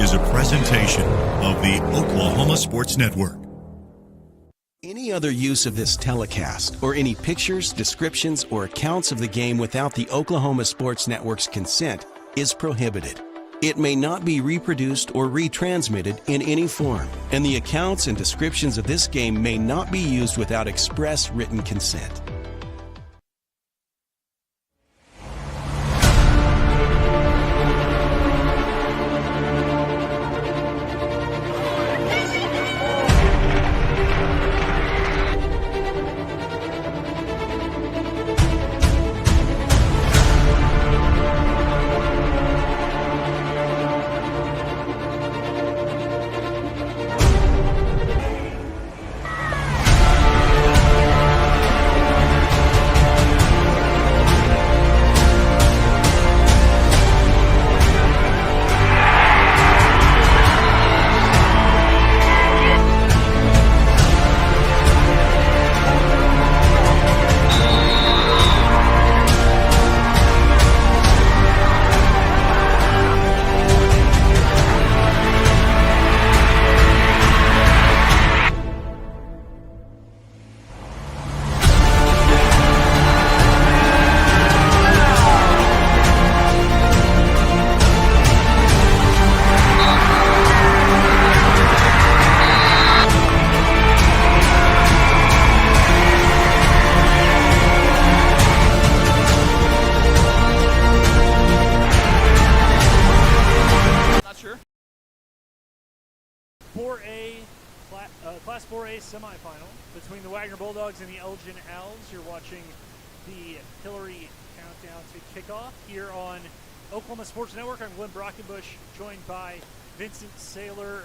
is a presentation of the Oklahoma Sports Network. Any other use of this telecast or any pictures, descriptions, or accounts of the game without the Oklahoma Sports Network's consent is prohibited. It may not be reproduced or retransmitted in any form, and the accounts and descriptions of this game may not be used without express written consent. Class 4A semifinal between the Wagoner Bulldogs and the Elgin Owls. You're watching the Hillary countdown to kickoff here on Oklahoma Sports Network. I'm Glenn Brockenbush, joined by Vincent Saylor.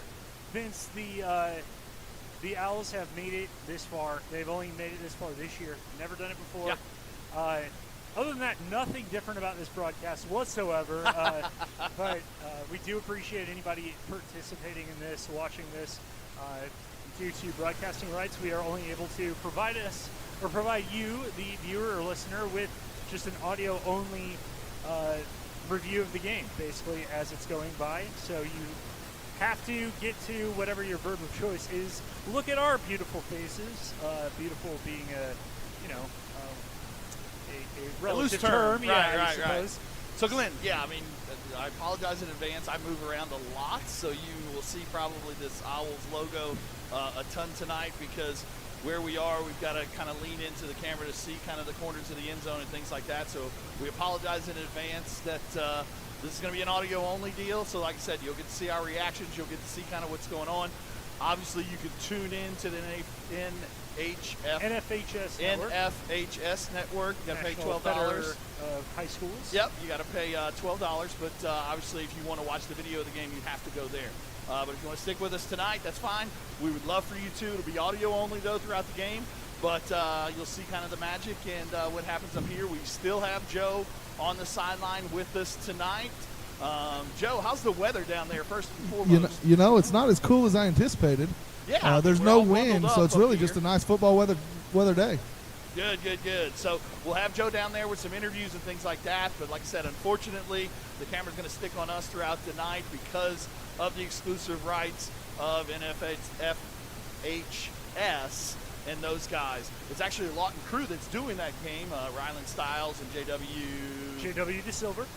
Vince, the Owls have made it this far. They've only made it this far this year. Never done it before. Yeah. Other than that, nothing different about this broadcast whatsoever. But we do appreciate anybody participating in this, watching this. Due to broadcasting rights, we are only able to provide you, the viewer or listener, with just an audio-only review of the game, basically, as it's going by. So you have to get to whatever your verb of choice is. Look at our beautiful faces. Beautiful being a relative term. Yeah, I suppose. So, Glenn, I apologize in advance. I move around a lot, so you will see probably this Owls logo a ton tonight, because where we are, we've got to kind of lean into the camera to see kind of the corners of the end zone and things like that. So we apologize in advance that this is going to be an audio-only deal. So like I said, you'll get to see our reactions. You'll get to see kind of what's going on. Obviously, you can tune in to the NFHS network. You got to pay $12. High schools. Yep, you got to pay $12. But obviously, if you want to watch the video of the game, you have to go there. But if you want to stick with us tonight, that's fine. We would love for you to. It'll be audio only though throughout the game. But you'll see kind of the magic and what happens up here. We still have Joe on the sideline with us tonight. Joe, how's the weather down there, first and foremost? It's not as cool as I anticipated. Yeah, there's no wind, so it's really just a nice football weather day. Good. So we'll have Joe down there with some interviews and things like that. But like I said, unfortunately, the camera's going to stick on us throughout the night because of the exclusive rights of NFHS and those guys. It's actually a Lawton crew that's doing that game. Ryland Stiles and JW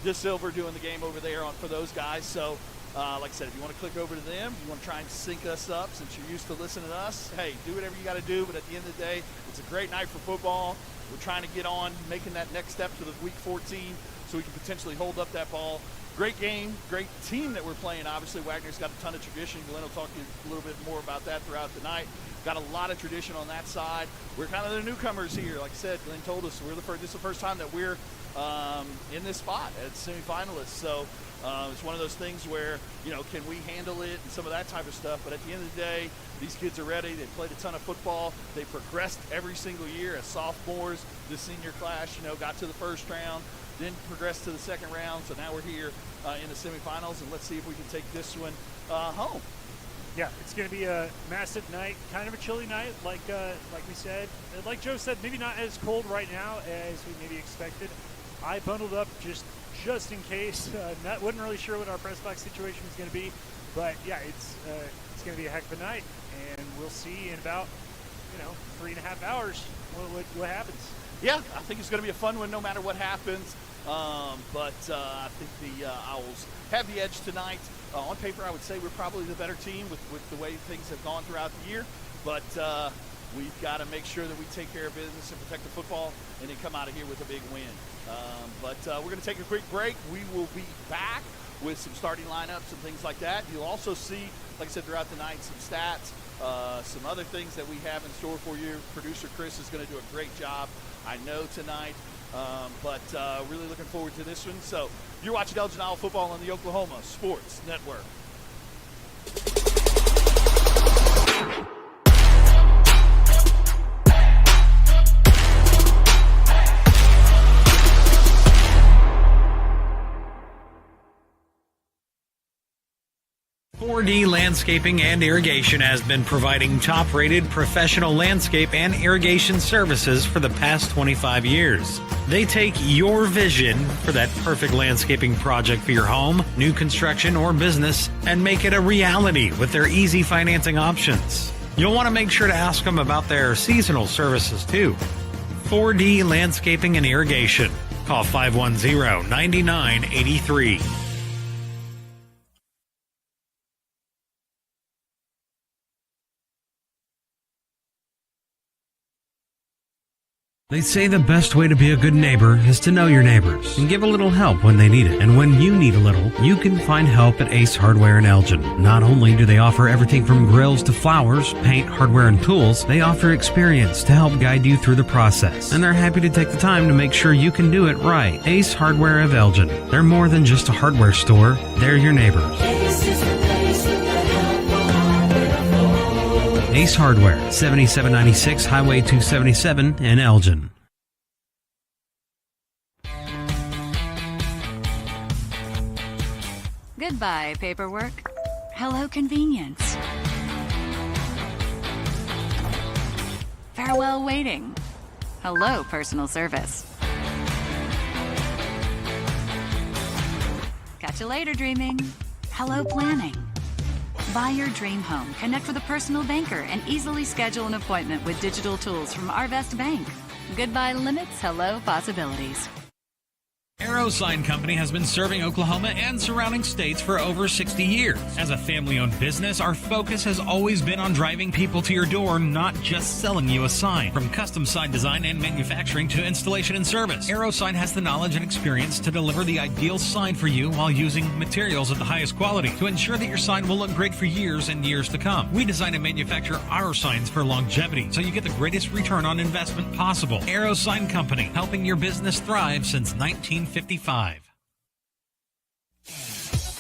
DeSilver doing the game over there for those guys. So like I said, if you want to click over to them, you want to try and sync us up since you're used to listening to us, hey, do whatever you got to do. But at the end of the day, it's a great night for football. We're trying to get on, making that next step to the Week 14 so we can potentially hold up that ball. Great game, great team that we're playing. Obviously, Wagner's got a ton of tradition. Glenn will talk to you a little bit more about that throughout the night. Got a lot of tradition on that side. We're kind of the newcomers here. Like I said, Glenn told us this is the first time that we're in this spot as semifinalists. So it's one of those things where, can we handle it and some of that type of stuff. But at the end of the day, these kids are ready. They've played a ton of football. They progressed every single year as sophomores. The senior class, got to the first round, then progressed to the second round. So now we're here in the semifinals, and let's see if we can take this one home. Yeah, it's going to be a massive night, kind of a chilly night, like we said. Like Joe said, maybe not as cold right now as we maybe expected. I bundled up just in case. Wasn't really sure what our press box situation was going to be, But yeah, it's going to be a heck of a night, and we'll see in about 3.5 hours what happens. Yeah, I think it's going to be a fun one no matter what happens. But I think the Owls have the edge tonight. On paper, I would say we're probably the better team with the way things have gone throughout the year. But we've got to make sure that we take care of business and protect the football and then come out of here with a big win. But we're going to take a quick break. We will be back with some starting lineups and things like that. You'll also see, like I said, throughout the night, some stats, some other things that we have in store for you. Producer Chris is going to do a great job, I know, tonight. But really looking forward to this one. So you're watching Elgin Owl football on the Oklahoma Sports Network. .4D Landscaping and Irrigation has been providing top-rated professional landscape and irrigation services for the past 25 years. They take your vision for that perfect landscaping project for your home, new construction, or business and make it a reality with their easy financing options. You'll want to make sure to ask them about their seasonal services too. 4D Landscaping and Irrigation. Call 510-9983. They say the best way to be a good neighbor is to know your neighbors and give a little help when they need it. And when you need a little, you can find help at Ace Hardware in Elgin. Not only do they offer everything from grills to flowers, paint, hardware, and tools, they offer experience to help guide you through the process. And they're happy to take the time to make sure you can do it right. Ace Hardware of Elgin. They're more than just a hardware store. They're your neighbors. Ace Hardware, 7796 Highway 277 in Elgin. Goodbye, paperwork. Hello, convenience. Farewell, waiting. Hello, personal service. Catch you later, dreaming. Hello, planning. Buy your dream home, connect with a personal banker, and easily schedule an appointment with digital tools from Arvest Bank. Goodbye limits, hello possibilities. Arrow Sign Company has been serving Oklahoma and surrounding states for over 60 years. As a family-owned business, our focus has always been on driving people to your door, not just selling you a sign. From custom sign design and manufacturing to installation and service, Arrow Sign has the knowledge and experience to deliver the ideal sign for you while using materials of the highest quality to ensure that your sign will look great for years and years to come. We design and manufacture our signs for longevity, so you get the greatest return on investment possible. Arrow Sign Company, helping your business thrive since 1955.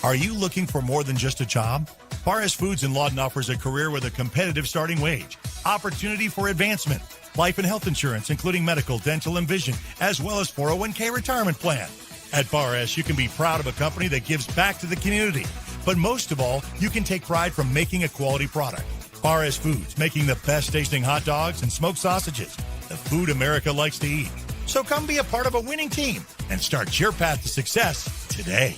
Are you looking for more than just a job? Barres Foods in Lawton offers a career with a competitive starting wage, opportunity for advancement, life and health insurance, including medical, dental, and vision, as well as 401k retirement plan. At Barres, you can be proud of a company that gives back to the community. But most of all, you can take pride from making a quality product. Barres Foods, making the best tasting hot dogs and smoked sausages, the food America likes to eat. So come be a part of a winning team and start your path to success today.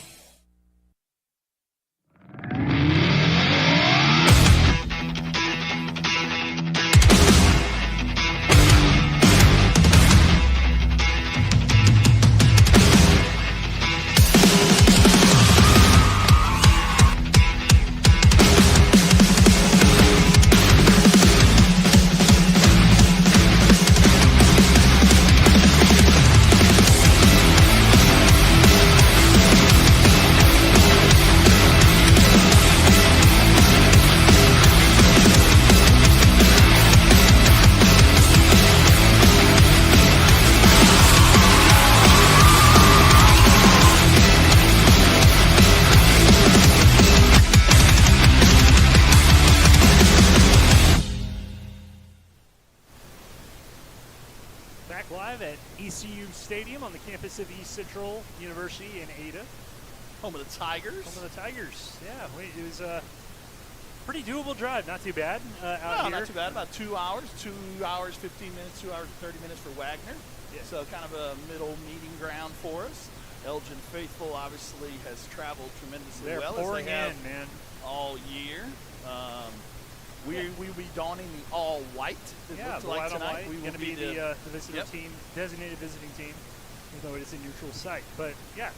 Stadium on the campus of East Central University in Ada. Home of the Tigers. Home of the Tigers, yeah. It was a pretty doable drive, not too bad out here. Not too bad, about 2 hours, 2 hours, 15 minutes, 2 hours and 30 minutes for Wagoner. Yeah. So kind of a middle meeting ground for us. Elgin Faithful obviously has traveled tremendously well. They're pouring as they have in, man. all year. We will be donning the all white. It looks the like white on tonight. white. We will going to be the visitor Yep. team, designated visiting team, even though it is a neutral site. But yeah,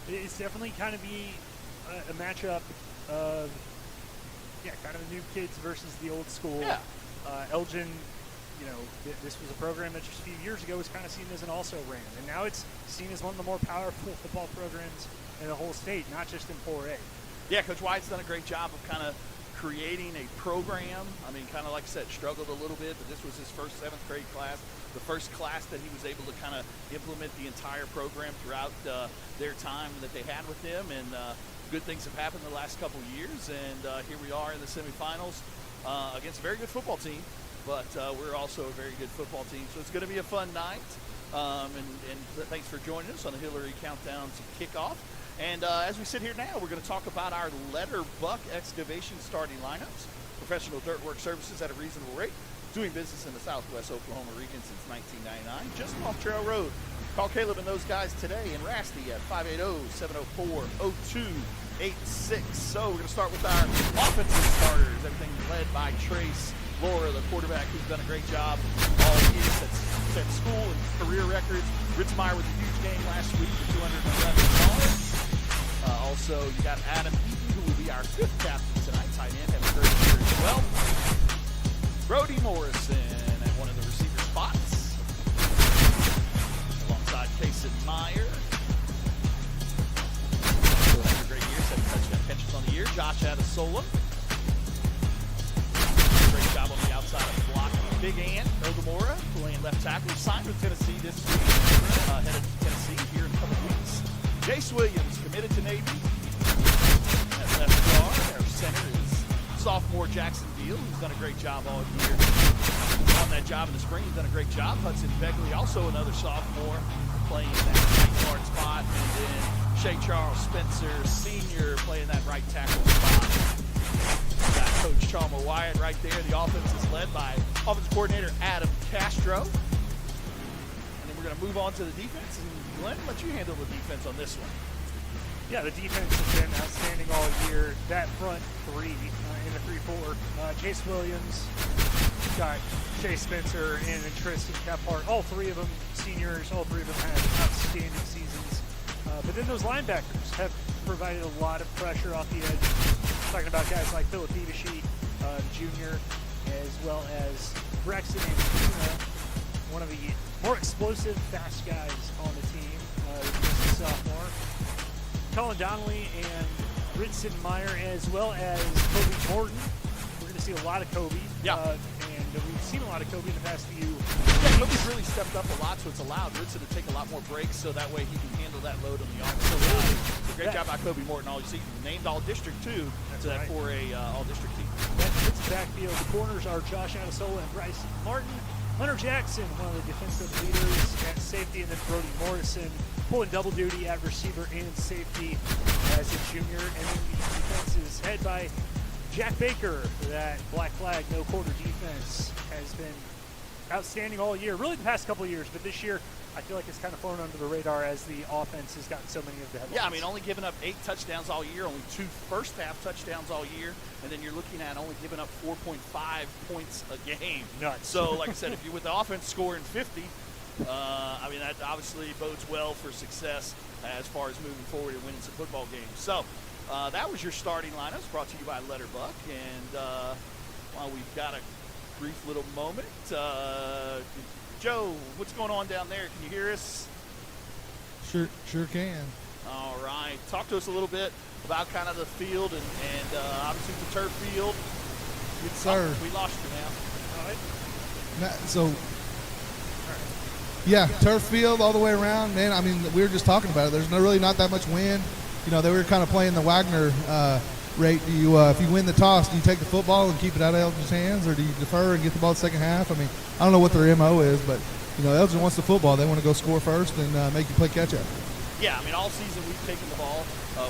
it's definitely kind of be a matchup of kind of the new kids versus the old school. Yeah. Elgin, this was a program that just a few years ago was kind of seen as an also-ran, and now it's seen as one of the more powerful football programs in the whole state, not just in 4A. Yeah, Coach White's done a great job of kind of creating a program. I mean, kind of like I said, struggled a little bit, but this was his first 7th grade class, the first class that he was able to kind of implement the entire program throughout their time that they had with him, and good things have happened the last couple of years, and here we are in the semifinals against a very good football team, but we're also a very good football team, so it's going to be a fun night, and thanks for joining us on the Hillary Countdown to Kickoff. And as we sit here now, we're going to talk about our letter buck excavation starting lineups. Professional dirt work services at a reasonable rate. Doing business in the Southwest Oklahoma region since 1999, just off Trail Road. Call Caleb and those guys today in Rasty at 580-704-0286. So we're going to start with our offensive starters. Everything led by Trace Laura, the quarterback, who's done a great job all year. Set school and career records. Ritzmeyer with a huge game last week for 211 yards. Also, you got Adam Eaton, who will be our 5th captain tonight. Tight end, having a great year as well. Brody Morrison at one of the receiver spots, alongside Kason Meyer. So having a great year, 7 touchdown catches on the year. Josh Adesola. Great job on the outside of blocking. Big Ann Ogamora playing left tackle. Signed with Tennessee this week. Headed to Tennessee here in a couple weeks. Jace Williams committed to Navy at left guard. Our center is sophomore Jackson Deal, who's done a great job all year. On that job in the spring, he's done a great job. Hudson Begley, also another sophomore, playing that right guard spot. And then Shea Charles Spencer, senior, playing that right tackle spot. Got Coach Chalmer Wyatt right there. The offense is led by offensive coordinator Adam Castro. And then we're going to move on to the defense. And Glenn, let you handle the defense on this one. Yeah, the defense has been outstanding all year. That front three in the 3-4. Jace Williams, got Shea Spencer, and Tristan Kephart. All 3 of them seniors. All 3 of them had outstanding seasons. But then those linebackers have provided a lot of pressure off the edge. Talking about guys like Philip Divashi, Jr., as well as Braxton Antina, one of the more explosive, fast guys on the team. He's a sophomore. Colin Donnelly and Ritson Meyer, as well as Kobe Morton. We're going to see a lot of Kobe. Yeah. And we've seen a lot of Kobe in the past few. Yeah, Kobe's really stepped up a lot, so it's allowed Ritson to take a lot more breaks, so that way he can handle that load on the offensive line. So great job by Kobe Morton all season. Named All-District, too, That's that right. for a All-District team. That fits the backfield. The corners are Josh Adesola and Bryce Martin. Hunter Jackson, one of the defensive leaders at safety, and then Brody Morrison pulling double duty at receiver and safety as a junior. And then the defense is headed by Jack Baker. That black flag, no quarter defense has been outstanding all year, really the past couple of years, but this year I feel like it's kind of flown under the radar as the offense has gotten so many of the headlines. Yeah, I mean, only giving up 8 touchdowns all year, only 2 first-half touchdowns all year, and then you're looking at only giving up 4.5 points a game. Nuts. So, like I said, if you're with the offense scoring 50, I mean, that obviously bodes well for success as far as moving forward and winning some football games. So, that was your starting lineups brought to you by Letterbuck, and while we've got a brief little moment, Joe, what's going on down there? Can you hear us? Sure can. All right. Talk to us a little bit about kind of the field and obviously the turf field. Yes, sir. We lost you now. All right. So, yeah, turf field all the way around. Man, I mean, we were just talking about it. There's really not that much wind. You know, they were kind of playing the Wagoner rate. Do you, if you win the toss, do you take the football and keep it out of Elgin's hands, or do you defer and get the ball the second half? I mean, I don't know what their MO is, but, you know, Elgin wants the football. They want to go score first and make you play catch-up. Yeah, I mean, all season we've taken the ball,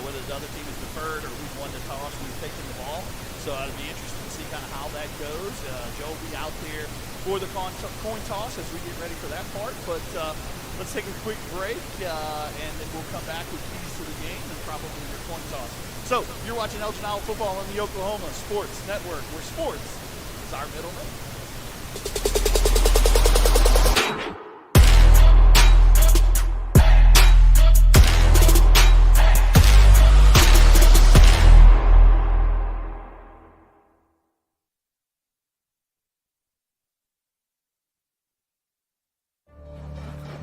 whether the other team is deferred or we've won the toss, we've taken the ball. So it'll be interesting to see kind of how that goes. Joe will be out there for the coin toss as we get ready for that part. But let's take a quick break, and then we'll come back with keys to the game and probably your coin toss. So, you're watching Elgin Owl football on the Oklahoma Sports Network, where sports is our middle name.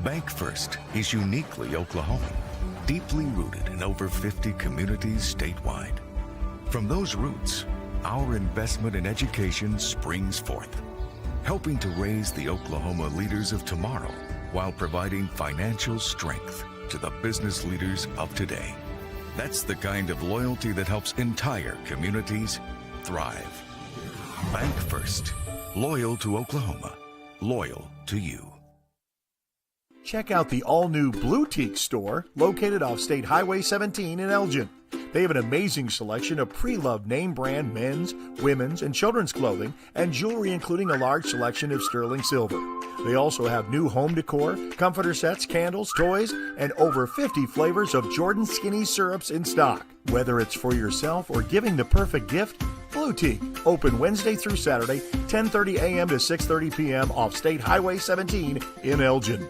Bank First is uniquely Oklahoman, deeply rooted in over 50 communities statewide. From those roots, our investment in education springs forth, helping to raise the Oklahoma leaders of tomorrow while providing financial strength to the business leaders of today. That's the kind of loyalty that helps entire communities thrive. Bank First, loyal to Oklahoma, loyal to you. Check out the all-new Blue Teak store located off State Highway 17 in Elgin. They have an amazing selection of pre-loved name brand men's, women's, and children's clothing and jewelry, including a large selection of sterling silver. They also have new home decor, comforter sets, candles, toys, and over 50 flavors of Jordan Skinny syrups in stock. Whether it's for yourself or giving the perfect gift, Blue Teak, open Wednesday through Saturday, 10:30 a.m. to 6:30 p.m. off State Highway 17 in Elgin.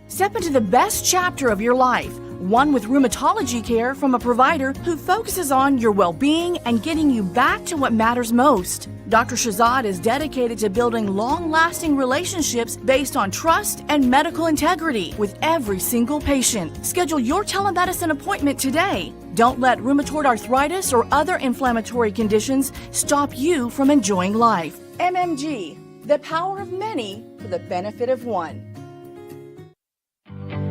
Step into the best chapter of your life, one with rheumatology care from a provider who focuses on your well-being and getting you back to what matters most. Dr. Shahzad is dedicated to building long-lasting relationships based on trust and medical integrity with every single patient. Schedule your telemedicine appointment today. Don't let rheumatoid arthritis or other inflammatory conditions stop you from enjoying life. MMG, the power of many for the benefit of one.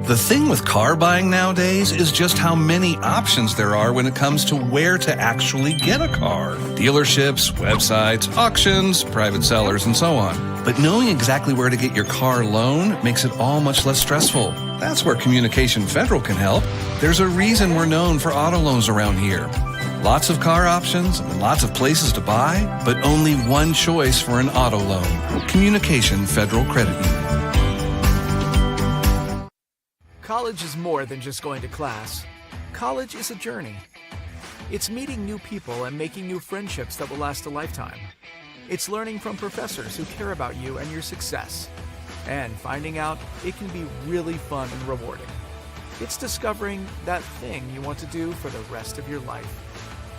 The thing with car buying nowadays is just how many options there are when it comes to where to actually get a car. Dealerships, websites, auctions, private sellers, and so on. But knowing exactly where to get your car loan makes it all much less stressful. That's where Communication Federal can help. There's a reason we're known for auto loans around here. Lots of car options and lots of places to buy, but only one choice for an auto loan. Communication Federal Credit Union. College is more than just going to class. College is a journey. It's meeting new people and making new friendships that will last a lifetime. It's learning from professors who care about you and your success. And finding out it can be really fun and rewarding. It's discovering that thing you want to do for the rest of your life.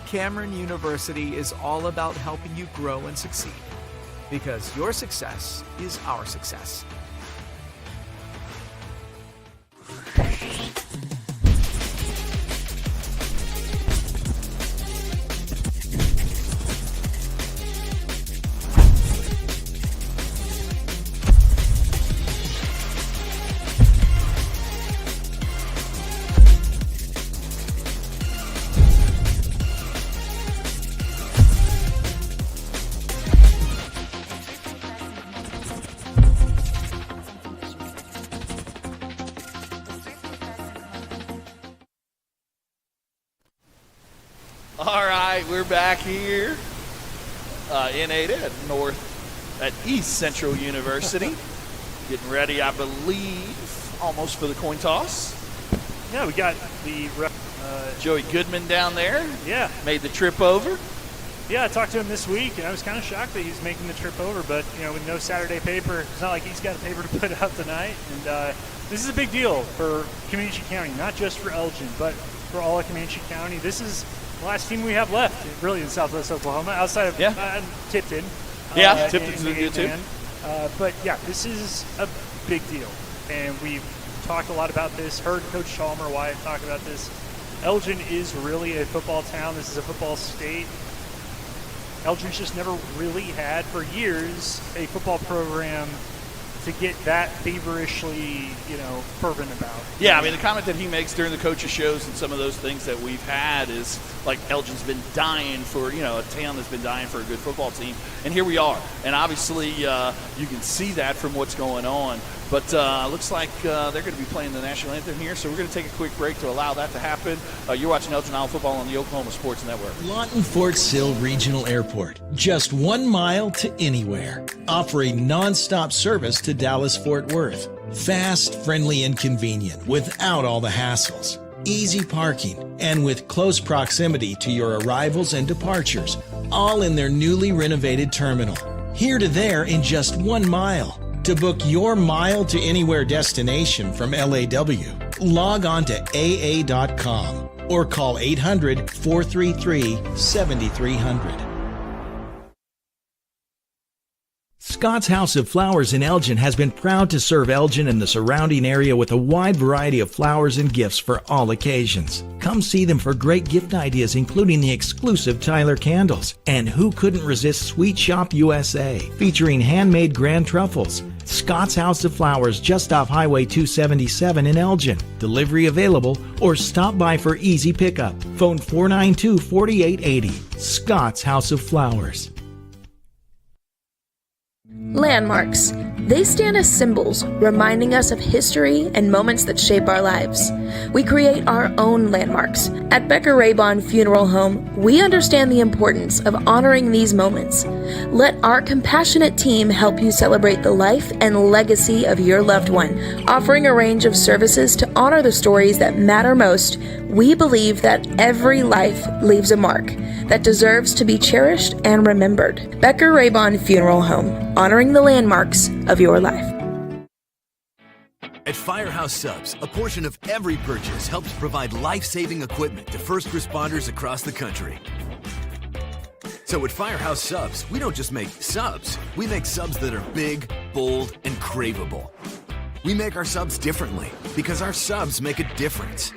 Cameron University is all about helping you grow and succeed. Because your success is our success. All right, we're back here in Ada at East Central University. Getting ready, I believe, almost for the coin toss. Yeah, we got the Joey Goodman down there. Yeah. Made the trip over. Yeah, I talked to him this week, and I was kind of shocked that he's making the trip over. But, you know, with no Saturday paper, it's not like he's got a paper to put out tonight. And this is a big deal for Comanche County, not just for Elgin, but for all of Comanche County. This is the last team we have left, really, in Southwest Oklahoma, outside of Tipton. Tipton's a good too. But, yeah, this is a big deal. And we've talked a lot about this, heard Coach Chalmer Wyatt talk about this. Elgin is really a football town. This is a football state. Elgin's just never really had, for years, a football program to get that feverishly, fervent about. Yeah, I mean, the comment that he makes during the coaches' shows and some of those things that we've had is like Elgin's been dying for, a town that's been dying for a good football team. And here we are. And obviously you can see that from what's going on. But looks like they're going to be playing the national anthem here, so we're going to take a quick break to allow that to happen. You're watching Elgin Owl football on the Oklahoma Sports Network. Lawton-Fort Sill Regional Airport, just 1 mile to anywhere, offering nonstop service to Dallas-Fort Worth. Fast, friendly, and convenient without all the hassles. Easy parking and with close proximity to your arrivals and departures, all in their newly renovated terminal. Here to there in just 1 mile. To book your mile to anywhere destination from LAW, log on to AA.com or call 800-433-7300. Scott's House of Flowers in Elgin has been proud to serve Elgin and the surrounding area with a wide variety of flowers and gifts for all occasions. Come see them for great gift ideas, including the exclusive Tyler candles. And who couldn't resist Sweet Shop USA, featuring handmade grand truffles. Scott's House of Flowers, just off Highway 277 in Elgin. Delivery available, or stop by for easy pickup. Phone 492-4880. Scott's House of Flowers. Landmarks. They stand as symbols, reminding us of history and moments that shape our lives. We create our own landmarks. At Becker Raybon Funeral Home, we understand the importance of honoring these moments. Let our compassionate team help you celebrate the life and legacy of your loved one. Offering a range of services to honor the stories that matter most, we believe that every life leaves a mark that deserves to be cherished and remembered. Becker Raybon Funeral Home, honoring the landmarks of your life. At Firehouse Subs, a portion of every purchase helps provide life-saving equipment to first responders across the country. So at Firehouse Subs, we don't just make subs, we make subs that are big, bold, and craveable. We make our subs differently because our subs make a difference.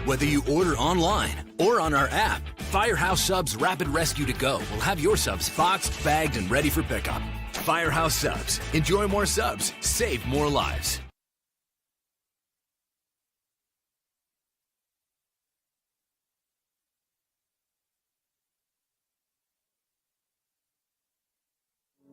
Whether you order online or on our app, Firehouse Subs Rapid Rescue to Go will have your subs boxed, bagged, and ready for pickup. Firehouse Subs. Enjoy more subs. Save more lives.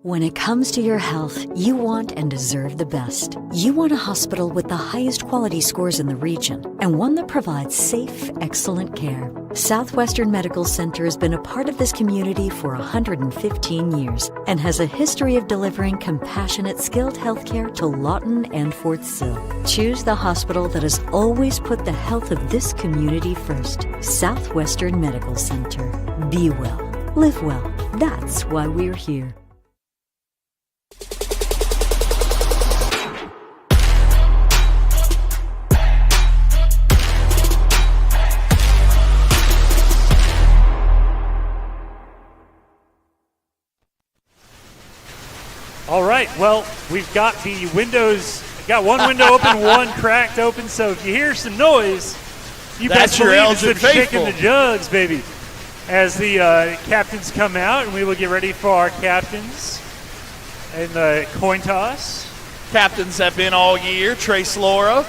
When it comes to your health, you want and deserve the best. You want a hospital with the highest quality scores in the region and one that provides safe, excellent care. Southwestern Medical Center has been a part of this community for 115 years and has a history of delivering compassionate, skilled healthcare to Lawton and Fort Sill. Choose the hospital that has always put the health of this community first. Southwestern Medical Center. Be well. Live well. That's why we're here. All right, well, we've got the windows, got one window open, one cracked open, so if you hear some noise, you best believe it's them shaking the jugs, baby, as the captains come out, and we will get ready for our captains in the coin toss. Captains have been all year: Trace Laura,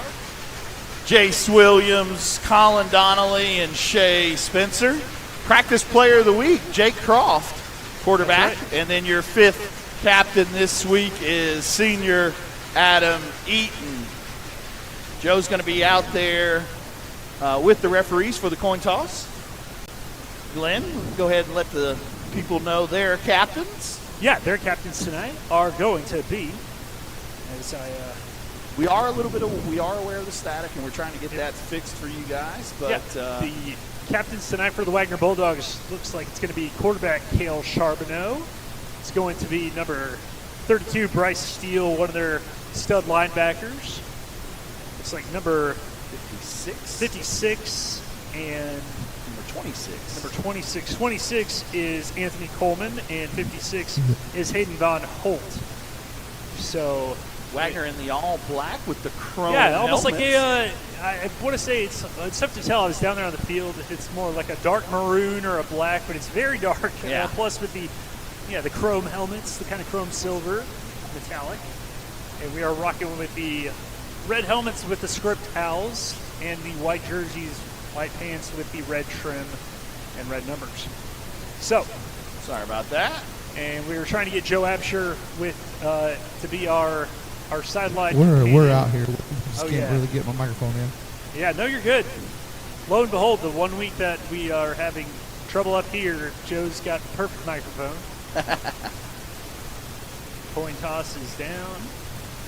Jace Williams, Colin Donnelly, and Shay Spencer. Practice player of the week, Jake Croft, quarterback. Right. And then your fifth captain this week is senior Adam Eaton. Joe's going to be out there with the referees for the coin toss. Glenn, go ahead and let the people know their captains. Yeah, their captains tonight are going to be, as we are aware of the static, and we're trying to get that fixed for you guys. But the captains tonight for the Wagoner Bulldogs looks like it's going to be quarterback Cale Charbonneau. It's going to be number 32, Bryce Steele, one of their stud linebackers. It's like number 56 and number 26. Number 26. 26 is Anthony Coleman, and 56 is Hayden Von Holt. So Wagner in the all black with the chrome. Yeah, almost helmets. like I want to say it's tough to tell. I was down there on the field. It's more like a dark maroon or a black, but it's very dark. Yeah. Plus with the chrome helmets, the kind of chrome silver, metallic. And we are rocking with the red helmets with the script owls and the white jerseys, white pants with the red trim and red numbers. So, sorry about that. And we were trying to get Joe Absher with to be our sideline. We're out here. Just can't really get my microphone in. Yeah, no, you're good. Lo and behold, the 1 week that we are having trouble up here, Joe's got the perfect microphone. Coin toss is down.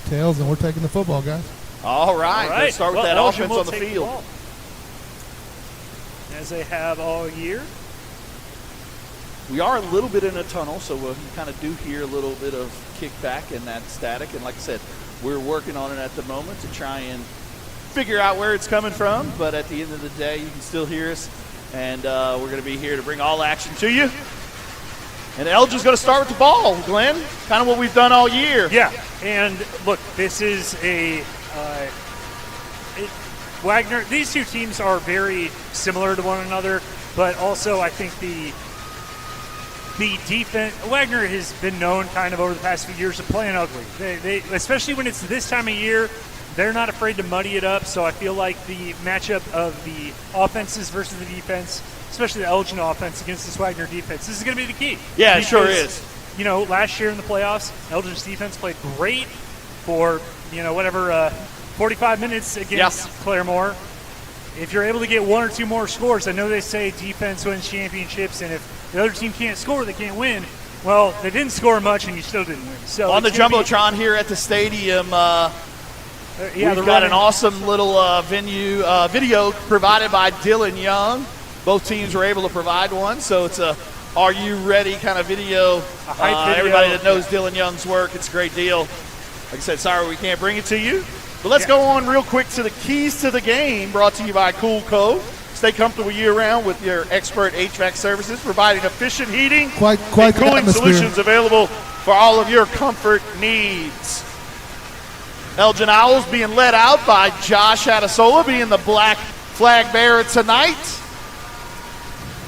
Tails, and we're taking the football, guys. All right. Let's start with that Elgin offense will on the take field. ball, as they have all year. We are a little bit in a tunnel, so we kind of do hear a little bit of kickback and that static. And like I said, we're working on it at the moment to try and figure out where it's coming from. But at the end of the day, you can still hear us. And we're going to be here to bring all action to you. And Elgin's going to start with the ball, Glenn. Kind of what we've done all year. Yeah, and look, this is Wagoner. These two teams are very similar to one another, but also I think the defense. Wagoner has been known kind of over the past few years of playing ugly. They especially when it's this time of year, they're not afraid to muddy it up. So I feel like the matchup of the offenses versus the defense, especially the Elgin offense against this Wagoner defense, this is going to be the key. Yeah, it sure is. You know, last year in the playoffs, Elgin's defense played great for 45 minutes against Claremore. If you're able to get one or two more scores, I know they say defense wins championships, and if the other team can't score, they can't win. Well, they didn't score much, and you still didn't win. So on the Jumbotron here at the stadium, we've got an awesome little video provided by Dylan Young. Both teams were able to provide one, so it's a "Are you ready?" kind of video. Everybody that knows Dylan Young's work, it's a great deal. Like I said, sorry we can't bring it to you. But let's go on real quick to the keys to the game, brought to you by Cool Co. Stay comfortable year-round with your expert HVAC services, providing efficient heating quite and cooling solutions available for all of your comfort needs. Elgin Owls being led out by Josh Adesola, being the black flag bearer tonight.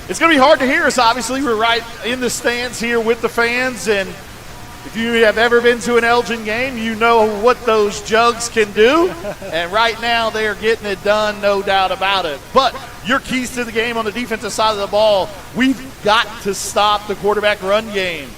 It's going to be hard to hear us, obviously. We're right in the stands here with the fans, and if you have ever been to an Elgin game, you know what those jugs can do. And right now they are getting it done, no doubt about it. But your keys to the game on the defensive side of the ball, we've got to stop the quarterback run game.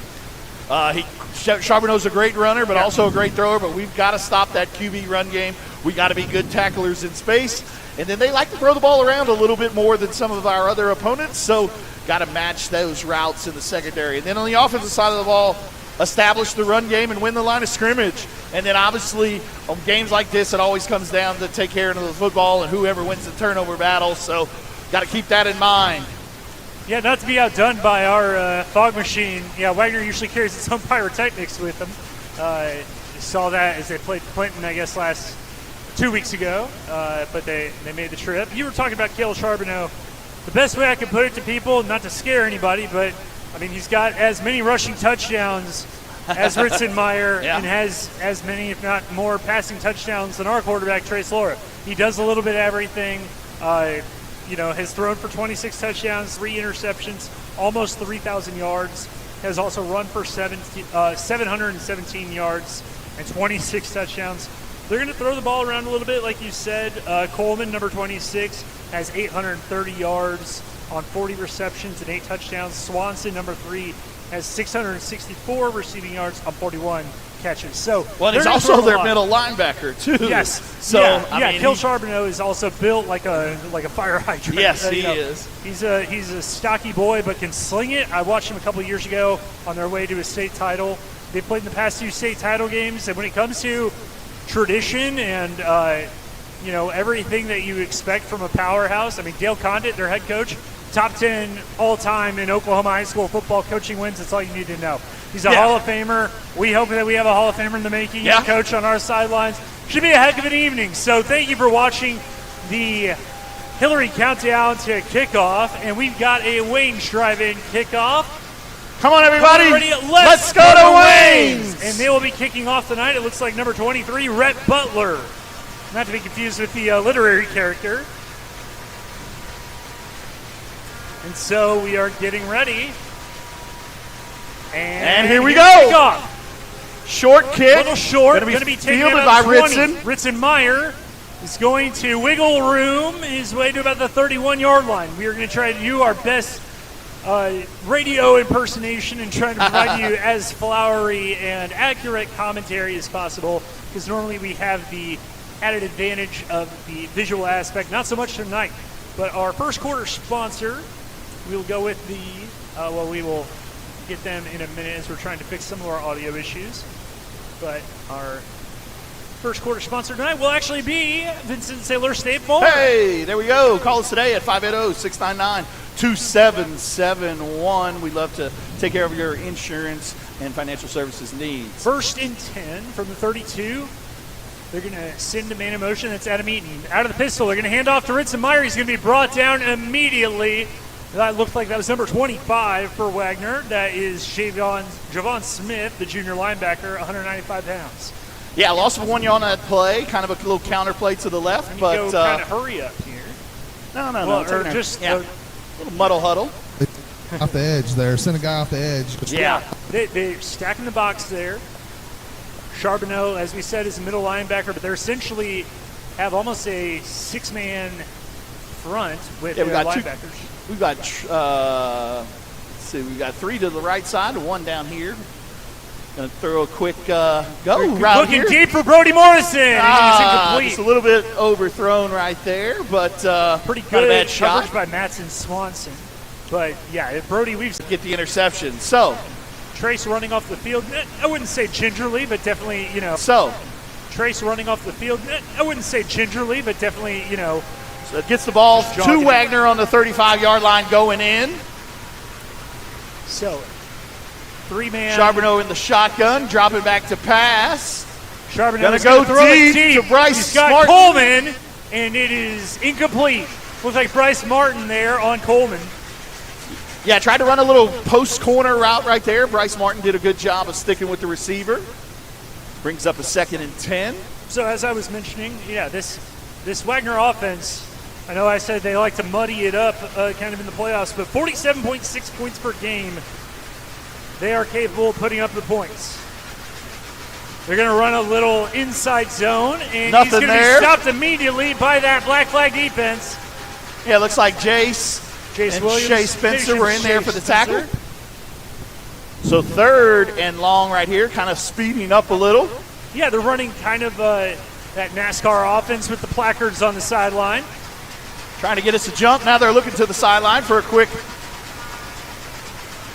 Charbonneau's a great runner, but also a great thrower, but we've got to stop that QB run game. We got to be good tacklers in space. And then they like to throw the ball around a little bit more than some of our other opponents, so got to match those routes in the secondary. And then on the offensive side of the ball, establish the run game and win the line of scrimmage. And then obviously on games like this, it always comes down to take care of the football and whoever wins the turnover battle. So got to keep that in mind. Yeah, not to be outdone by our fog machine. Yeah, Wagoner usually carries its own pyrotechnics with them. You saw that as they played Clinton, I guess, 2 weeks ago. But they made the trip. You were talking about Cale Charbonneau. The best way I can put it to people, not to scare anybody, but I mean, he's got as many rushing touchdowns as Ritzenmeyer and has as many, if not more, passing touchdowns than our quarterback, Trace Laura. He does a little bit of everything. Has thrown for 26 touchdowns, 3 interceptions, almost 3,000 yards. Has also run for 717 yards and 26 touchdowns. They're going to throw the ball around a little bit, like you said. Coleman, number 26, has 830 yards on 40 receptions and 8 touchdowns. Swanson, number 3, has 664 receiving yards on 41 catches. So, well, he's also their middle linebacker too. Yes. So I mean, Cale Charbonneau is also built like a fire hydrant. Yes, he is. He's a stocky boy, but can sling it. I watched him a couple of years ago on their way to a state title. They played in the past 2 state title games, and when it comes to tradition and everything that you expect from a powerhouse, I mean, Dale Condit, their head coach, top 10 all-time in Oklahoma high school football coaching wins. That's all you need to know. He's a Hall of Famer. We hope that we have a Hall of Famer in the making. Yeah. Coach on our sidelines. Should be a heck of an evening. So thank you for watching the Hillary countdown to kickoff. And we've got a Wayne's Drive-In kickoff. Come on, everybody. Let's go to Wayne's. And they will be kicking off tonight. It looks like number 23, Rhett Butler. Not to be confused with the literary character. And so we are getting ready. And here we go. Short kick. A little short. Going to be taken fielded by Ritson. Ritzenmeyer is going to wiggle room his way to about the 31-yard line. We are going to try to do our best radio impersonation and try to provide you as flowery and accurate commentary as possible, because normally we have the added advantage of the visual aspect. Not so much tonight. But our first quarter sponsor, we'll go with we will get them in a minute as we're trying to fix some of our audio issues. But our First quarter sponsor tonight will actually be Vincent Sailor State Farm. Hey, there we go. Call us today at 580-699-2771. We'd love to take care of your insurance and financial services needs. 1st and 10 from the 32. They're going to send a man in motion. That's Adam Eaton. Out of the pistol, they're going to hand off to Ritzenmeyer. He's going to be brought down immediately. That looked like that was number 25 for Wagoner. That is Javon Smith, the junior linebacker, 195 pounds. Yeah, loss of 1 yard on that play. Kind of a little counter play to the left. And but go kind of hurry up here. No. Or just a little muddle huddle. Off the edge there. Send a guy off the edge. Yeah. They're stacking the box there. Charbonneau, as we said, is a middle linebacker, but they're essentially have almost a 6-man front with their linebackers. We've got, we've got 3 to the right side, 1 down here. Going to throw a quick go route looking here. Deep for Brody Morrison. He's incomplete. Just a little bit overthrown right there, but pretty not good a bad shot. coverage by Mattson Swanson. But, yeah, if Brody Weaves get the interception. So Trace running off the field. I wouldn't say gingerly, but definitely, Trace running off the field. I wouldn't say gingerly, but definitely, So it gets the ball to Wagoner on the 35-yard line going in. So 3-man. Charbonneau in the shotgun, dropping back to pass. Charbonneau going to go deep to Bryce He's got Martin. Coleman, and it is incomplete. Looks like Bryce Martin there on Coleman. Yeah, tried to run a little post corner route right there. Bryce Martin did a good job of sticking with the receiver. Brings up a 2nd and 10. So as I was mentioning, this Wagoner offense, I know I said they like to muddy it up kind of in the playoffs, but 47.6 points per game, they are capable of putting up the points. They're going to run a little inside zone, and he's going to be stopped immediately by that black flag defense. Yeah, it looks like Jace and Williams, Shea Spencer were in there for the tackle. So 3rd and long right here, kind of speeding up a little. Yeah, they're running kind of that NASCAR offense with the placards on the sideline. Trying to get us a jump. Now they're looking to the sideline for a quick.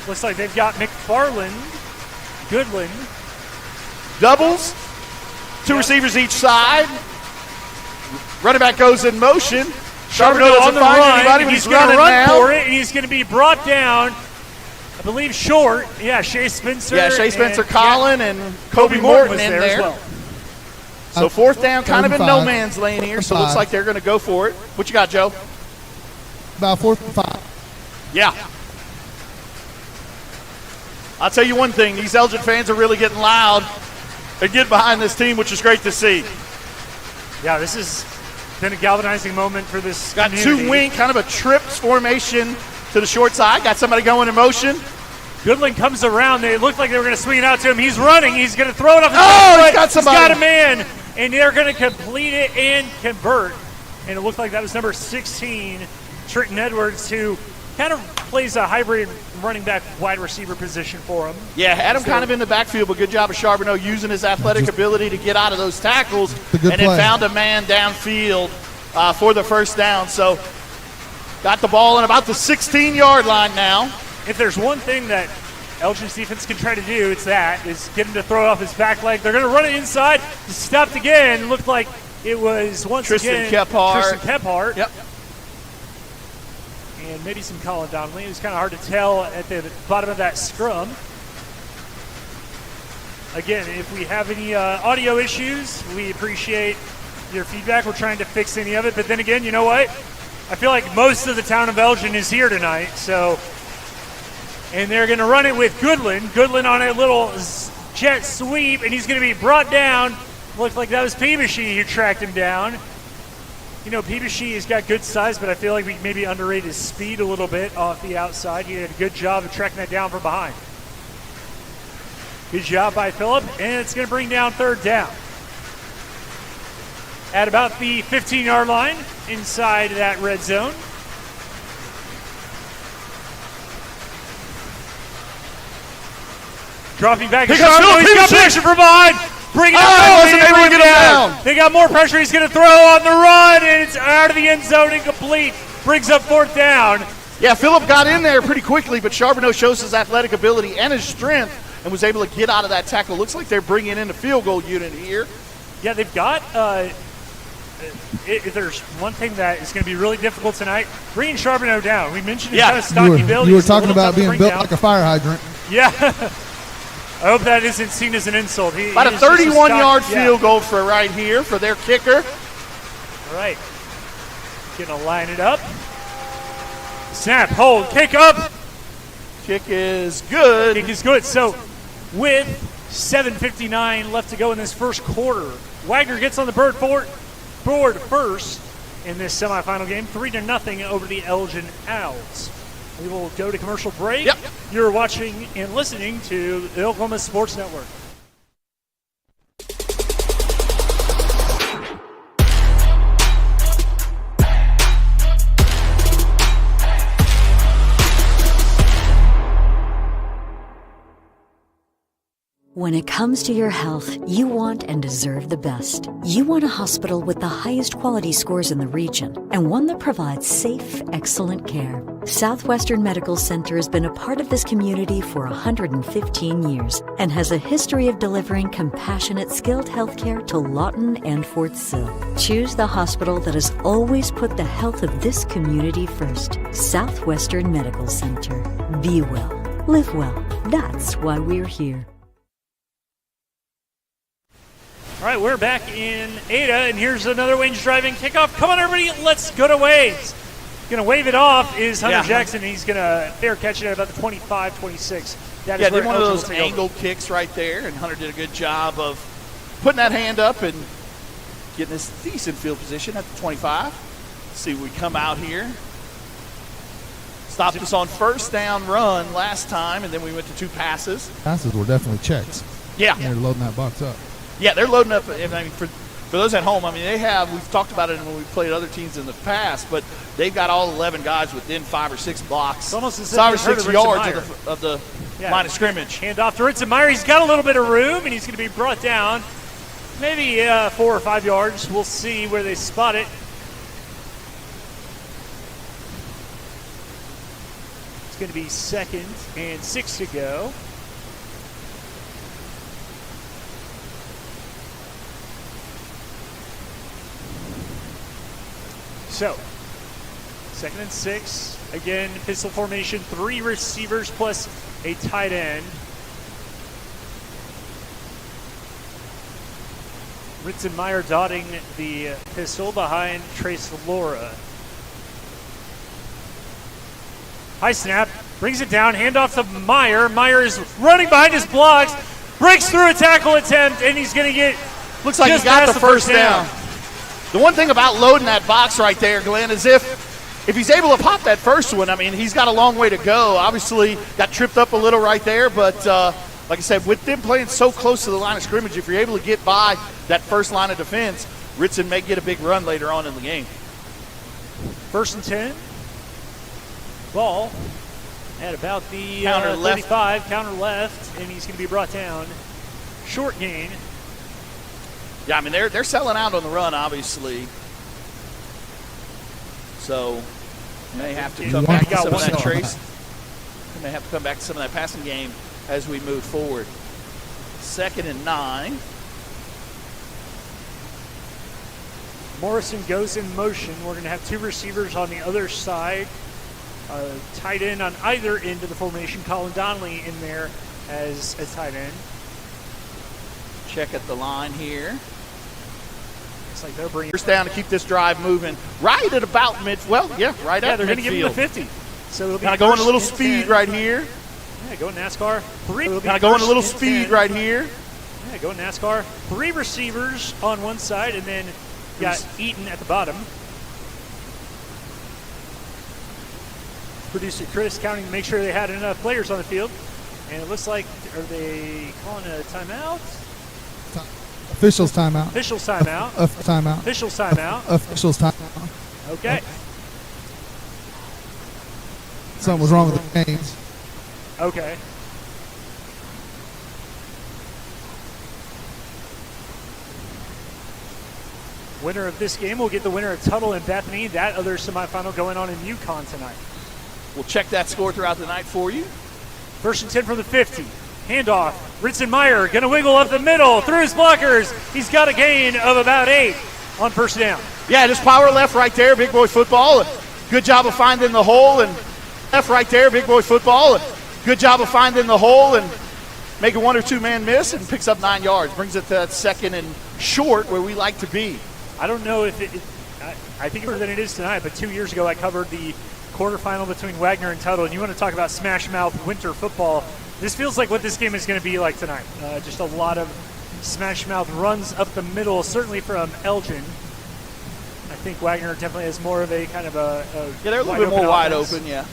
Looks like they've got McFarland, Goodland. Doubles. 2 receivers each side. Running back goes in motion. Charbonneau doesn't find anybody, but he's going to run for it, and he's going to be brought down, I believe, short. Yeah, Shea Spencer. Yeah, Shea Spencer, Collin, and Kobe Morton in there. As well. So 4th down, kind of in no man's lane here, so it looks like they're going to go for it. What you got, Joe? About 4th and 5. Yeah. I'll tell you one thing, these Elgin fans are really getting loud and getting behind this team, which is great to see. Yeah, this has been a galvanizing moment for this Got community. 2 wing, kind of a trips formation to the short side. Got somebody going in motion. Goodland comes around. They looked like they were going to swing it out to him. He's running. He's going to throw it up. He's got somebody. He's got a man, and they're going to complete it and convert. And it looked like that was number 16, Trenton Edwards, who kind of plays a hybrid running back wide receiver position for him. Yeah, had him kind of in the backfield, but good job of Charbonneau using his athletic ability to get out of those tackles, and then found a man downfield for the 1st down. So got the ball in about the 16-yard line now. If there's one thing that Elgin's defense can try to do, it's that, is get him to throw it off his back leg. They're going to run it inside. Stopped again. It looked like it was Tristan again Kephart. Tristan Kephart. Yep. And maybe some Colin Donnelly. It was kind of hard to tell at the bottom of that scrum. Again, if we have any audio issues, we appreciate your feedback. We're trying to fix any of it. But then again, you know what? I feel like most of the town of Elgin is here tonight. And they're going to run it with Goodland. Goodland on a little jet sweep, and he's going to be brought down. Looked like that was Peebushy who tracked him down. Peebushy has got good size, but I feel like we maybe underrated his speed a little bit off the outside. He did a good job of tracking that down from behind. Good job by Phillip, and it's going to bring down 3rd down. At about the 15-yard line inside that red zone. Dropping back. He's got pressure from behind. Bring it down. They got more pressure. He's going to throw on the run, and it's out of the end zone, incomplete. Brings up 4th down. Yeah, Phillip got in there pretty quickly, but Charbonneau shows his athletic ability and his strength and was able to get out of that tackle. Looks like they're bringing in a field goal unit here. Yeah, they've got if there's one thing that is going to be really difficult tonight, bringing Charbonneau down. We mentioned his kind of stocky build. You were talking about being built like a fire hydrant. Yeah. I hope that isn't seen as an insult. About a 31-yard field goal for right here for their kicker. All right. Going to line it up. Snap, hold, kick up. Kick is good. Kick is good. So with 7:59 left to go in this first quarter, Wagoner gets on the board first in this semifinal game, 3-0 over the Elgin Owls. We will go to commercial break. Yep. You're watching and listening to the Oklahoma Sports Network. When it comes to your health, you want and deserve the best. You want a hospital with the highest quality scores in the region and one that provides safe, excellent care. Southwestern Medical Center has been a part of this community for 115 years and has a history of delivering compassionate, skilled health care to Lawton and Fort Sill. Choose the hospital that has always put the health of this community first. Southwestern Medical Center. Be well. Live well. That's why we're here. All right, we're back in Ada, and here's another Wayne's driving kickoff. Come on, everybody, let's go to Wayne's. Going to wave it off is Hunter Jackson. He's going to fair catch it at about the 25-26. That is did one of those angle kicks right there, and Hunter did a good job of putting that hand up and getting this decent field position at the 25. Let's see, we come out here. Stopped us on first down run last time, and then we went to 2 passes. Passes were definitely checks. Yeah. They're loading that box up. Yeah, they're loading up. I mean, for those at home, I mean, they have. We've talked about it when we played other teams in the past, but they've got all 11 guys within 5 or 6 blocks. It's almost as 5 or 6 yards of the line of scrimmage. Hand off to Ritzenmeyer. He's got a little bit of room, and he's going to be brought down, maybe 4 or 5 yards. We'll see where they spot it. It's going to be 2nd and 6 to go. So, 2nd and 6. Again, pistol formation, 3 receivers plus a tight end. Ritzenmeyer dotting the pistol behind Trace Laura. High snap, brings it down, handoff to Meyer. Meyer is running behind his blocks, breaks through a tackle attempt, and he's going to get looks like he got the first down. The one thing about loading that box right there, Glenn, is if he's able to pop that first one, I mean, he's got a long way to go. Obviously, got tripped up a little right there, but like I said, with them playing so close to the line of scrimmage, if you're able to get by that first line of defense, Ritson may get a big run later on in the game. 1st and 10. Ball at about the counter 35, counter left, and he's going to be brought down. Short gain. Yeah, I mean, they're selling out on the run, obviously. So, may have to come back to some of that trace. May have to come back to some of that passing game as we move forward. 2nd and 9. Morrison goes in motion. We're going to have 2 receivers on the other side. Tight end on either end of the formation. Colin Donnelly in there as a tight end. Check at the line here. Looks like they're bringing first down to keep this drive moving right at about right at midfield. They're going to give him the 50. So it'll be kind of going a little speed right here. Yeah, go NASCAR. Kind of going a little speed right here. Yeah, go NASCAR. 3 receivers on one side, and then got Eaton at the bottom. Producer Chris counting to make sure they had enough players on the field. And it looks like, are they calling a timeout? Officials timeout. Officials timeout. Timeout. Officials timeout. Officials timeout. Okay. Something was wrong with the games. Okay. Winner of this game will get the winner of Tuttle and Bethany. That other semifinal going on in Yukon tonight. We'll check that score throughout the night for you. 1st and 10 from the 50. Handoff Ritson Meyer going to wiggle up the middle through his blockers. He's got a gain of about 8 on first down. Yeah, just power left right there, big boy football. And good job of finding the hole. And left right there, big boy football. And good job of finding the hole and making 1 or 2 man miss and picks up 9 yards. Brings it to that second and short where we like to be. I don't know if I think more than it is tonight, but 2 years ago I covered the quarterfinal between Wagoner and Tuttle, and you want to talk about smash mouth winter football. This feels like what this game is going to be like tonight. Just a lot of smash mouth runs up the middle, certainly from Elgin. I think Wagoner definitely has more of a kind of a they're a little bit more wide open, yeah.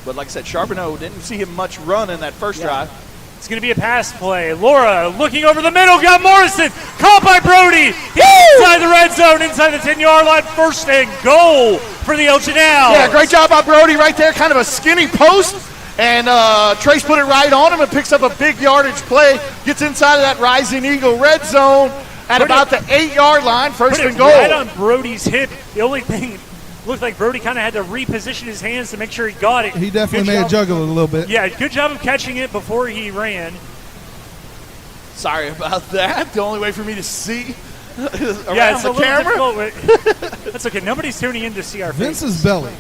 But like I said, Charbonneau didn't see him much run in that first drive. It's going to be a pass play. Laura looking over the middle, got Morrison, caught by Brody. He's inside the red zone, inside the 10-yard line, first and goal for the Elgin Owls. Yeah, great job by Brody right there, kind of a skinny post. And Trace put it right on him and picks up a big yardage play, gets inside of that Rising Eagle red zone at about the 8-yard line, first and goal. Right on Brody's hip. The only thing looked like Brody kind of had to reposition his hands to make sure he got it. He definitely made it juggle a little bit. Yeah, good job of catching it before he ran. Sorry about that. The only way for me to see around it's the a camera. Difficult. That's okay. Nobody's tuning in to see our faces. Vince's belly.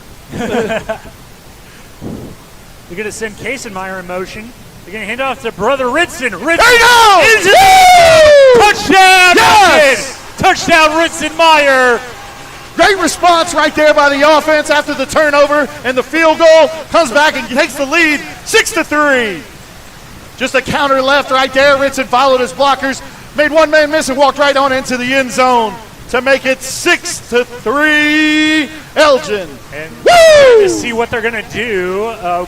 They're going to send Kaisenmeyer in motion. They're going to hand off to brother Ritson. There you go! Touchdown! Yes! Touchdown, Ritson Meyer. Great response right there by the offense after the turnover and the field goal. Comes back and takes the lead, 6-3. Just a counter left right there. Ritson followed his blockers, made 1 man miss and walked right on into the end zone to make it 6-3 Elgin. And to see what they're going to do. I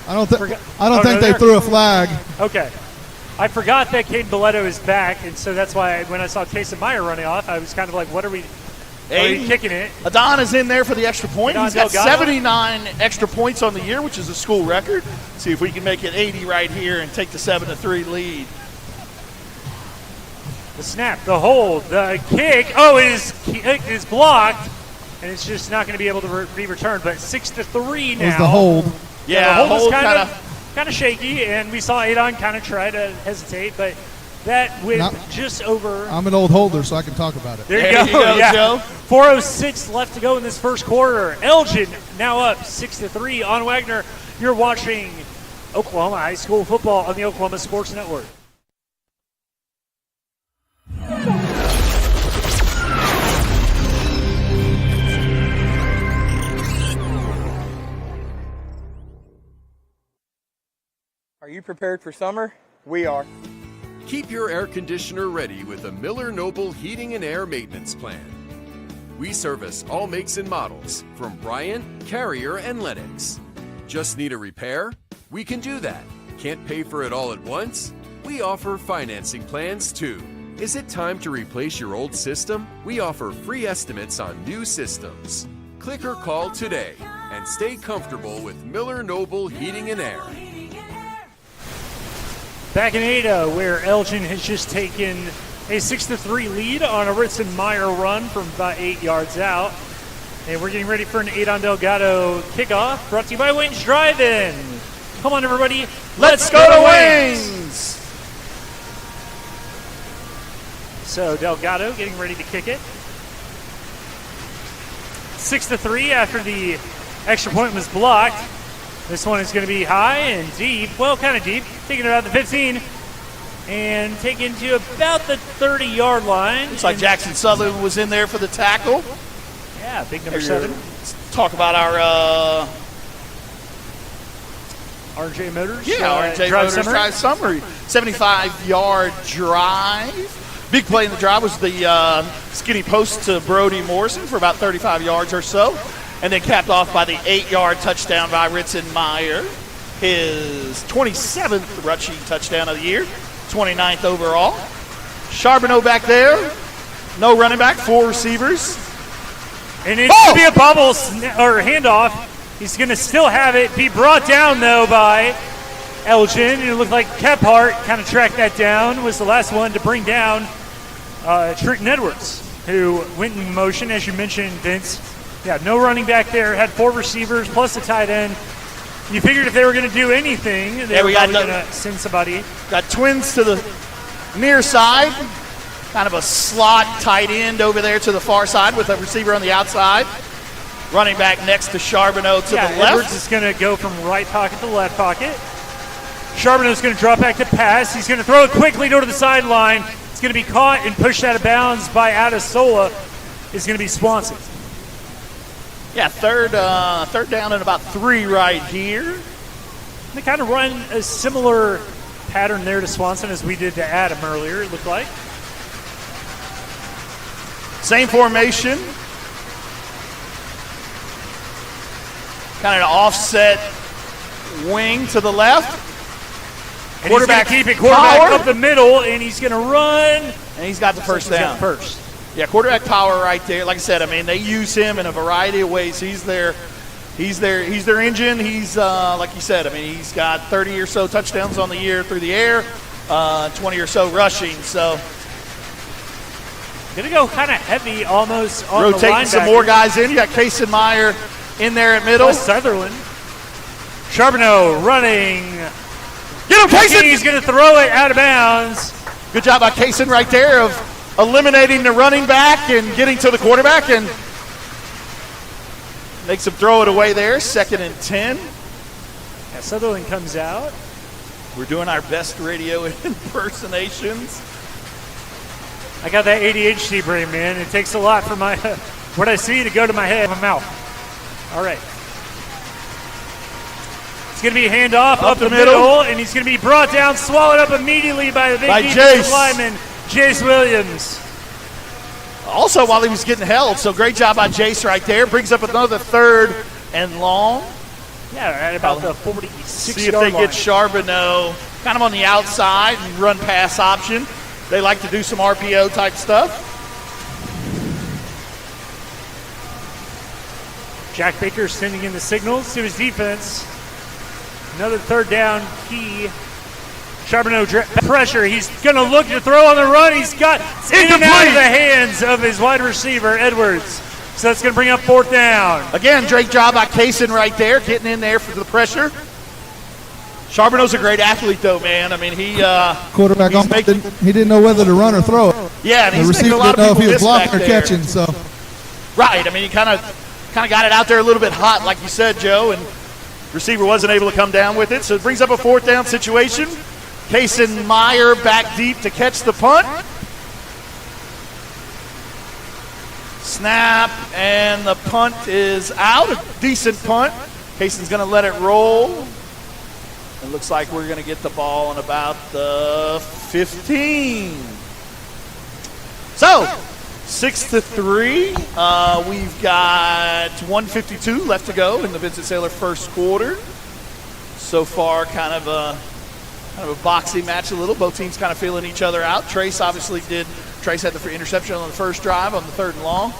don't think they threw a flag. Okay. I forgot that Caden Belletto is back, and so that's why when I saw Kaisenmeyer running off, I was kind of like, what are we kicking it? Adon is in there for the extra point. Adon He's got Delgado. 79 extra points on the year, which is a school record. See if we can make it 80 right here and take the 7-3 lead. The snap, the hold, the kick. Oh, it is blocked, and it's just not going to be able to be returned. But 6-3 now. Was the hold? Yeah, the hold was kind of shaky, and we saw Adon kind of try to hesitate, but that with just over. I'm an old holder, so I can talk about it. There you go, Joe. 4:06 left to go in this first quarter. Elgin now up 6-3 on Wagoner. You're watching Oklahoma High School football on the Oklahoma Sports Network. Are you prepared for summer? We are. Keep your air conditioner ready with a Miller Noble Heating and Air Maintenance Plan. We service all makes and models from Bryant, Carrier, and Lennox. Just need a repair? We can do that. Can't pay for it all at once? We offer financing plans too. Is it time to replace your old system? We offer free estimates on new systems. Click or call today and stay comfortable with Miller Noble Heating and Air. Back in Ada, where Elgin has just taken a 6-3 lead on a Ritson Meyer run from about 8 yards out. And we're getting ready for an Adon Delgado kickoff, brought to you by Wings Drive-In. Come on, everybody. Let's go to Wings! So Delgado getting ready to kick it. 6-3 after the extra point was blocked. This one is going to be high and deep. Well, kind of deep. Taking it about the 15 and taken to about the 30-yard line. Looks like Jackson Sutherland was in there for the tackle. Yeah, big number 7. Let's talk about our RJ Motors. Yeah, RJ Motors drive summary. 75-yard drive. Big play in the drive was the skinny post to Brody Morrison for about 35 yards or so. And then capped off by the 8-yard touchdown by Ritson Meyer. His 27th rushing touchdown of the year, 29th overall. Charbonneau back there. No running back, 4 receivers. And it's going to be a bubble or handoff. He's going to still have it. Be brought down, though, by Elgin. It looked like Kephart kind of tracked that down. Was the last one to bring down Trenton Edwards, who went in motion, as you mentioned, Vince. Yeah, no running back there. Had 4 receivers plus a tight end. You figured if they were going to do anything, they were probably going to send somebody. Got twins to the near side. Kind of a slot tight end over there to the far side with a receiver on the outside. Running back next to Charbonneau to the left. Edwards is going to go from right pocket to left pocket. Charbonneau's going to drop back to pass. He's going to throw it quickly to the sideline. It's going to be caught and pushed out of bounds by Adesola. It's going to be Swanson. Yeah, third down and about 3 right here. They kind of run a similar pattern there to Swanson as we did to Adam earlier, it looked like. Same formation. Kind of an offset wing to the left. And quarterback keep it quarterback up the middle, and he's going to run. And he's got the first down. Yeah, quarterback power right there. Like I said, I mean, they use him in a variety of ways. He's their engine. He's like you said, I mean, he's got 30 or so touchdowns on the year through the air, 20 or so rushing. So going to go kind of heavy almost on the linebacker. Rotating some more guys in. You got Kason Meyer in there at middle. Sutherland. Charbonneau running. Get him, Kason! He's going to throw it out of bounds. Good job by Kason right there of eliminating the running back and getting to the quarterback, and makes him throw it away there. 2nd and 10. Yeah, Sutherland comes out. We're doing our best radio impersonations. I got that ADHD brain, man. It takes a lot for my what I see to go to my head and my mouth. All right. It's going to be a handoff up the middle, and he's going to be brought down, swallowed up immediately by the big defensive lineman, Jace Williams. Also, while he was getting held, so great job by Jace right there. Brings up another 3rd and long. Yeah, at about the 46-yard line. See if they get Charbonneau kind of on the outside and run pass option. They like to do some RPO type stuff. Jack Baker sending in the signals to his defense. Another 3rd down key. Charbonneau pressure. He's going to look to throw on the run. He's got in and out of the hands of his wide receiver, Edwards. So that's going to bring up 4th down. Again, great job by Kason right there, getting in there for the pressure. Charbonneau's a great athlete, though, man. I mean, quarterback he didn't know whether to run or throw it. Yeah, and the he's receiver a lot didn't know of if he was people blocking or catching. So, right. I mean, he kind of got it out there a little bit hot, like you said, Joe, and receiver wasn't able to come down with it. So it brings up a 4th down situation. Kason Meyer back deep to catch the punt. Snap, and the punt is out. A decent punt. Kason's going to let it roll. It looks like we're going to get the ball on about the 15. So, 6-3. We've got 1:52 left to go in the Vincent Saylor first quarter. So far, kind of a boxing match a little. Both teams kind of feeling each other out. Trace had the interception on the first drive on the 3rd and long,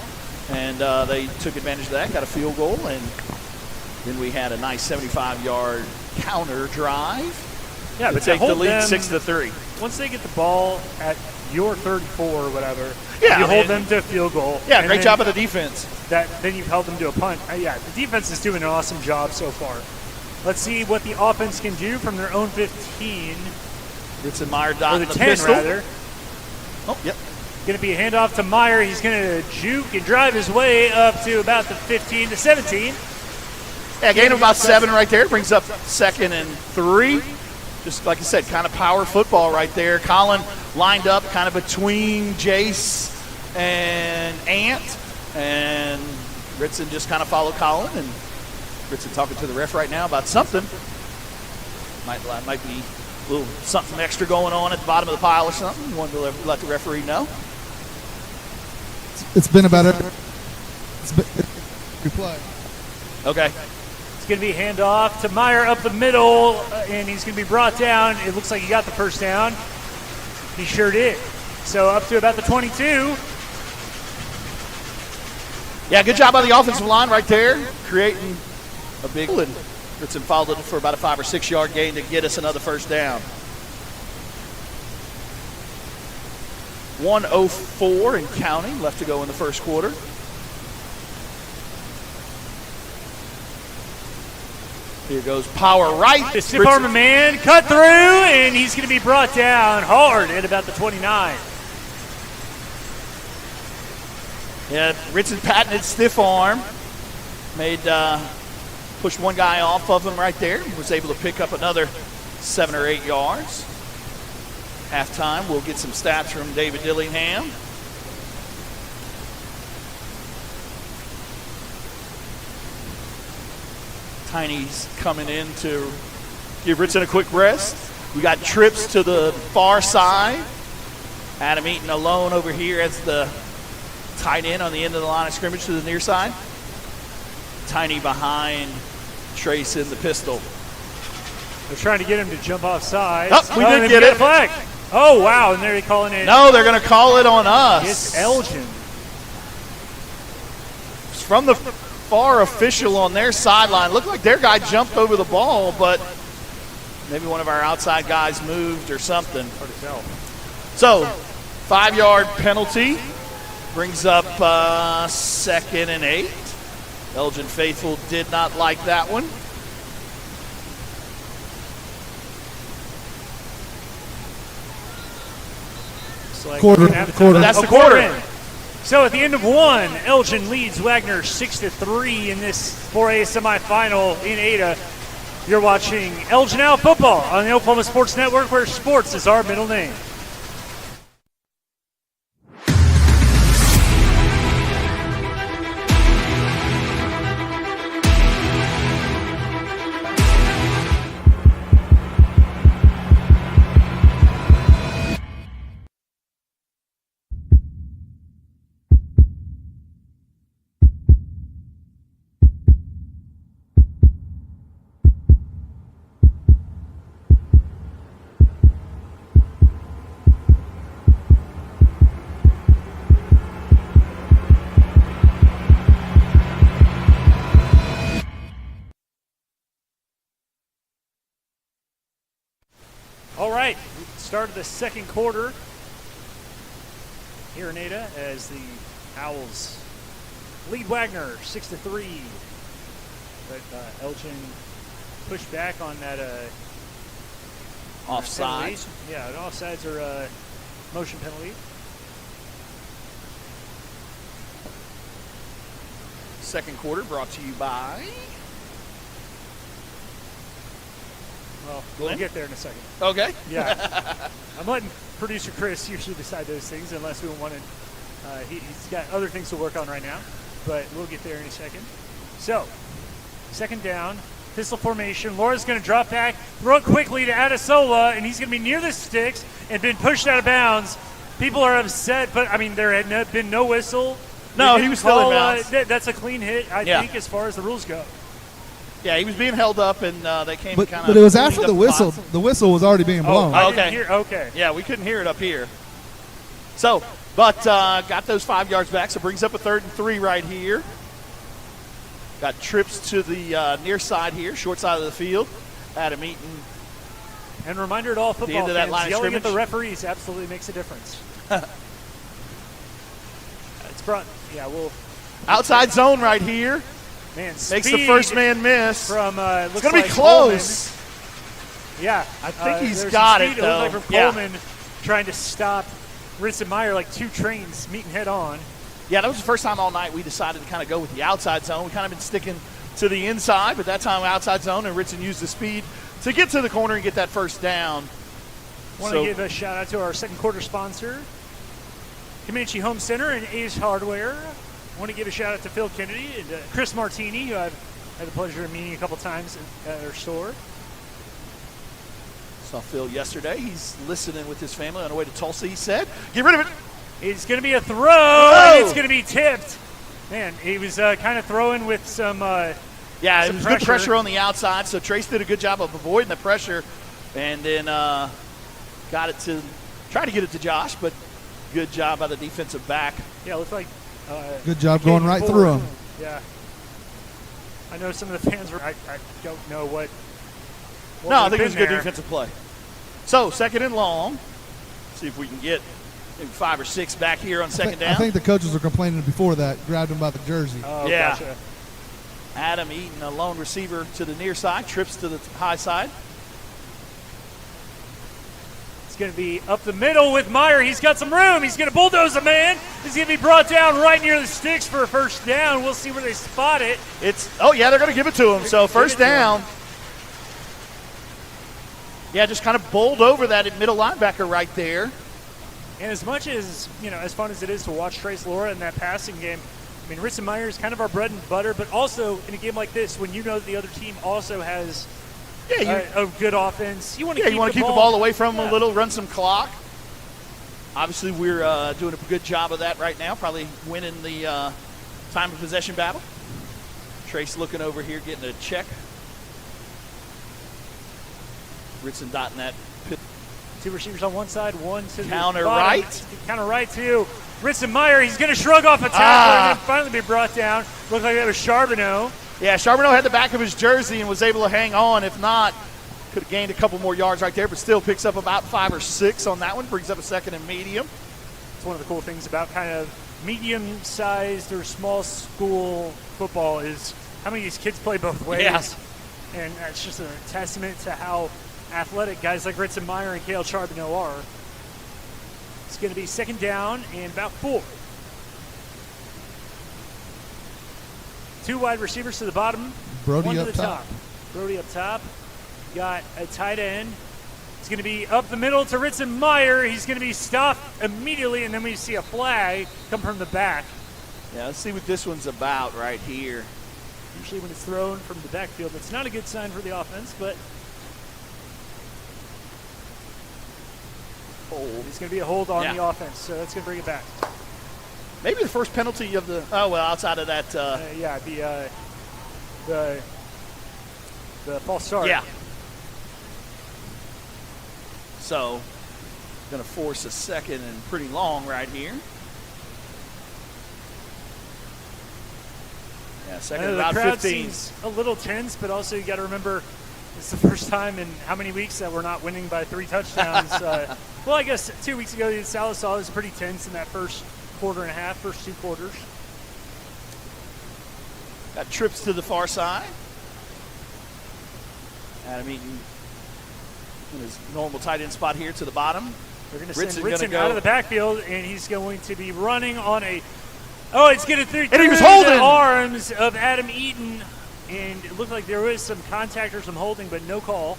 and they took advantage of that, got a field goal, and then we had a nice 75-yard counter drive. Yeah, but take the lead 6-3. Once they get the ball at your 34 or whatever, yeah, you hold them to a field goal. Yeah, great job of the defense. Then you've held them to a punt. Yeah, the defense is doing an awesome job so far. Let's see what the offense can do from their own 15. Ritson Meyer dot or the 10, pistol. rather. Oh, yep. Going to be a handoff to Meyer. He's going to juke and drive his way up to about the 15 to 17. Yeah, gain of about 7 right there. Brings up 2nd and 3. Just like I said, kind of power football right there. Colin lined up kind of between Jace and Ant. And Ritson just kind of followed Colin. And Ritson talking to the ref right now about something. Might be a little something extra going on at the bottom of the pile or something. Wanted to let the referee know. It's been about it. Reply. Okay. It's going to be handoff to Meyer up the middle, and he's going to be brought down. It looks like he got the first down. He sure did. So up to about the 22. Yeah, good job by the offensive line right there, creating a big one. Ritson followed it for about a 5 or 6 yard gain to get us another first down. 1:04 and counting left to go in the first quarter. Here goes power right. The stiff arm man cut through, and he's going to be brought down hard at about the 29. Yeah, Ritson patented stiff arm. Pushed one guy off of him right there. Was able to pick up another 7 or 8 yards. Halftime, we'll get some stats from David Dillingham. Tiny's coming in to give Ritson a quick rest. We got trips to the far side. Adam Eaton alone over here as the tight end on the end of the line of scrimmage to the near side. Tiny behind Trace in the pistol. They're trying to get him to jump off sides. Oh, we did get it. A flag. Oh, wow, and they're calling it. No, they're going to call it on us. It's Elgin. It's from the far official on their sideline. Looked like their guy jumped over the ball, but maybe one of our outside guys moved or something. Hard to tell. So, 5-yard penalty brings up 2nd and 8. Elgin faithful did not like that one. Like quarter. That's the quarter. So at the end of one, Elgin leads Wagoner 6-3 in this 4A semifinal in Ada. You're watching Elgin Out Football on the Oklahoma Sports Network, where sports is our middle name. All right, started the second quarter here in Ada as the Owls lead Wagoner 6-3. But Elgin pushed back on that offsides. Yeah, an offsides or a motion penalty. Second quarter brought to you by. Well, we'll get there in a second. Okay. Yeah. I'm letting producer Chris usually decide those things unless we want to. He's got other things to work on right now, but we'll get there in a second. So, second down, pistol formation. Laura's going to drop back, throw it quickly to Adesola, and he's going to be near the sticks and been pushed out of bounds. People are upset, but, I mean, there had been no whistle. No, he was still in bounds. That's a clean hit, I think, as far as the rules go. Yeah, he was being held up, and they came kind of. But it was after the whistle. The whistle was already being blown. Oh, okay. Okay. Yeah, we couldn't hear it up here. So, but got those 5 yards back, so brings up a 3rd and 3 right here. Got trips to the near side here, short side of the field. Adam Eaton. And reminder to all football end of that fans, line of yelling at scrimmage. the referees absolutely makes a difference. It's brought. Yeah, we'll. Outside zone right here. Man, makes the first man miss. From it's going to be close. Coleman. Yeah, I think he's got it, though. It looked like from Coleman trying to stop Ritson Meyer, like two trains meeting head on. Yeah, that was the first time all night we decided to kind of go with the outside zone. We kind of been sticking to the inside, but that time outside zone, and Ritson used the speed to get to the corner and get that first down. Want to give a shout out to our second quarter sponsor, Comanche Home Center and Ace Hardware. Want to give a shout out to Phil Kennedy and Chris Martini, who I've had the pleasure of meeting a couple times at their store. Saw Phil yesterday. He's listening with his family on the way to Tulsa, he said. Get rid of it. It's going to be a throw, and it's going to be tipped. Man, he was kind of throwing with some it was good pressure on the outside, so Trace did a good job of avoiding the pressure, and then got it to try to get it to Josh, but good job by the defensive back. Yeah, it looked like good job going right through him. Yeah. I know some of the fans were, I don't know what no, I think it was a good defensive play. So, second and long. See if we can get maybe 5 or 6 back here on second down. I think the coaches were complaining before that, grabbed him by the jersey. Oh, yeah. Gotcha. Adam Eaton, a lone receiver to the near side, trips to the high side. It's going to be up the middle with Meyer. He's got some room. He's going to bulldoze a man. He's going to be brought down right near the sticks for a first down. We'll see where they spot it. Oh, yeah, they're going to give it to him. So first down. Yeah, just kind of bowled over that middle linebacker right there. And as much as, as fun as it is to watch Trace Laura in that passing game, I mean, Ritson Meyer is kind of our bread and butter, but also in a game like this, when you know that the other team also has a good offense, you want to keep the ball away from them a little, run some clock. Obviously, we're doing a good job of that right now, probably winning the time of possession battle. Trace looking over here, getting a check. Ritson dotting that. Two receivers on one side, one to counter the bottom. right. Counter right to Ritson Meyer. He's going to shrug off a tackler and then finally be brought down. Looked like that was Charbonneau. Yeah, Charbonneau had the back of his jersey and was able to hang on. If not, could have gained a couple more yards right there, but still picks up about 5 or 6 on that one. Brings up a second and medium. It's one of the cool things about kind of medium-sized or small school football is how many of these kids play both ways. Yes. And that's just a testament to how athletic guys like Ritson Meyer and Cale Charbonneau are. It's going to be second down and about 4. 2 wide receivers to the bottom. Brody one to up the top. Brody up top. Got a tight end. It's going to be up the middle to Ritson Meyer. He's going to be stopped immediately, and then we see a flag come from the back. Yeah, let's see what this one's about right here. Usually when it's thrown from the backfield, that's not a good sign for the offense, but it's going to be a hold on the offense, so that's going to bring it back. Maybe the first penalty of the outside of that. The false start. Yeah. So, going to force a second and pretty long right here. Yeah, second and about the crowd 15. Seems a little tense, but also you got to remember it's the first time in how many weeks that we're not winning by 3 touchdowns. Well, I guess 2 weeks ago, Sallisaw was pretty tense in that first quarter and a half, first 2 quarters. Got trips to the far side. Adam Eaton in his normal tight end spot here to the bottom. They're going to send Ritson out of the backfield, and he's going to be running on a – oh, it's getting through he was holding the arms of Adam Eaton, and it looked like there was some contact or some holding, but no call.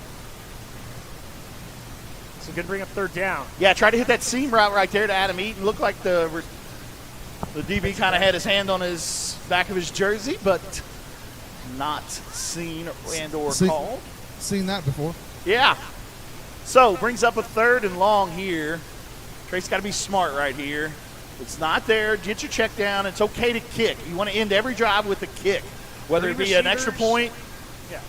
So going to bring up third down. Yeah, try to hit that seam route right there to Adam Eaton. Looked like the DB kind of had his hand on his back of his jersey, but not seen and or called. Seen that before. Yeah. So brings up a third and long here. Trace got to be smart right here. It's not there. Get your check down. It's okay to kick. You want to end every drive with a kick, whether it be an extra point,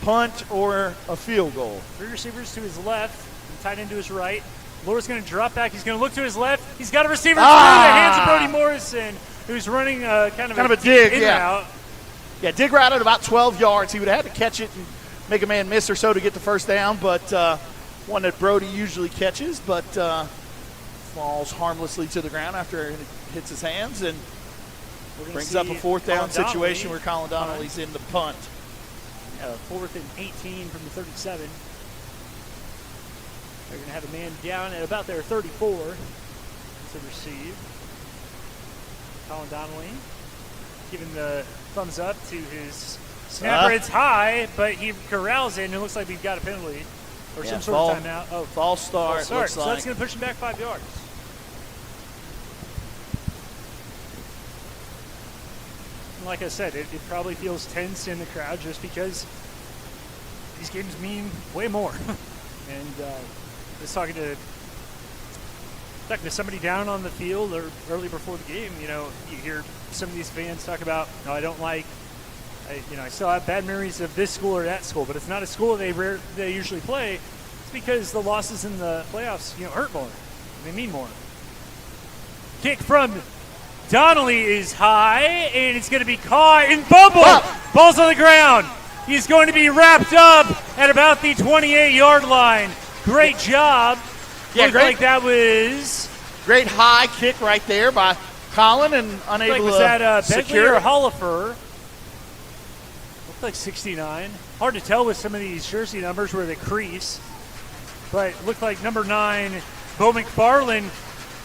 punt, or a field goal. 3 receivers to his left, and tight end to his right. Laura's going to drop back. He's going to look to his left. He's got a receiver through the hands of Brody Morrison, who's running kind of a dig route. Yeah, dig route at about 12 yards. He would have had to catch it and make a man miss or so to get the first down, but one that Brody usually catches, but falls harmlessly to the ground after it hits his hands and brings up a 4th down situation where Colin Donnelly's in the punt. 4th and 18 from the 37. They're going to have a man down at about their 34 to receive. Colin Donnelly giving the thumbs up to his snapper. It's high, but he corrals it, and it looks like we've got a penalty or some sort of timeout. Oh, false start. So that's going to push him back 5 yards. And like I said, it probably feels tense in the crowd just because these games mean way more. And just talking to somebody down on the field or early before the game, you hear some of these fans talk about, I don't like, I still have bad memories of this school or that school, but it's not a school they usually play. It's because the losses in the playoffs, hurt more. They mean more. Kick from Donnelly is high, and it's going to be caught and fumbled. Ball's on the ground. He's going to be wrapped up at about the 28-yard line. Great job. Yeah, Looked like that was great high kick right there by Colin and unable was that to Bentley secure or Hollifer? Looked like 69. Hard to tell with some of these jersey numbers where they crease. But it looked like number 9, Bo McFarland,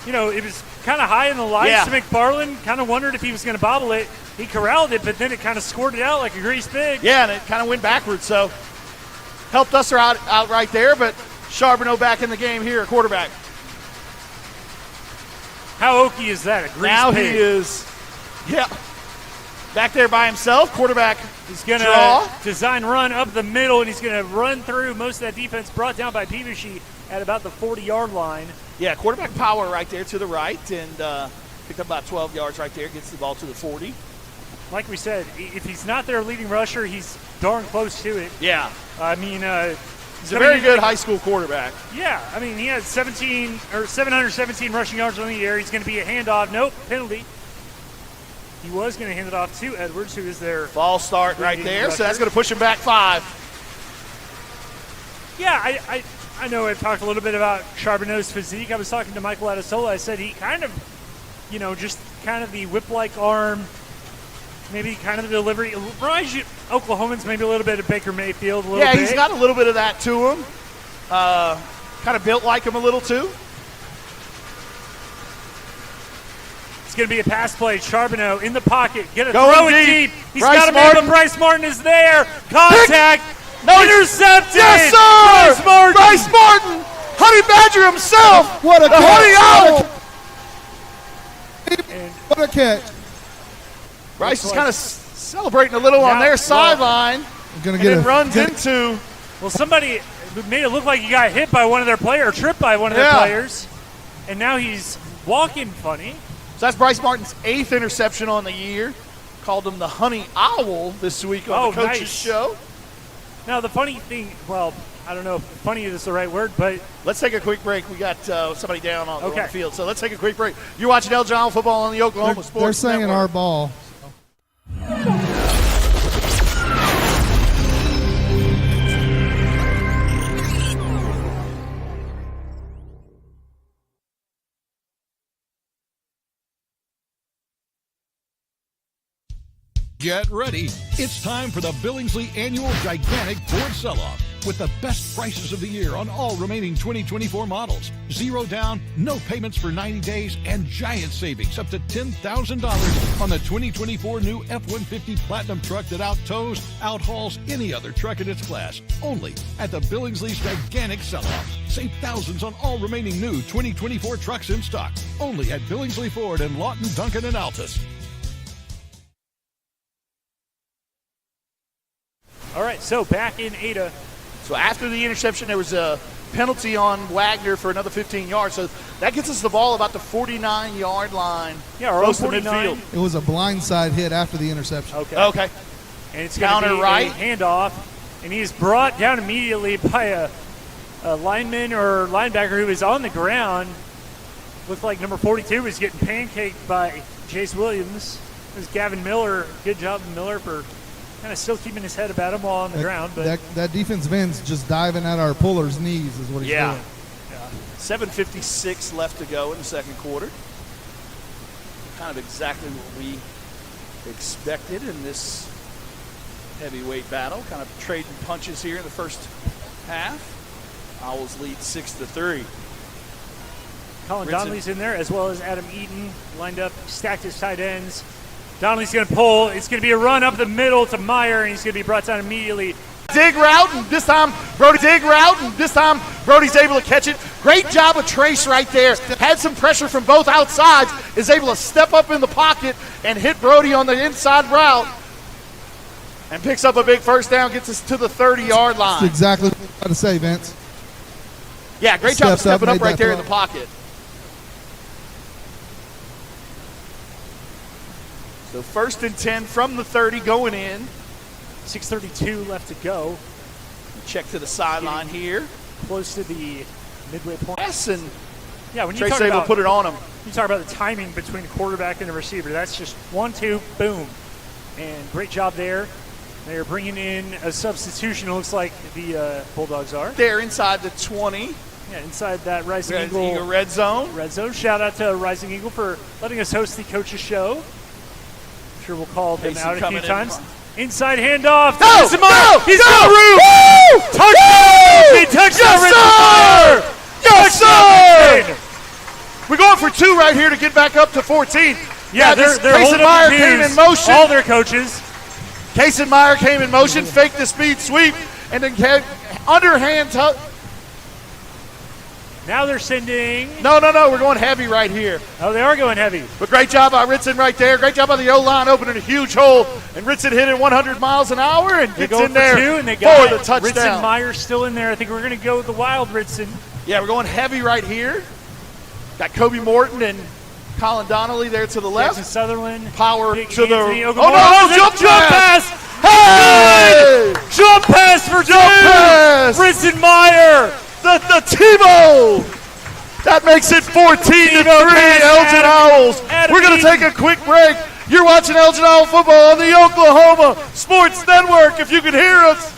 it was kind of high in the lights. Yeah. McFarland kind of wondered if he was going to bobble it. He corralled it, but then it kind of squirted out like a grease pig. Yeah, and it kind of went backwards, so helped us out right there, but Charbonneau back in the game here, quarterback. How oaky is that? A grease now pig. He is, back there by himself. Quarterback He's going to design run up the middle, and he's going to run through most of that defense brought down by Peavy at about the 40-yard line. Yeah, quarterback power right there to the right, and picked up about 12 yards right there, gets the ball to the 40. Like we said, if he's not their leading rusher, he's darn close to it. Yeah. I mean, he's a very good high school quarterback. Yeah, I mean, he has 717 rushing yards on the year. He's going to be a handoff. Nope, penalty. He was going to hand it off to Edwards, who is their false start right there, rusher. So that's going to push him back 5. Yeah, I know I've talked a little bit about Charbonneau's physique. I was talking to Michael Adesola. I said he kind of, just kind of the whip-like arm, maybe kind of the delivery. Reminds you, Oklahomans, maybe a little bit of Baker Mayfield. He's got a little bit of that to him. Kind of built like him a little too. It's going to be a pass play. Charbonneau in the pocket. Throw it deep. He's got a man, but Bryce Martin is there. Contact. Intercepted. Yes, sir. Bryce Martin. Honey Badger himself. What a catch. What a catch. Bryce is kind of celebrating a little on their sideline. And then runs into. Well, somebody made it look like he got hit by one of their players, tripped by one of their players. And now he's walking funny. So that's Bryce Martin's 8th interception on the year. Called him the Honey Owl this week on the coach's show. Now, the funny thing, well, I don't know if funny is the right word, but let's take a quick break. We got somebody down on the field, so let's take a quick break. You're watching Elgin Island football on the Oklahoma Sports They're saying Network. our ball. Get ready. It's time for the Billingsley Annual Gigantic Ford Sell-Off with the best prices of the year on all remaining 2024 models. 0 down, no payments for 90 days, and giant savings up to $10,000 on the 2024 new F-150 Platinum truck that out-tows, out-hauls any other truck in its class. Only at the Billingsley's Gigantic Sell-Off. Save thousands on all remaining new 2024 trucks in stock. Only at Billingsley Ford in Lawton, Duncan, and Altus. All right, so back in Ada. So after the interception, there was a penalty on Wagoner for another 15 yards. So that gets us the ball about the 49-yard line. Yeah, or close to 49. midfield. It was a blindside hit after the interception. Okay. And it's going to be a handoff, and he's brought down immediately by a lineman or linebacker who is on the ground. Looked like number 42 was getting pancaked by Jace Williams. It was Gavin Miller. Good job, Miller, for kind of still keeping his head about him while on the ground. But that defensive end's just diving at our puller's knees is what he's doing. Yeah. 7:56 left to go in the second quarter. Kind of exactly what we expected in this heavyweight battle. Kind of trading punches here in the first half. Owls lead 6-3. Colin Donnelly's in there, as well as Adam Eaton, lined up, stacked his tight ends. Donnelly's going to pull. It's going to be a run up the middle to Meyer, and he's going to be brought down immediately. Dig route, and this time Brody's able to catch it. Great job of Trace right there. Had some pressure from both outsides. Is able to step up in the pocket and hit Brody on the inside route. And picks up a big first down, gets us to the 30-yard line. That's exactly what I was about to say, Vince. Yeah, great job of stepping up right there in the pocket. So 1st and 10 from the 30 going in. 6:32 left to go. Check to the sideline here. Close to the midway point. Yes, and yeah, when you Trace talk able about to put it on him. You talk about the timing between the quarterback and the receiver. That's just 1-2, boom. And great job there. They're bringing in a substitution, it looks like the Bulldogs are. They're inside the 20. Yeah, inside that Rising Eagle red zone. Red zone. Shout out to Rising Eagle for letting us host the coaches show. I'm sure we'll call them out a few times. Inside handoff. Go! He's got room. Woo! Touchdown! Touchdown! Yes, sir! Yes, Touchdown! sir! We're going for 2 right here to get back up to 14. Yeah, they're Kason holding up Meyer the came dues. in motion. All their coaches. Kason Meyer came in motion, faked the speed sweep, and then underhand touch. Now they're sending. No, we're going heavy right here. Oh, they are going heavy. But great job by Ritson right there. Great job by the O-line opening a huge hole. And Ritson hit it 100 miles an hour and They gets go in there for 2, and they got for the touchdown. Ritson Meyer still in there. I think we're going to go with the wild Ritson. Yeah, we're going heavy right here. Got Kobe Morton and Colin Donnelly there to the left. Jackson Sutherland. Power Big to the. Anthony Oh, Ogumara. no, jump pass. Hey! Jump pass for Jump pass! Ritson Meyer. The Tebow! That makes it 14-3, Elgin Owls. We're going to take a quick break. You're watching Elgin Owl football on the Oklahoma Sports Network, if you can hear us.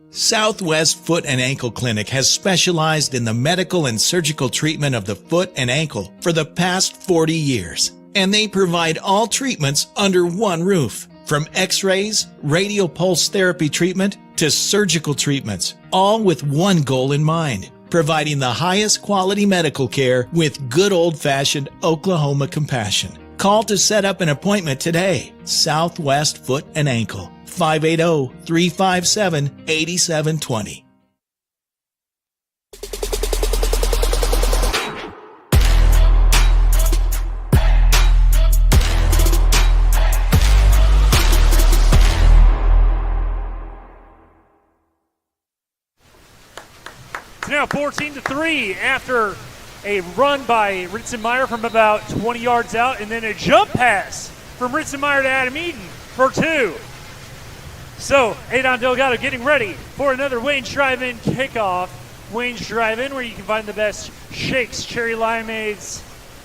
Southwest Foot and Ankle Clinic has specialized in the medical and surgical treatment of the foot and ankle for the past 40 years. And they provide all treatments under one roof. From x-rays, radial pulse therapy treatment, to surgical treatments, all with one goal in mind, providing the highest quality medical care with good old-fashioned Oklahoma compassion. Call to set up an appointment today. Southwest Foot and Ankle, 580-357-8720. It's now 14-3 after a run by Ritson Meyer from about 20 yards out, and then a jump pass from Ritson Meyer to Adam Eaton for 2. So, Adon Delgado getting ready for another Wayne's Drive-In kickoff. Wayne's Drive-In, where you can find the best shakes, cherry limeades,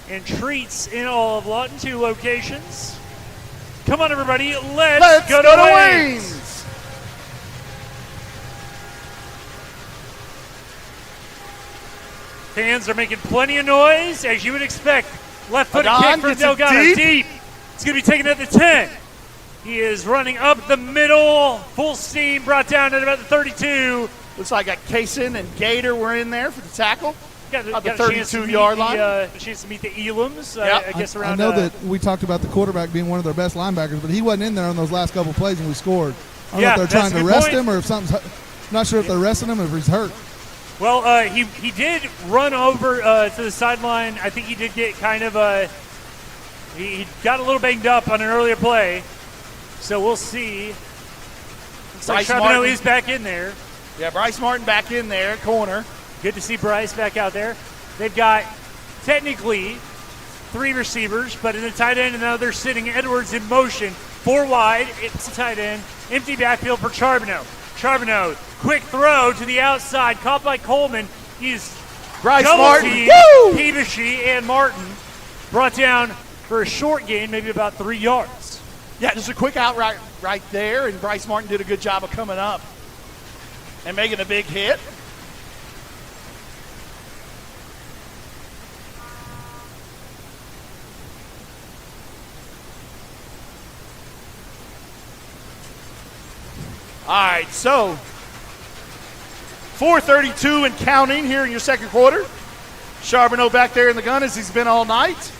and treats in all of Lawton. 2 locations. Come on, everybody. Let's go to Wayne's. Fans are making plenty of noise, as you would expect. Left-footed kick from Delgado, deep. It's going to be taken at the 10. He is running up the middle, full steam, brought down at about the 32. Looks like Kaysen and Gator were in there for the tackle. Got the a 32-yard line. A chance to meet the Elams, Yep. I guess around. I know that we talked about the quarterback being one of their best linebackers, but he wasn't in there on those last couple plays when we scored. I don't know if they're trying to rest him or if something's. Not sure if they're resting him or if he's hurt. Well, he did run over to the sideline. I think he did get kind of he got a little banged up on an earlier play. So we'll see. Looks like Charbonneau is back in there. Yeah, Bryce Martin back in there, corner. Good to see Bryce back out there. They've got technically 3 receivers, but in the tight end, and now they're sitting Edwards in motion. 4 wide, it's a tight end. Empty backfield for Charbonneau. Charbonneau, quick throw to the outside, caught by Coleman. He's Bryce double Martin, teamed. woo! Peavishie and Martin brought down for a short gain, maybe about 3 yards. Yeah, just a quick out right there, and Bryce Martin did a good job of coming up and making a big hit. All right, so 4:32 and counting here in your second quarter. Charbonneau back there in the gun as he's been all night.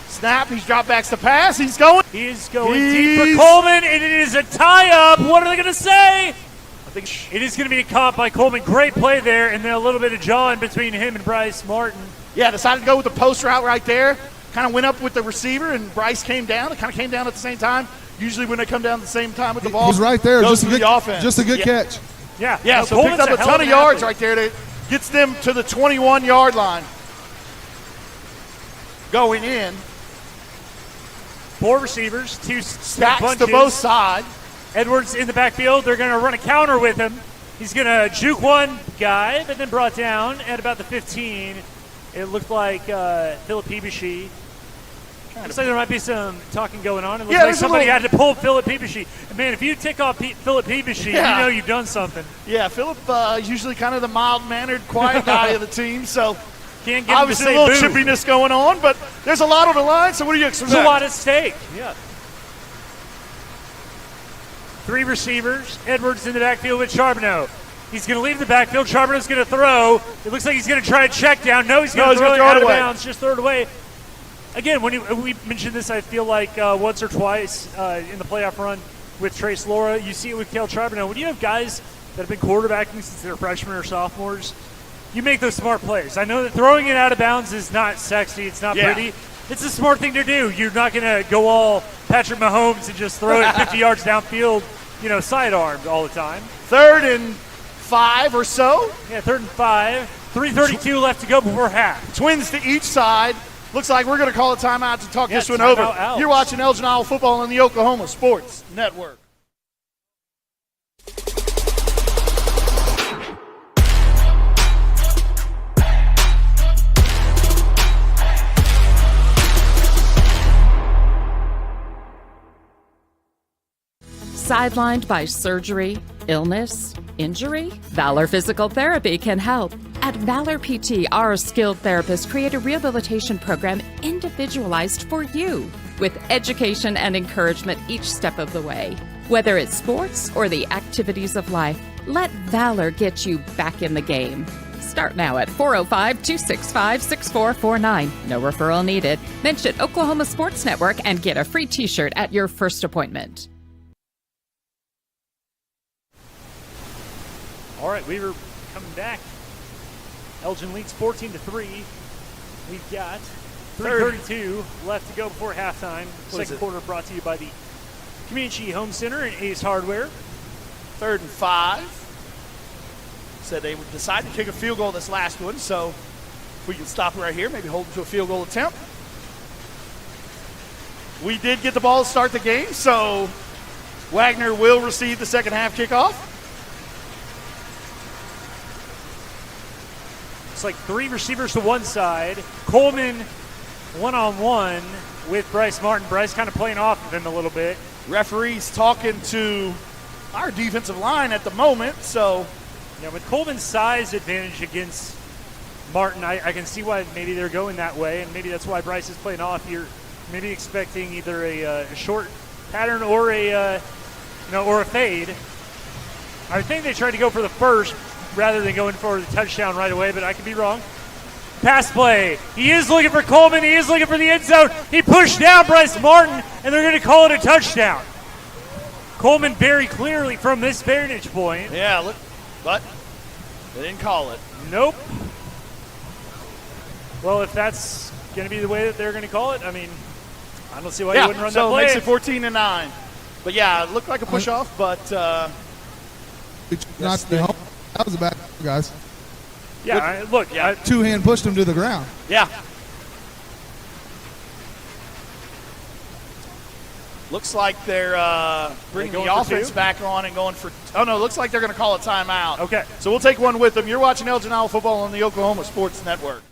Snap, he's dropped backs to pass. He's going. He's going deep for Coleman, and it is a tie-up. What are they going to say? I think it is going to be caught by Coleman. Great play there, and then a little bit of jawing between him and Bryce Martin. Yeah, decided to go with the post route right there. Kind of went up with the receiver, and Bryce came down. It kind of came down at the same time. Usually when they come down at the same time with the ball, he's right there. Goes Just a through good the offense. Just a good catch. Yeah, yeah. So picks up a ton of yards right there. That gets them to the 21-yard line. Going in. 4 receivers, 2 stacks bunches. to both sides. Edwards in the backfield. They're going to run a counter with him. He's going to juke one guy, but then brought down at about the 15. It looked like Philip Peavishie Looks like there might be some talking going on. It looks Yeah, like somebody had to pull Philip Peebushy. And man, if you tick off Philip Peebushy, you know you've done something. Yeah, Philip is usually kind of the mild-mannered, quiet guy of the team, so can't get obviously him a to little say boo. chippiness going on, but there's a lot on the line, so what do you expect? There's a lot at stake. Yeah. 3 receivers. Edwards in the backfield with Charbonneau. He's going to leave the backfield. Charbonneau's going to throw. It looks like he's going to try a check down. No, he's going to throw it out of bounds. Just throw it away. Again, when we mentioned this, I feel like once or twice in the playoff run with Trace Laura. You see it with Cale Charbonneau. When you have guys that have been quarterbacking since they're freshmen or sophomores, you make those smart plays. I know that throwing it out of bounds is not sexy. It's not pretty. It's a smart thing to do. You're not going to go all Patrick Mahomes and just throw it 50 yards downfield, sidearmed all the time. 3rd and 5 or so. Yeah, 3rd and 5. 3:32 left to go before half. Twins to each side. Looks like we're going to call a timeout to talk this one over. Out. You're watching Elgin Iowa football on the Oklahoma Sports Network. Sidelined by surgery, illness, injury? Valor Physical Therapy can help. At Valor PT, our skilled therapists create a rehabilitation program individualized for you, with education and encouragement each step of the way. Whether it's sports or the activities of life, let Valor get you back in the game. Start now at 405-265-6449. No referral needed. Mention Oklahoma Sports Network and get a free t-shirt at your first appointment. All right, we were coming back. Elgin leads 14-3. We've got 3:32 left to go before halftime. Second quarter brought to you by the Community Home Center and Ace Hardware. 3rd and 5. Said they would decide to kick a field goal this last one, so if we can stop it right here, maybe hold it to a field goal attempt. We did get the ball to start the game, so Wagoner will receive the second half kickoff. It's like 3 receivers to one side. Coleman one-on-one with Bryce Martin. Bryce kind of playing off of him a little bit. Referees talking to our defensive line at the moment, so. Yeah, with Coleman's size advantage against Martin, I can see why maybe they're going that way, and maybe that's why Bryce is playing off. You're maybe expecting either a short pattern or a fade. I think they tried to go for the first rather than going for the touchdown right away, but I could be wrong. Pass play. He is looking for Coleman. He is looking for the end zone. He pushed down Bryce Martin, and they're going to call it a touchdown. Coleman very clearly from this vantage point. Yeah, but they didn't call it. Nope. Well, if that's going to be the way that they're going to call it, I mean, I don't see why you wouldn't run that play. So it makes it 14-9. But yeah, it looked like a push off, but that was a bad guys. Yeah, two-hand pushed him to the ground. Yeah. Looks like they're bringing the offense back on and going for – oh, no, looks like they're going to call a timeout. Okay. So we'll take one with them. You're watching Elgin Iowa football on the Oklahoma Sports Network.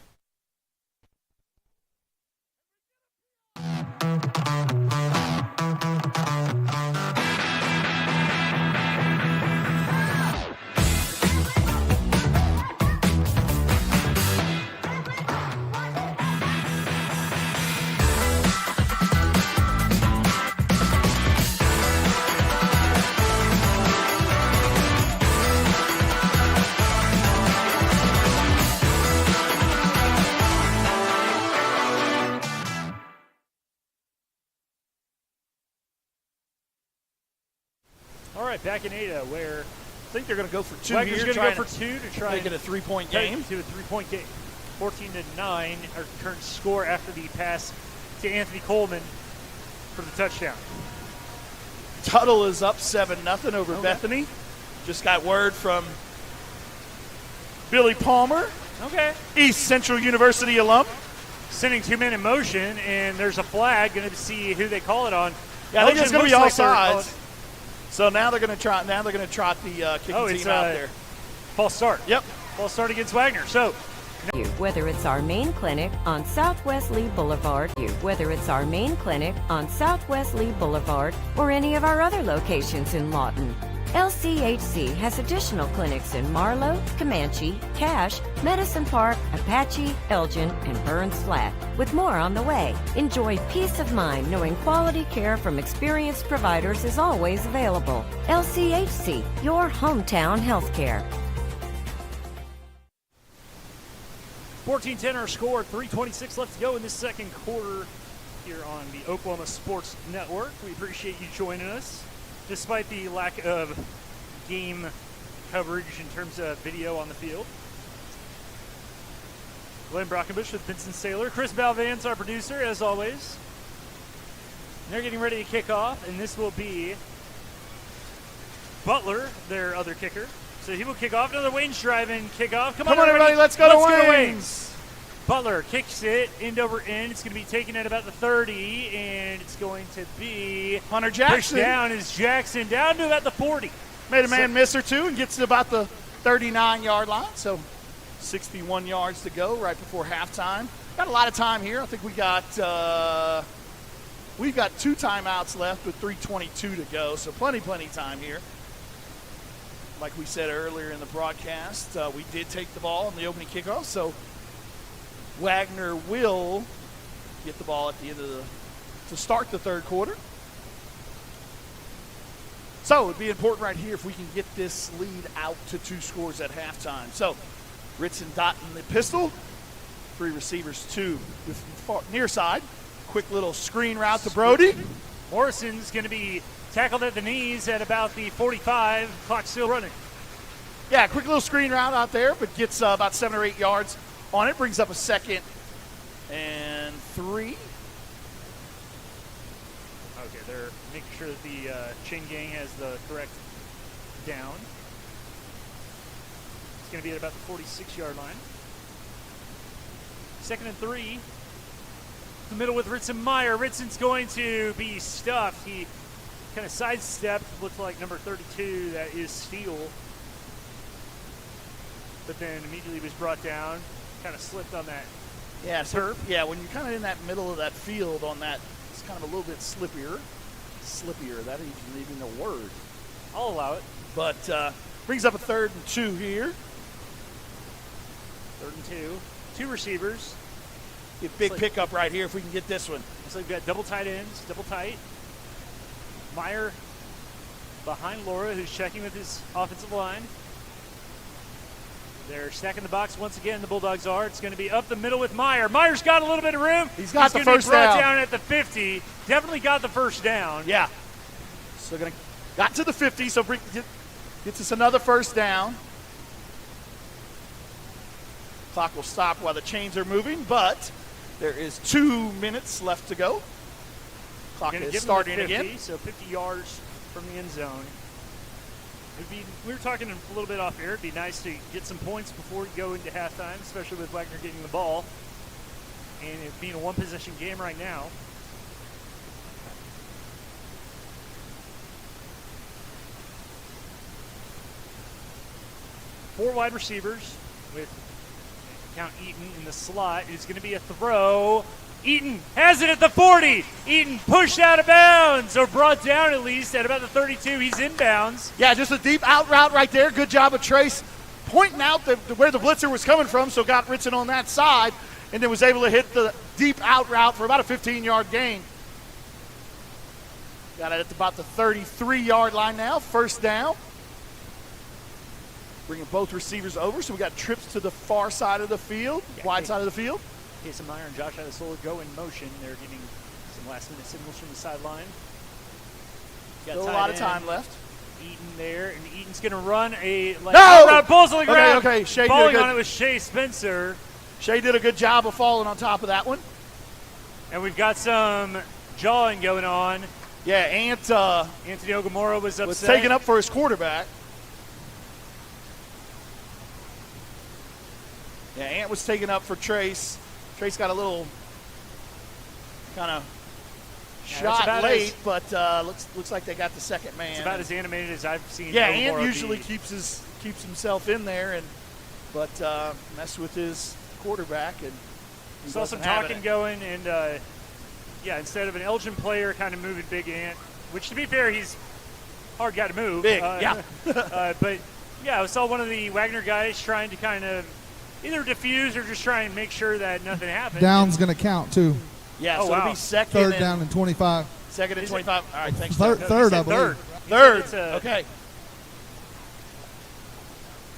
All right, back in Ada, where I think they're going to go for 2 Wagner's here. going to go for 2 to try make it a 3-point game. To a 3-point game. 14-9, our current score after the pass to Anthony Coleman for the touchdown. Tuttle is up 7-0 over Bethany. Just got word from Billy Palmer. Okay. East Central University alum. Sending 2 men in motion, and there's a flag. Going to see who they call it on. Yeah, I think it's going to be offsides. So now they're going to trot. Now they're going to trot the kicking team out there. False start. Yep. False start against Wagner. So whether it's our main clinic on Southwest Lee Boulevard, or any of our other locations in Lawton. LCHC has additional clinics in Marlow, Comanche, Cache, Medicine Park, Apache, Elgin, and Burns Flat, with more on the way. Enjoy peace of mind knowing quality care from experienced providers is always available. LCHC, your hometown healthcare. 14-10 our score, 3:26 left to go in this second quarter here on the Oklahoma Sports Network. We appreciate you joining us. Despite the lack of game coverage in terms of video on the field. Glenn Brockenbush with Vincent Saylor. Chris Balvan's our producer, as always. And they're getting ready to kick off, and this will be Butler, their other kicker. So he will kick off. Another Wayne's driving kickoff. Come on, everybody. Let's go to Wayne's. Butler kicks it end over end. It's going to be taken at about the 30, and it's going to be Hunter Jackson. Pushed down is Jackson down to about the 40. Made a man miss or two and gets to about the 39-yard line. So 61 yards to go right before halftime. Got a lot of time here. I think we've got 2 timeouts left with 3:22 to go. So plenty time here. Like we said earlier in the broadcast, we did take the ball in the opening kickoff. So Wagoner will get the ball at the end of to start the third quarter. So it would be important right here if we can get this lead out to 2 scores at halftime. So Ritson dotting the pistol. 3 receivers, 2 with near side. Quick little screen route to Brody. Morrison's going to be tackled at the knees at about the 45. Clock still running. Yeah, quick little screen route out there, but gets about 7 or 8 yards on it. Brings up a 2nd and 3. Okay, they're making sure that the chain gang has the correct down. It's going to be at about the 46-yard line. 2nd and 3. The middle with Ritson Meyer. Ritson's going to be stuffed. He kind of sidestepped, looked like number 32, that is Steele. But then immediately was brought down, kind of slipped on that turf. Yeah, when you're kind of in that middle of that field on that, it's kind of a little bit slippier. That isn't even a word. I'll allow it. But brings up a 3rd and 2 here. 3rd and 2. 2 receivers. Big pickup right here if we can get this one. So we've got double tight ends, double tight. Meyer behind Laura, who's checking with his offensive line. They're stacking the box once again, the Bulldogs are. It's going to be up the middle with Meyer. Meyer's got a little bit of room. He's got the first down. down. Down at the 50. Definitely got the first down. Yeah. So got to the 50, so gets us another first down. Clock will stop while the chains are moving, but there is 2 minutes left to go. Clock is starting 50, again. So 50 yards from the end zone. We were talking a little bit off air. It'd be nice to get some points before we go into halftime, especially with Wagner getting the ball. And it being a one-possession game right now. Four wide receivers with Count Eaton in the slot. It's going to be a throw. Eaton has it at the 40. Eaton pushed out of bounds, or brought down at least at about the 32. He's inbounds. Yeah, just a deep out route right there. Good job of Trace pointing out where the blitzer was coming from, so got Ritson on that side, and then was able to hit the deep out route for about a 15-yard gain. Got it at about the 33-yard line now. First down. Bringing both receivers over, so we got trips to the far side of the field, wide side of the field. Jason Meyer and Josh Adesola go in motion. They're getting some last-minute signals from the sideline. Still a lot of time left. Eaton there, and Eaton's going to run a balls on the ground. Okay. Shea falling on it was Shea Spencer. Shea did a good job of falling on top of that one. And we've got some jawing going on. Yeah, Anthony Ogamora was upset. Was taken up for his quarterback. Yeah, Ant was taken up for Trace. Trace got a little kind of shot late, but looks like they got the second man. It's about as animated as I've seen. Yeah, Ant usually keeps himself in there, but messed with his quarterback, and he saw some wasn't having talking it. going, and instead of an Elgin player kind of moving Big Ant, which to be fair, he's hard guy to move. Big, yeah. But I saw one of the Wagoner guys trying to kind of either diffuse or just try and make sure that nothing happened. Down's going to count too. Yeah, Oh, so it'll wow. be second Third and down and 25. Second and 25. All right, thanks. Third, Doug. third I believe. Third. It's a- Okay.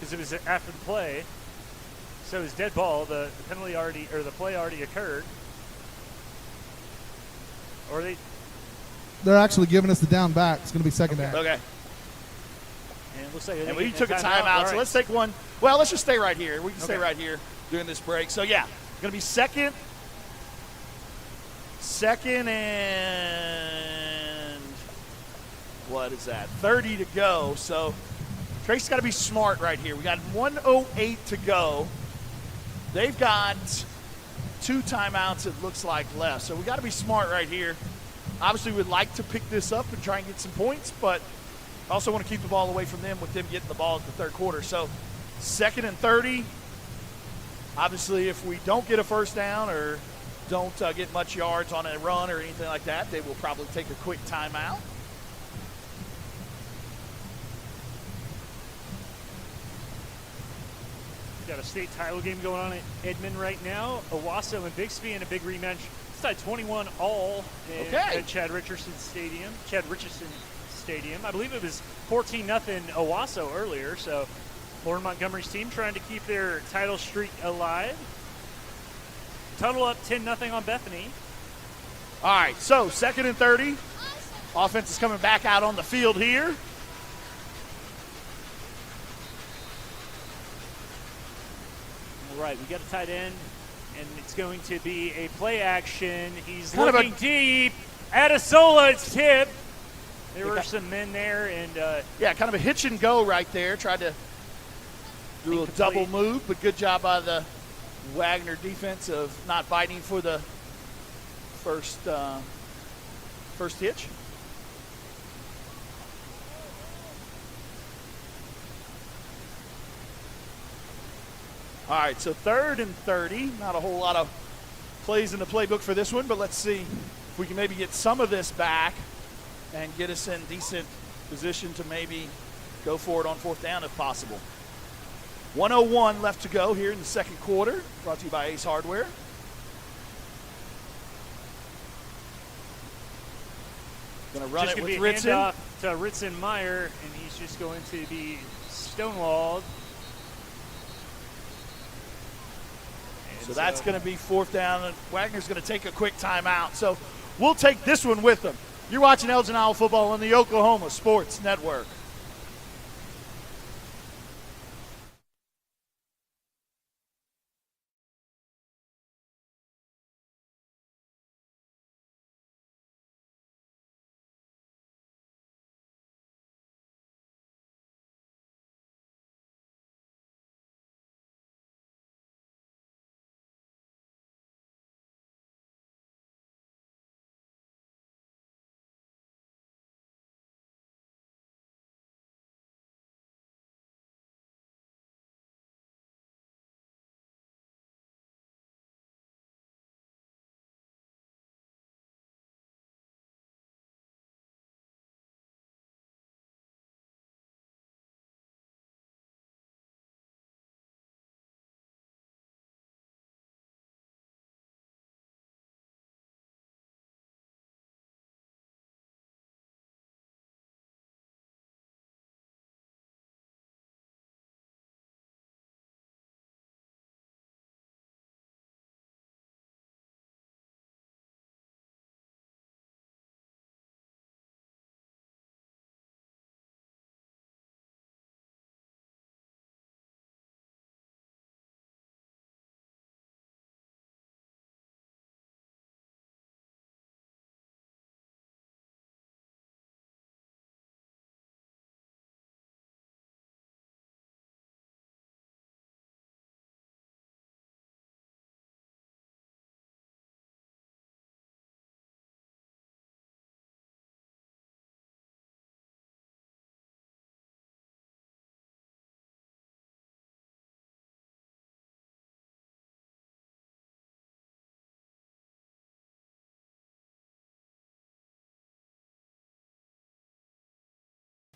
Because it was after the play. So it was dead ball. The penalty already, or the play already occurred. Or They're actually giving us the down back. It's going to be second down. Okay. And it looks like And we took a timeout, so let's take one. Well, let's just stay right here. We can stay right here during this break. So, yeah, going to be second and what is that? 30 to go. So Trace's got to be smart right here. We got 1:08 to go. They've got 2 timeouts, it looks like, left. So we got to be smart right here. Obviously, we'd like to pick this up and try and get some points, but also want to keep the ball away from them with them getting the ball at the third quarter. So second and 30. Obviously, if we don't get a first down or don't get much yards on a run or anything like that, they will probably take a quick timeout. Got a state title game going on at Edmond right now. Owasso and Bixby in a big rematch. It's tied 21 all at Chad Richardson Stadium. I believe it was 14-0 Owasso earlier. So Lauren Montgomery's team trying to keep their title streak alive. Total up 10-0 on Bethany. All right, so second and 30. Offense is coming back out on the field here. All right, we got a tight end, and it's going to be a play action. He's Kind of looking deep. Adesola, it's tipped. There were some men there, and kind of a hitch and go right there. Tried to do a double move, but good job by the Wagoner defense of not biting for the first hitch. All right, so third and 30. Not a whole lot of plays in the playbook for this one, but let's see if we can maybe get some of this back and get us in decent position to maybe go for it on fourth down if possible. 1:01 left to go here in the second quarter. Brought to you by Ace Hardware. Going to run just it going with to be a Ritson. handoff to Ritson Meyer, and he's just going to be stonewalled. So that's going to be fourth down, and Wagner's going to take a quick timeout. So we'll take this one with them. You're watching Elgin Owl football on the Oklahoma Sports Network.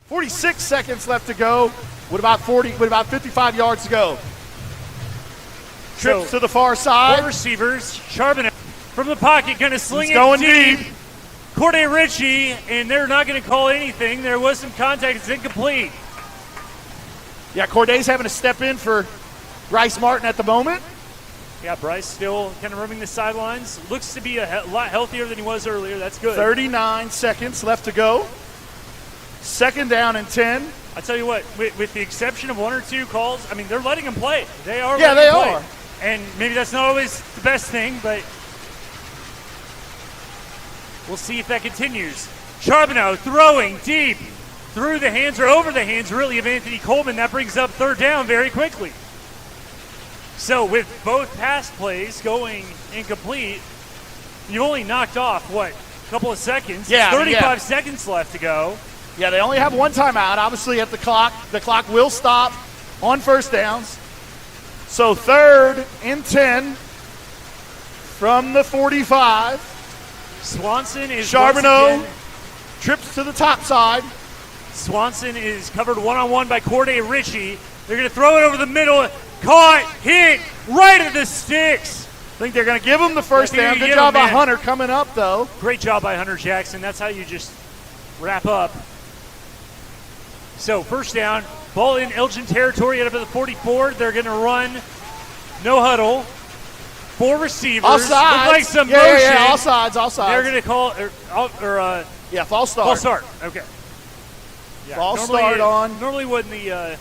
46 seconds left to go with about 55 yards to go. Trips to the far side. 4 receivers. Charbonnet from the pocket, going to sling He's it going deep. deep. Corday Ritchie, and they're not going to call anything. There was some contact. It's incomplete. Yeah, Corday's having to step in for Bryce Martin at the moment. Yeah, Bryce still kind of roaming the sidelines. Looks to be a lot healthier than he was earlier. That's good. 39 seconds left to go. 2nd down and 10. I tell you what, with the exception of 1 or 2 calls, I mean, they're letting him play. They are. Yeah, letting they him play. are. And maybe that's not always the best thing, but we'll see if that continues. Charbonneau throwing deep through the hands, or over the hands, really, of Anthony Coleman. That brings up 3rd down very quickly. So with both pass plays going incomplete, you only knocked off, what, a couple of seconds? Yeah. 35 seconds left to go. Yeah, they only have 1 timeout. Obviously, at the clock will stop on 1st downs. So 3rd and 10 from the 45. Swanson is Charbonneau trips to the top side. Swanson is covered one-on-one by Corday Ritchie. They're going to throw it over the middle. Caught, hit, right at the sticks. I think they're going to give him the 1st down. Good job by Hunter coming up, though. Great job by Hunter Jackson. That's how you just wrap up. So 1st down, ball in Elgin territory out of the 44. They're going to run no huddle. 4 receivers. Offsides. Look like some motion. Yeah, offsides. They're going to call, false start. False start, okay. Yeah, false start on. Normally when the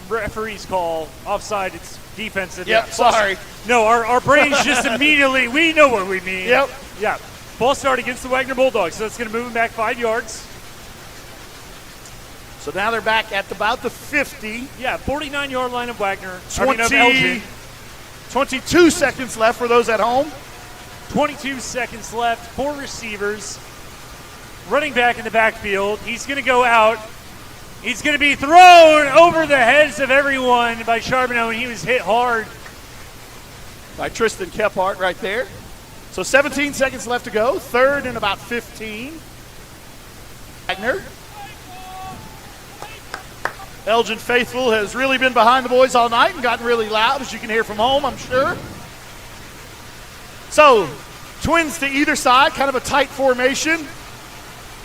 referees call offside, it's defensive. Yep, sorry. No, our brains just immediately, we know what we mean. Yep. Yeah, false start against the Wagoner Bulldogs, so that's going to move them back 5 yards. So now they're back at about the 50. Yeah, 49-yard line of Wagoner. Of Elgin. 22 seconds left for those at home. 22 seconds left. 4 receivers. Running back in the backfield. He's going to go out. He's going to be thrown over the heads of everyone by Charbonneau, and he was hit hard. By Tristan Kephart right there. So 17 seconds left to go. 3rd and about 15. Wagner. Elgin faithful has really been behind the boys all night and gotten really loud, as you can hear from home, I'm sure. So, twins to either side, kind of a tight formation.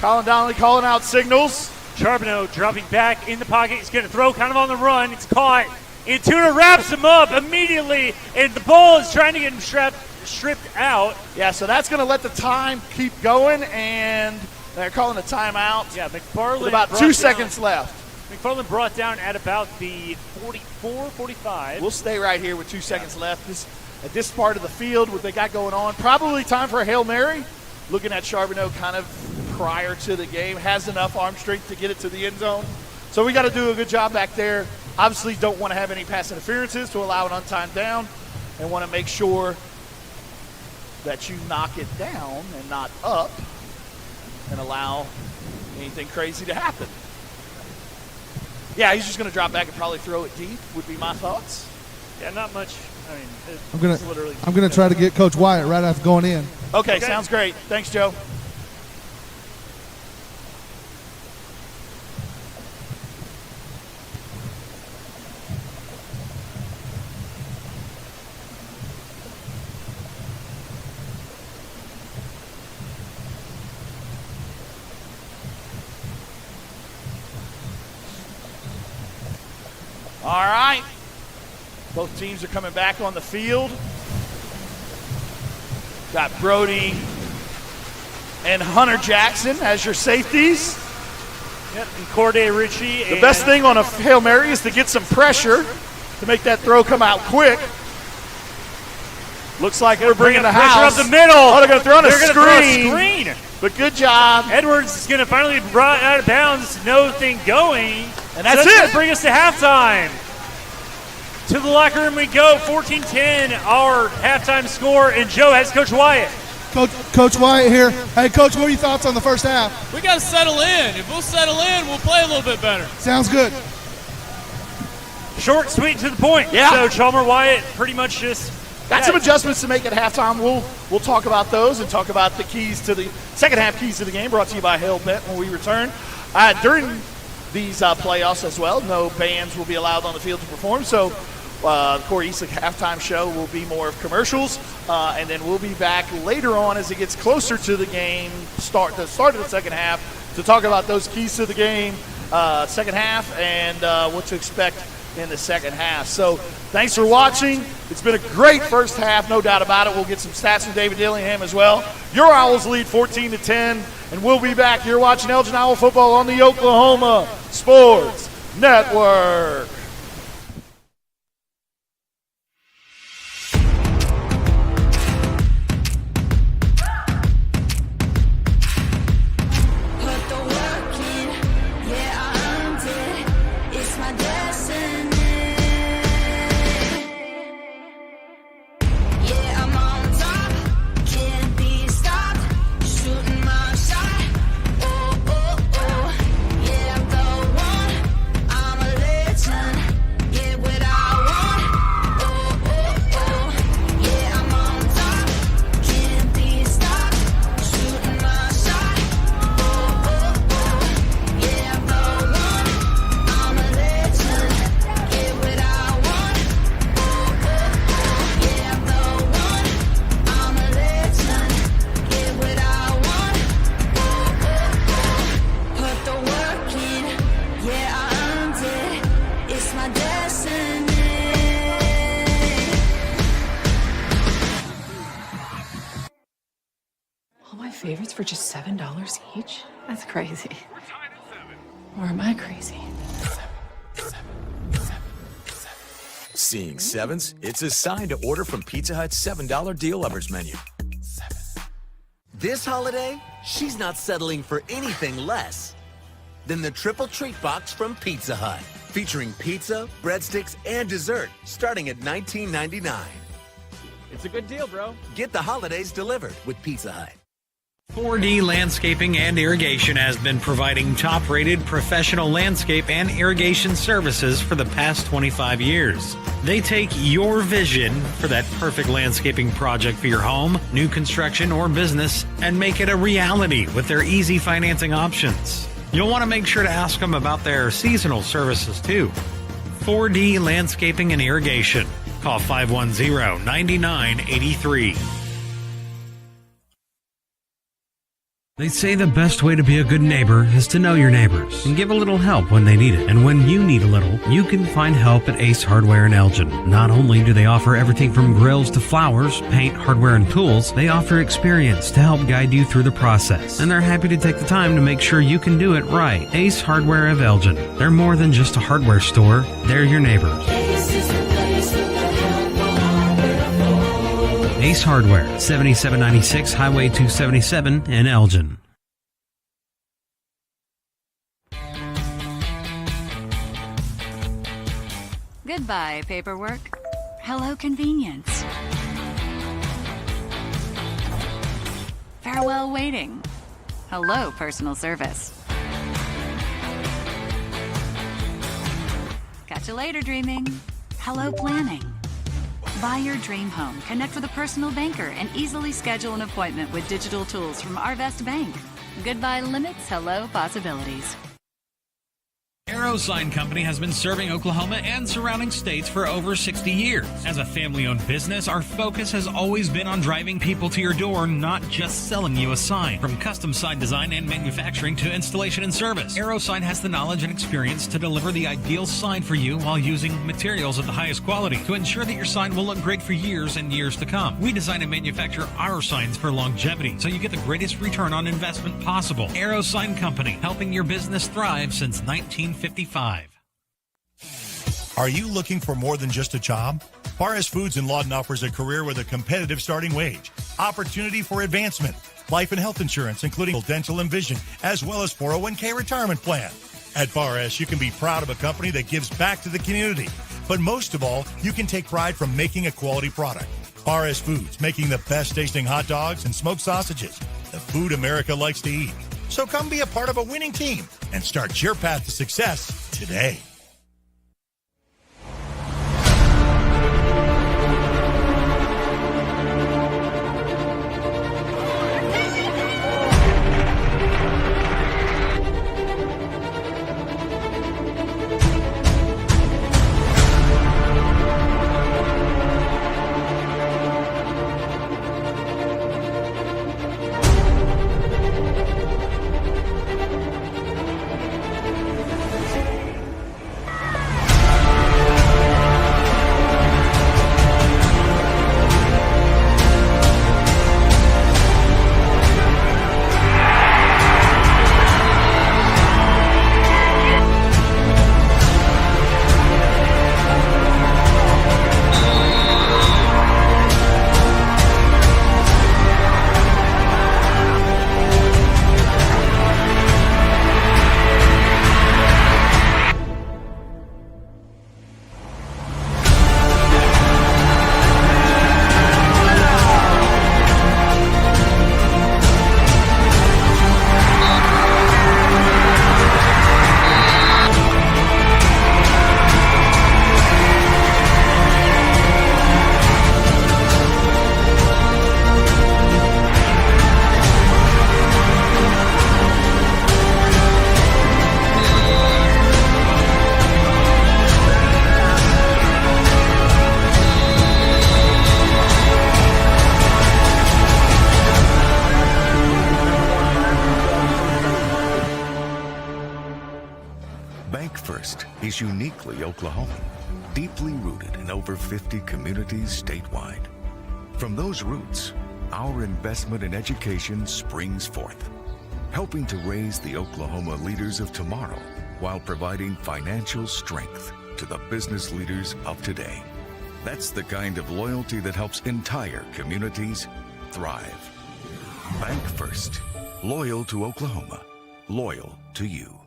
Colin Donnelly calling out signals. Charbonneau dropping back in the pocket. He's going to throw kind of on the run. It's caught. Intuna wraps him up immediately, and the ball is trying to get him stripped out. Yeah, so that's going to let the time keep going, and they're calling a timeout. Yeah, McFarland with about 2 seconds left. McFarland brought down at about the 44, 45. We'll stay right here with 2 seconds left. At this part of the field, what they got going on, probably time for a Hail Mary. Looking at Charbonneau kind of prior to the game, has enough arm strength to get it to the end zone. So we got to do a good job back there. Obviously don't want to have any pass interferences to allow an untimed down, and want to make sure that you knock it down and not up and allow anything crazy to happen. Yeah, he's just going to drop back and probably throw it deep would be my thoughts. Yeah, not much. I I'm mean, gonna try to get Coach Wyatt right after going in. Okay, sounds great. Thanks, Joe. All right. Both teams are coming back on the field. Got Brody and Hunter Jackson as your safeties. Yep, and Corday Ritchie. The best thing on a Hail Mary is to get some pressure to make that throw come out quick. Looks like we're bringing the house. Up the middle. Oh, they're going to throw on a screen. Throw a screen. But good job. Edwards is going to finally be brought out of bounds. No thing going. And that's going it. to bring us to halftime. To the locker room we go. 14-10, our halftime score. And Joe has Coach Wyatt. Coach Wyatt here. Hey, Coach, what are your thoughts on the first half? We got to settle in. If we'll settle in, we'll play a little bit better. Sounds good. Short, sweet, to the point. Yeah. So Chalmer Wyatt pretty much just got some adjustments to make at halftime. We'll talk about those and talk about the keys to the second half keys to the game, brought to you by Hail Bet when we return. During these playoffs as well, no bands will be allowed on the field to perform, so the Corey Eastlick halftime show will be more of commercials, and then we'll be back later on as it gets closer to the game, the start of the second half, to talk about those keys to the game, second half, and what to expect in the second half. So thanks for watching. It's been a great first half, no doubt about it. We'll get some stats from David Dillingham as well. Your Owls lead 14-10, and we'll be back. You're watching Elgin Owl football on the Oklahoma Sports Network. Favorites for just $7 each? That's crazy. Or am I crazy? Seeing sevens? It's a sign to order from Pizza Hut's $7 Deal Lovers menu. This holiday, she's not settling for anything less than the Triple Treat Box from Pizza Hut, featuring pizza, breadsticks, and dessert, starting at $19.99. It's a good deal, bro. Get the holidays delivered with Pizza Hut. 4D Landscaping and Irrigation has been providing top-rated professional landscape and irrigation services for the past 25 years. They take your vision for that perfect landscaping project for your home, new construction, or business and make it a reality with their easy financing options. You'll want to make sure to ask them about their seasonal services too. 4D Landscaping and Irrigation. Call 510-9983. They say the best way to be a good neighbor is to know your neighbors and give a little help when they need it. And when you need a little, you can find help at Ace Hardware in Elgin. Not only do they offer everything from grills to flowers, paint, hardware, and tools, they offer experience to help guide you through the process. And they're happy to take the time to make sure you can do it right. Ace Hardware of Elgin. They're more than just a hardware store. They're your neighbors. Ace Hardware, 7796 Highway 277 in Elgin. Goodbye, paperwork. Hello, convenience. Farewell, waiting. Hello, personal service. Catch you later, dreaming. Hello, planning. Buy your dream home, connect with a personal banker, and easily schedule an appointment with digital tools from Arvest Bank. Goodbye limits, hello possibilities. Arrow Sign Company has been serving Oklahoma and surrounding states for over 60 years. As a family-owned business, our focus has always been on driving people to your door, not just selling you a sign. From custom sign design and manufacturing to installation and service, Arrow Sign has the knowledge and experience to deliver the ideal sign for you while using materials of the highest quality to ensure that your sign will look great for years and years to come. We design and manufacture our signs for longevity, so you get the greatest return on investment possible. Arrow Sign Company, helping your business thrive since 1955. Are you looking for more than just a job? Paris Foods in Lawton offers a career with a competitive starting wage, opportunity for advancement, life and health insurance, including dental and vision, as well as 401k retirement plan. At Paris, you can be proud of a company that gives back to the community. But most of all, you can take pride from making a quality product. Paris Foods, making the best tasting hot dogs and smoked sausages, the food America likes to eat. So come be a part of a winning team and start your path to success today. Bank First is uniquely Oklahoman, deeply rooted in over 50 communities statewide. From those roots, our investment in education springs forth, helping to raise the Oklahoma leaders of tomorrow while providing financial strength to the business leaders of today. That's the kind of loyalty that helps entire communities thrive. Bank First, loyal to Oklahoma, loyal to you.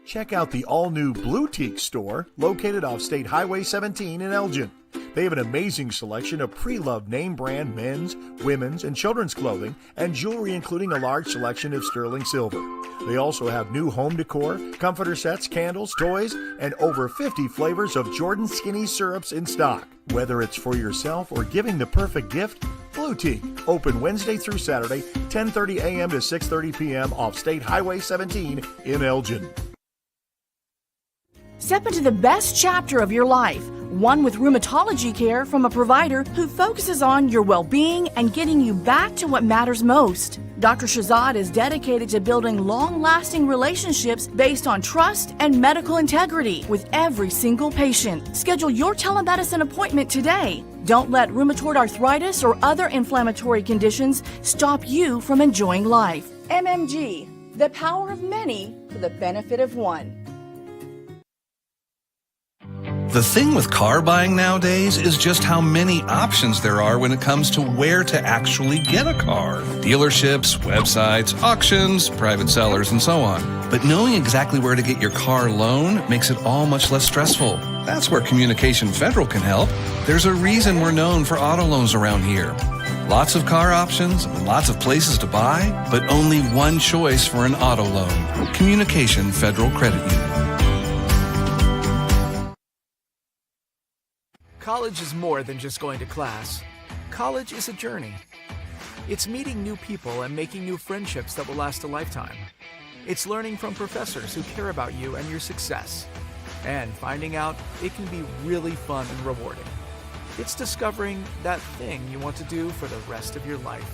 Check out the all-new Blue Teak store located off State Highway 17 in Elgin. They have an amazing selection of pre-loved name brand men's, women's, and children's clothing and jewelry, including a large selection of sterling silver. They also have new home decor, comforter sets, candles, toys, and over 50 flavors of Jordan Skinny syrups in stock. Whether it's for yourself or giving the perfect gift, Blue Teak, open Wednesday through Saturday, 10:30 a.m. to 6:30 p.m. off State Highway 17 in Elgin. Step into the best chapter of your life, one with rheumatology care from a provider who focuses on your well-being and getting you back to what matters most. Dr. Shahzad is dedicated to building long-lasting relationships based on trust and medical integrity with every single patient. Schedule your telemedicine appointment today. Don't let rheumatoid arthritis or other inflammatory conditions stop you from enjoying life. MMG, the power of many for the benefit of one. The thing with car buying nowadays is just how many options there are when it comes to where to actually get a car. Dealerships, websites, auctions, private sellers, and so on. But knowing exactly where to get your car loan makes it all much less stressful. That's where Communication Federal can help. There's a reason we're known for auto loans around here. Lots of car options and lots of places to buy, but only one choice for an auto loan. Communication Federal Credit Union. College is more than just going to class. College is a journey. It's meeting new people and making new friendships that will last a lifetime. It's learning from professors who care about you and your success. And finding out it can be really fun and rewarding. It's discovering that thing you want to do for the rest of your life.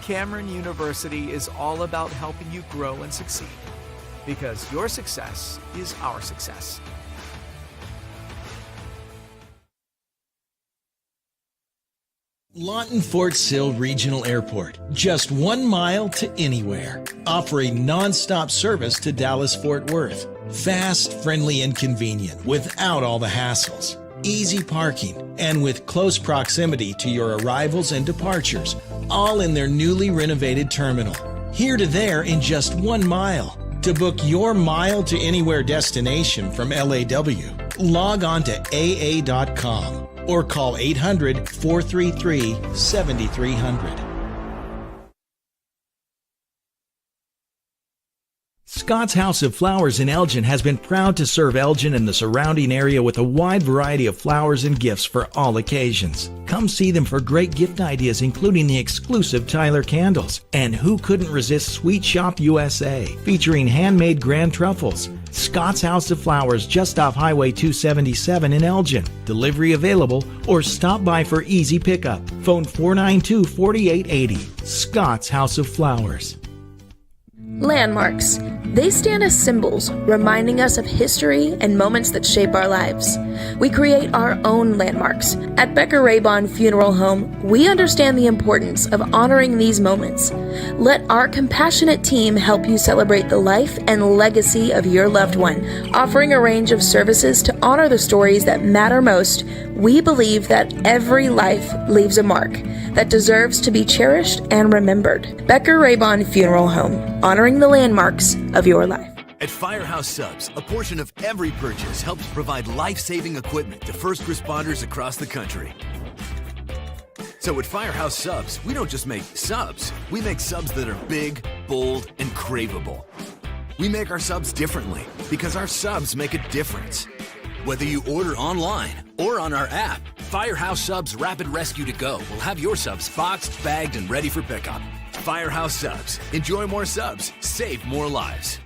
Cameron University is all about helping you grow and succeed. Because your success is our success. Lawton Fort Sill Regional Airport, just 1 mile to anywhere. Offering non-stop service to Dallas-Fort Worth. Fast, friendly, and convenient without all the hassles. Easy parking, and with close proximity to your arrivals and departures, all in their newly renovated terminal. Here to there in just 1 mile. To book your mile to anywhere destination from LAW, log on to AA.com. or call 800-433-7300. Scott's House of Flowers in Elgin has been proud to serve Elgin and the surrounding area with a wide variety of flowers and gifts for all occasions. Come see them for great gift ideas, including the exclusive Tyler candles. And who couldn't resist Sweet Shop USA, featuring handmade grand truffles. Scott's House of Flowers, just off Highway 277 in Elgin. Delivery available, or stop by for easy pickup. Phone 492-4880. Scott's House of Flowers. Landmarks. They stand as symbols, reminding us of history and moments that shape our lives. We create our own landmarks. At Becker Raybon Funeral Home, we understand the importance of honoring these moments. Let our compassionate team help you celebrate the life and legacy of your loved one. Offering a range of services to honor the stories that matter most, we believe that every life leaves a mark that deserves to be cherished and remembered. Becker Raybon Funeral Home, honoring the landmarks of your life. At Firehouse Subs, a portion of every purchase helps provide life-saving equipment to first responders across the country. So at Firehouse Subs, we don't just make subs, we make subs that are big, bold, and craveable. We make our subs differently because our subs make a difference. Whether you order online or on our app, Firehouse Subs Rapid Rescue to Go will have your subs boxed, bagged, and ready for pickup. Firehouse Subs. Enjoy more subs. Save more lives.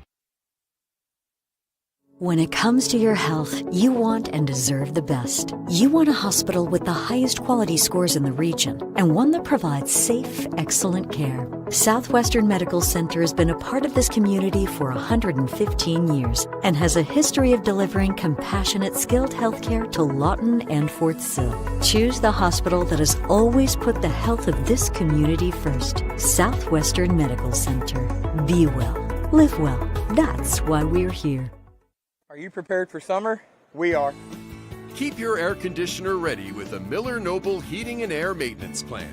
When it comes to your health, you want and deserve the best. You want a hospital with the highest quality scores in the region and one that provides safe, excellent care. Southwestern Medical Center has been a part of this community for 115 years and has a history of delivering compassionate, skilled health care to Lawton and Fort Sill. Choose the hospital that has always put the health of this community first. Southwestern Medical Center. Be well. Live well. That's why we're here. Are you prepared for summer? We are. Keep your air conditioner ready with a Miller Noble Heating and Air Maintenance Plan.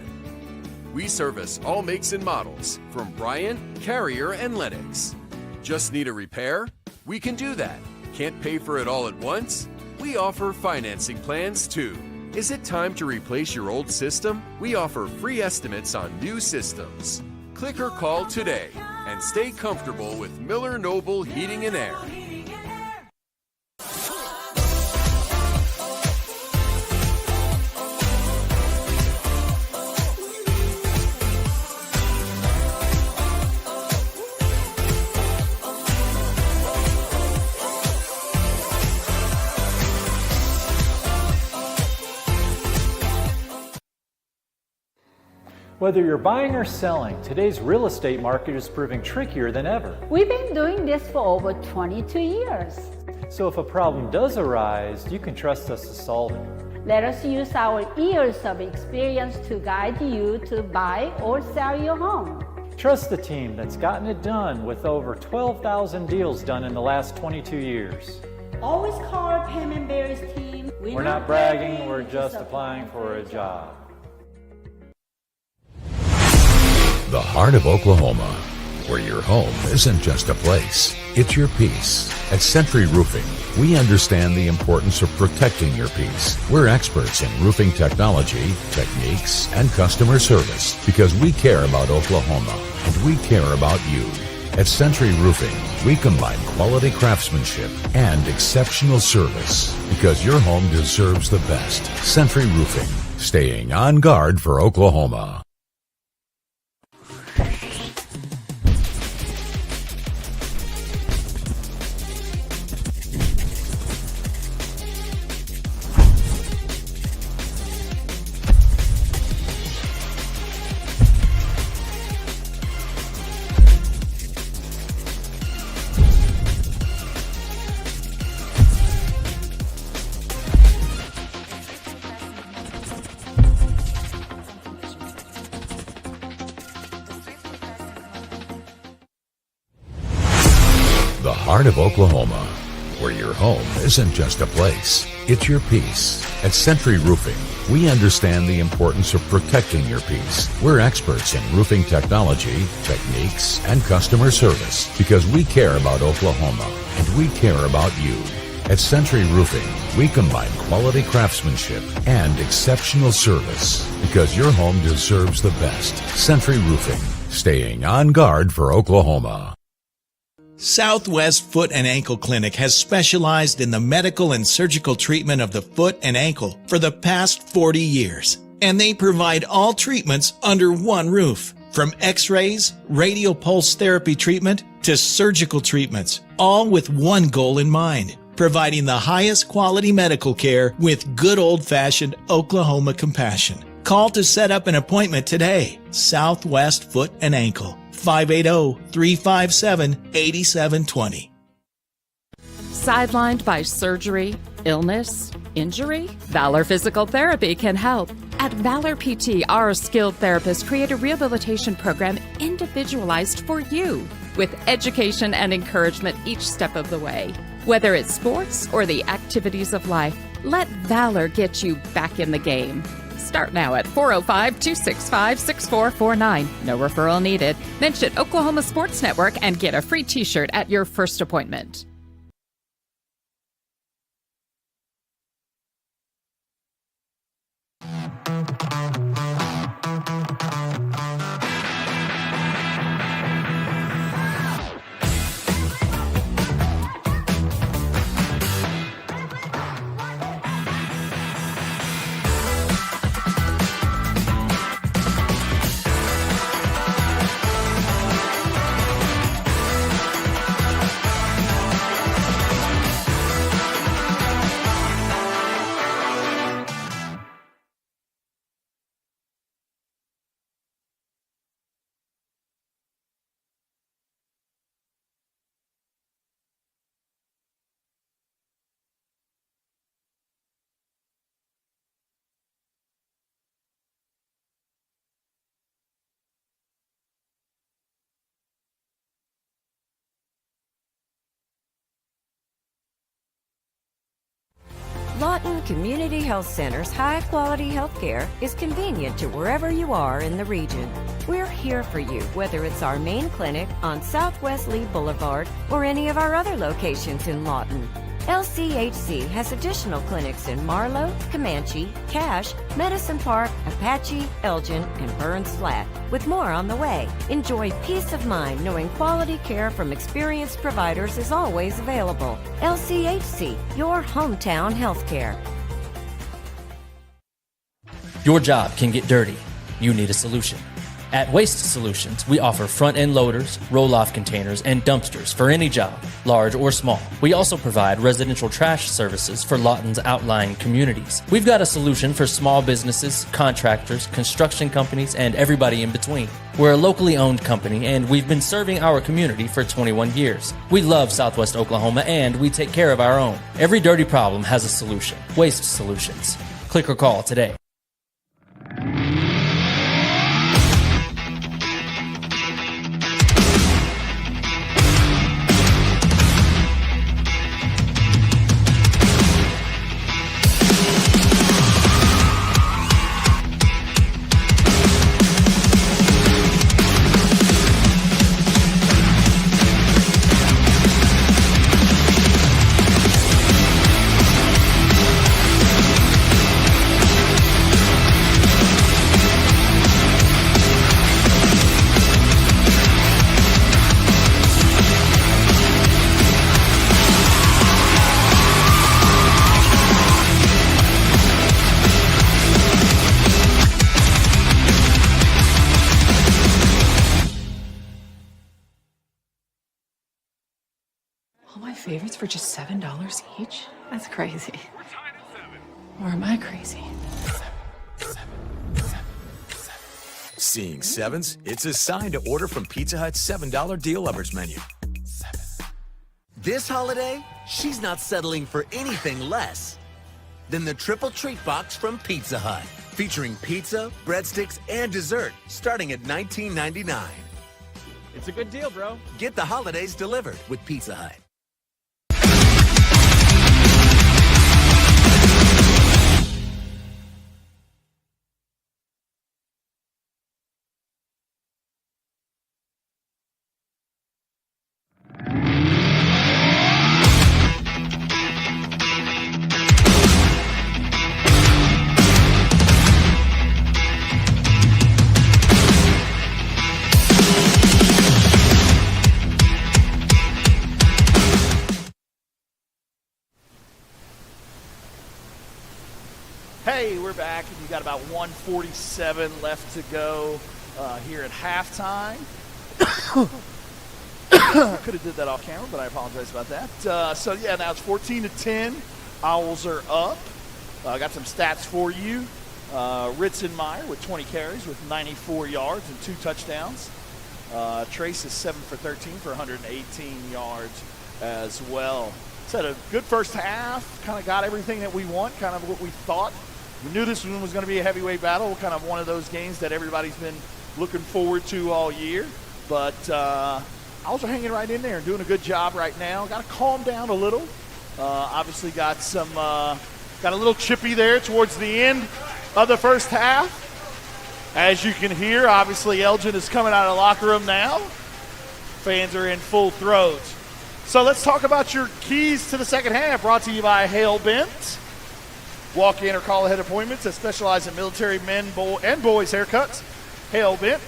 We service all makes and models from Bryant, Carrier, and Lennox. Just need a repair? We can do that. Can't pay for it all at once? We offer financing plans too. Is it time to replace your old system? We offer free estimates on new systems. Click or call today and stay comfortable with Miller Noble Heating and Air. Whether you're buying or selling, today's real estate market is proving trickier than ever. We've been doing this for over 22 years. So if a problem does arise, you can trust us to solve it. Let us use our years of experience to guide you to buy or sell your home. Trust the team that's gotten it done with over 12,000 deals done in the last 22 years. Always call our Payment Berries team. We're not bragging, we're just applying for a job. The heart of Oklahoma, where your home isn't just a place, it's your peace. At Century Roofing, we understand the importance of protecting your peace. We're experts in roofing technology, techniques, and customer service because we care about Oklahoma and we care about you. At Century Roofing, we combine quality craftsmanship and exceptional service because your home deserves the best. Century Roofing, staying on guard for Oklahoma. The heart of Oklahoma, where your home isn't just a place, it's your peace. At Century Roofing, we understand the importance of protecting your peace. We're experts in roofing technology, techniques, and customer service because we care about Oklahoma and we care about you. At Century Roofing, we combine quality craftsmanship and exceptional service because your home deserves the best. Century Roofing, staying on guard for Oklahoma. Southwest Foot and Ankle Clinic has specialized in the medical and surgical treatment of the foot and ankle for the past 40 years. And they provide all treatments under one roof. From x-rays, radial pulse therapy treatment, to surgical treatments, all with one goal in mind, providing the highest quality medical care with good old-fashioned Oklahoma compassion. Call to set up an appointment today. Southwest Foot and Ankle. 580-357-8720. Sidelined by surgery, illness, injury? Valor Physical Therapy can help. At Valor PT, our skilled therapists create a rehabilitation program individualized for you, with education and encouragement each step of the way. Whether it's sports or the activities of life, let Valor get you back in the game. Start now at 405-265-6449. No referral needed. Mention Oklahoma Sports Network and get a free t-shirt at your first appointment. Lawton Community Health Center's high-quality health care is convenient to wherever you are in the region. We're here for you, whether it's our main clinic on Southwest Lee Boulevard or any of our other locations in Lawton. LCHC has additional clinics in Marlow, Comanche, Cache, Medicine Park, Apache, Elgin, and Burns Flat, with more on the way. Enjoy peace of mind knowing quality care from experienced providers is always available. LCHC, your hometown healthcare. Your job can get dirty. You need a solution. At Waste Solutions, we offer front-end loaders, roll-off containers, and dumpsters for any job, large or small. We also provide residential trash services for Lawton's outlying communities. We've got a solution for small businesses, contractors, construction companies, and everybody in between. We're a locally owned company, and we've been serving our community for 21 years. We love Southwest Oklahoma, and we take care of our own. Every dirty problem has a solution. Waste Solutions. Click or call today. All my favorites for just $7 each? That's crazy. Or am I crazy? Seeing sevens? It's a sign to order from Pizza Hut's $7 deal lovers menu. This holiday, she's not settling for anything less than the Triple Treat Box from Pizza Hut, featuring pizza, breadsticks, and dessert, starting at $19.99. It's a good deal, bro. Get the holidays delivered with Pizza Hut. Hey, we're back, and you got about 1:47 left to go here at halftime. Could have did that off camera, but I apologize about that. So yeah, now it's 14-10. Owls are up. I got some stats for you. Ritzenmeyer with 20 carries with 94 yards and 2 touchdowns. Trace is 7 for 13 for 118 yards as well. So had a good first half. Kind of got everything that we want. Kind of what we thought. We knew this one was going to be a heavyweight battle, kind of one of those games that everybody's been looking forward to all year. But Owls are hanging right in there and doing a good job right now. Got to calm down a little. Obviously got a little chippy there towards the end of the first half. As you can hear, obviously Elgin is coming out of the locker room now. Fans are in full throat. So let's talk about your keys to the second half, brought to you by Hale Bent. Walk-in or call-ahead appointments that specialize in military men and boys haircuts. Hale Bent,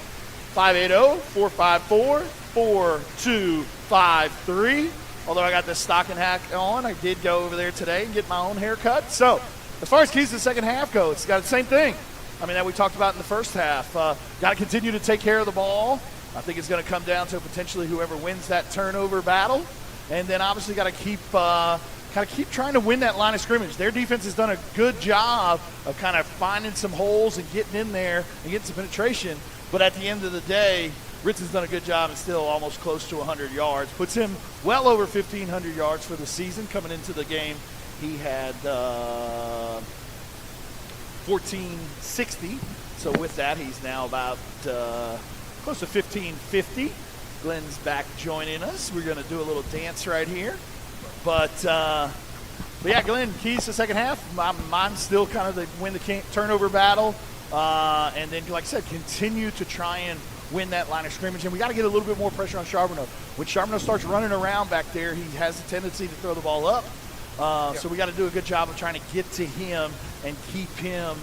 580-454-4253. Although I got this stocking hat on, I did go over there today and get my own haircut. So as far as keys to the second half go, it's got the same thing. I mean, that we talked about in the first half. Got to continue to take care of the ball. I think it's going to come down to potentially whoever wins that turnover battle. And then obviously got to keep trying to win that line of scrimmage. Their defense has done a good job of kind of finding some holes and getting in there and getting some penetration. But at the end of the day, Ritz has done a good job and still almost close to 100 yards. Puts him well over 1,500 yards for the season. Coming into the game, he had 1,460. So with that, he's now about close to 1,550. Glenn's back joining us. We're going to do a little dance right here. But But yeah, Glenn, keys to second half. Mine's still kind of the win the turnover battle. And then, like I said, continue to try and win that line of scrimmage. And we got to get a little bit more pressure on Charbonneau. When Charbonneau starts running around back there, he has a tendency to throw the ball up. So we got to do a good job of trying to get to him and keep him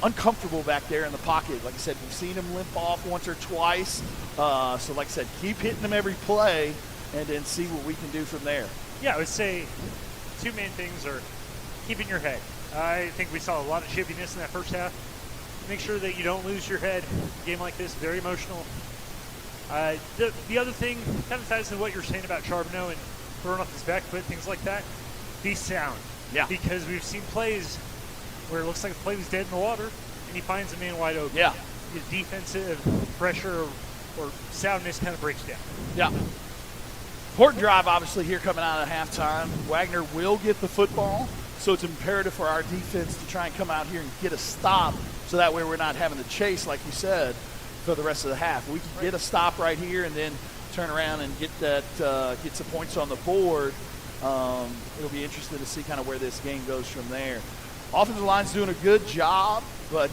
uncomfortable back there in the pocket. Like I said, we've seen him limp off once or twice. So like I said, keep hitting him every play and then see what we can do from there. Yeah, I would say two main things are keeping your head. I think we saw a lot of chippiness in that first half. Make sure that you don't lose your head. A game like this, very emotional. The other thing kind of ties to what you're saying about Charbonneau and throwing off his back foot, things like that. Be sound. Yeah. Because we've seen plays where it looks like the play was dead in the water, and he finds a man wide open. Yeah. His defensive pressure or soundness kind of breaks down. Yeah. Important drive, obviously, here coming out of halftime. Wagoner will get the football, so it's imperative for our defense to try and come out here and get a stop so that way we're not having to chase, like you said, for the rest of the half. We can get a stop right here and then turn around and get some points on the board. It'll be interesting to see kind of where this game goes from there. Offensive line's doing a good job, but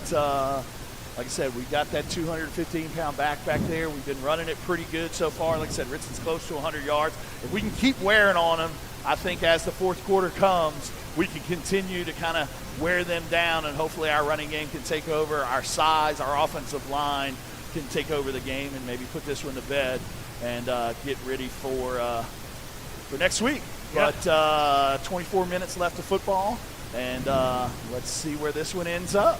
like I said, we got that 215-pound back there. We've been running it pretty good so far. Like I said, Ritson's close to 100 yards. If we can keep wearing on them, I think as the fourth quarter comes, we can continue to kind of wear them down, and hopefully our running game can take over. Our size, our offensive line can take over the game and maybe put this one to bed and get ready for next week. Yep. But 24 minutes left of football, and let's see where this one ends up.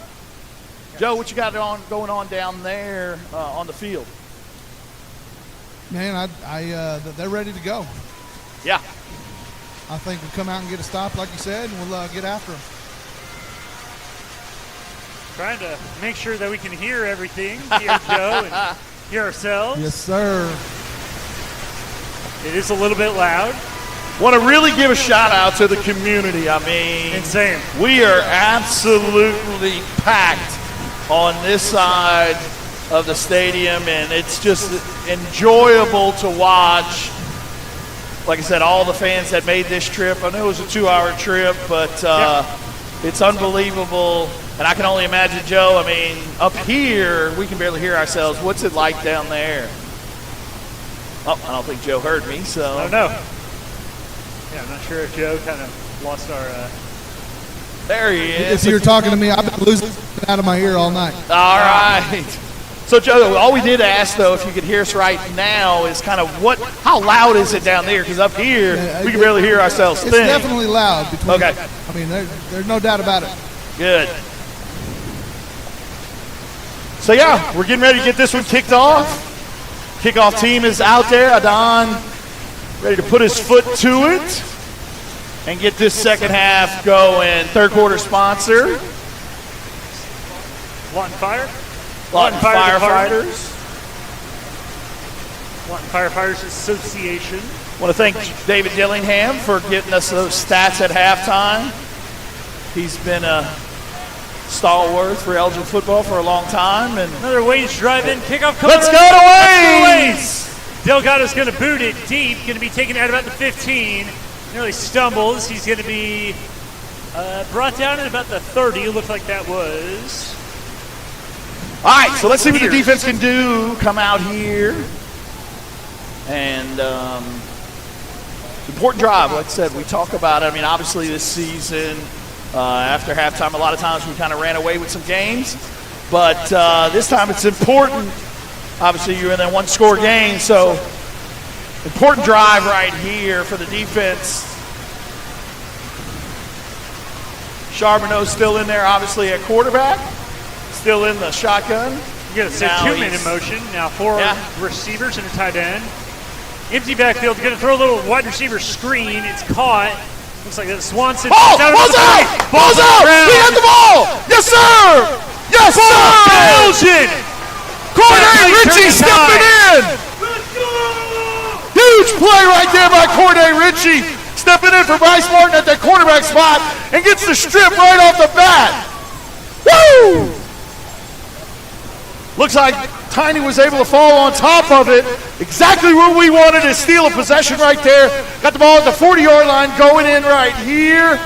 Joe, what you got going on down there on the field? Man, they're ready to go. Yeah. I think we'll come out and get a stop, like you said, and we'll get after them. Trying to make sure that we can hear everything, hear Joe and hear ourselves. Yes, sir. It is a little bit loud. Want to really give a shout out to the community. I mean, insane. We are absolutely packed on this side of the stadium, and it's just enjoyable to watch. Like I said, all the fans that made this trip. I know it was a 2-hour trip, but it's unbelievable. And I can only imagine, Joe, I mean, up here, we can barely hear ourselves. What's it like down there? Oh, I don't think Joe heard me, so. I don't know. Yeah, I'm not sure if Joe kind of lost our. There he is. If you're talking to me, I've been losing out of my ear all night. All right. So, Joe, all we did ask, though, if you could hear us right now, is kind of how loud is it down there? Because up here, we can barely hear ourselves think. It's definitely loud. Okay. I mean, there's no doubt about it. Good. So, yeah, we're getting ready to get this one kicked off. Kickoff team is out there. Adon ready to put his foot to it and get this second half going. Third quarter sponsor. Lawton Fire. Lawton Firefighters. Lawton Firefighters Association. Want to thank David Dillingham for getting us those stats at halftime. He's been a stalwart for Elgin football for a long time. And another Wade's drive-in kickoff coming. Let's go to Wade's! Delgado's going to boot it deep. Going to be taken out about the 15. Nearly stumbles. He's going to be brought down at about the 30. Looked like that was. All right, so let's see what the defense can do. Come out here. And important drive. Like I said, we talk about it. I mean, obviously this season, after halftime, a lot of times we kind of ran away with some games. But this time it's important. Obviously, you're in that one-score game, so important drive right here for the defense. Charbonneau's still in there, obviously, at quarterback. Still in the shotgun. You got to say 2 men in motion. Now 4 receivers and a tight end. Empty backfield. Going to throw a little wide receiver screen. It's caught. Looks like that Swanson. Ball's out! Ball's out! He got the ball! Yes, sir! Yes, sir! Elgin! Corday Ritchie stepping in! Huge play right there by Corday Ritchie. Stepping in for Bryce Martin at that quarterback spot and gets the strip right off the bat. Woo! Looks like Tiny was able to fall on top of it. Exactly what we wanted to steal a possession right there. Got the ball at the 40-yard line going in right here.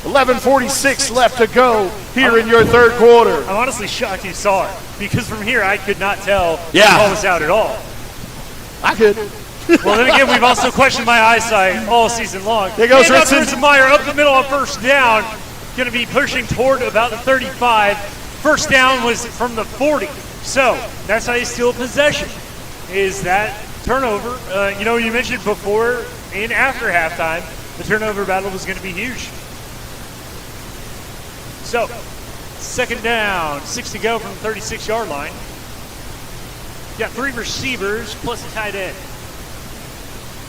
11:46 left to go here in your third quarter. I'm honestly shocked you saw it because from here I could not tell the Yeah. ball was out at all. I could. Well, then again, we've also questioned my eyesight all season long. There goes Ritson. Ritson. Meyer up the middle on first down. Going to be pushing toward about the 35. First down was from the 40. So that's how you steal possession, is that turnover. You mentioned before and after halftime, the turnover battle was going to be huge. So, second down, 6 to go from the 36-yard line. Got 3 receivers plus a tight end.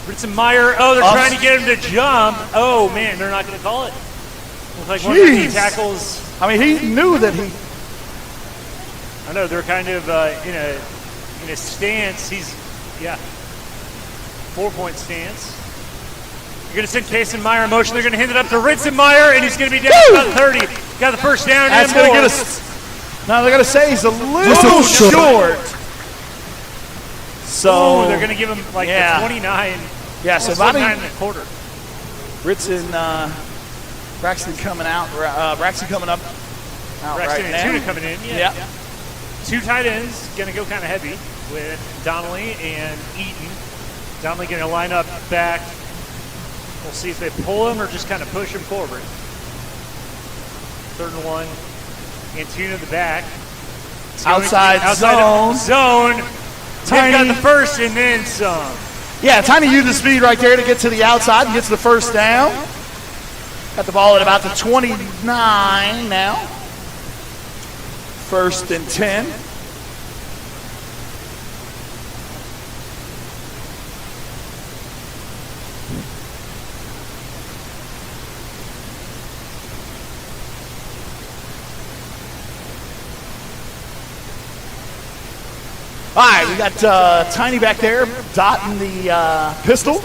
Ritson Meyer, they're trying to get him to jump. Oh, man, they're not going to call it. Looks like one of the tackles. I mean, he knew that he... I know, they're kind of in a stance. He's, 4-point stance. You're going to send Kason Meyer in motion. They're going to hand it up to Ritson Meyer, and he's going to be down about 30. Got the first down. That's going to get us. Now they're going to say he's a little short. So they're going to give him the 29. Yeah, so 29 and a quarter. Ritson, Braxton coming out. Braxton coming up. Braxton right and now. Tuna coming in. Yeah. 2 tight ends. Going to go kind of heavy with Donnelly and Eaton. Donnelly going to line up back. We'll see if they pull him or just kind of push him forward. 3rd and 1. Antuna the back. Outside zone. Tiny got the first and then some. Yeah, Tiny used the speed right there to get to the outside and gets the first down. Got the ball at about the 29 now. 1st and 10. All right, we got Tiny back there dotting the pistol.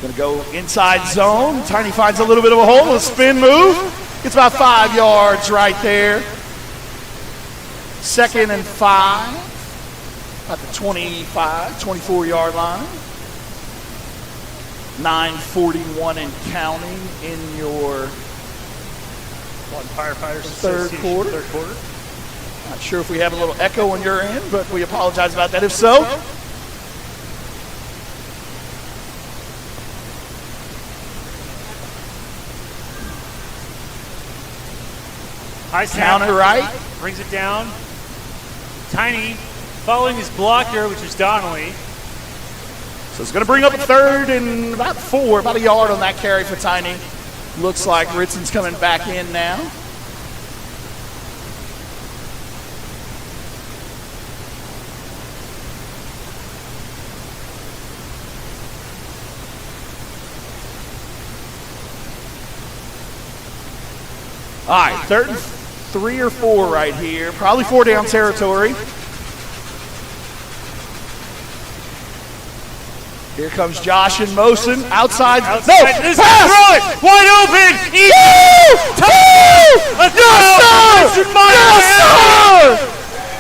Going to go inside zone. Tiny finds a little bit of a hole, a spin move. Gets about 5 yards right there. 2nd and 5. About the 25, 24-yard line. 9:41 and counting in your Firefighters third quarter. Third quarter. Not sure if we have a little echo on your end, but we apologize about that if so. High Counter right. Brings it down. Tiny following his blocker, which is Donnelly. So it's going to bring up a 3rd and about 4, about a yard on that carry for Tiny. Looks like Ritson's coming back in now. All right, 3rd and 3 or 4 right here. Probably 4 down territory. Here comes Josh in motion. Outside. No! This Pass! is right. Wide open! Yes, sir! Yes, sir!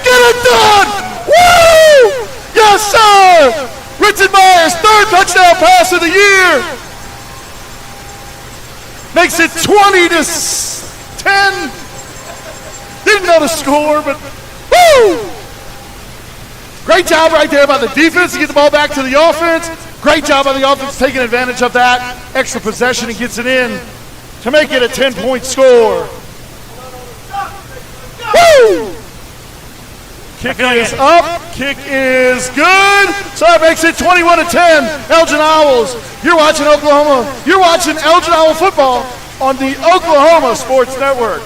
Get it done! Woo! Yes, sir! Ritson Myers, 3rd touchdown pass of the year. Makes it 20-10. Didn't know the score, but woo! Great job right there by the defense to get the ball back to the offense. Great job by the offense taking advantage of that extra possession and gets it in to make it a 10-point score. Woo! Kick is up. Kick is good. So that makes it 21-10. Elgin Owls. You're watching Oklahoma. You're watching Elgin Owl football on the Oklahoma Sports Network.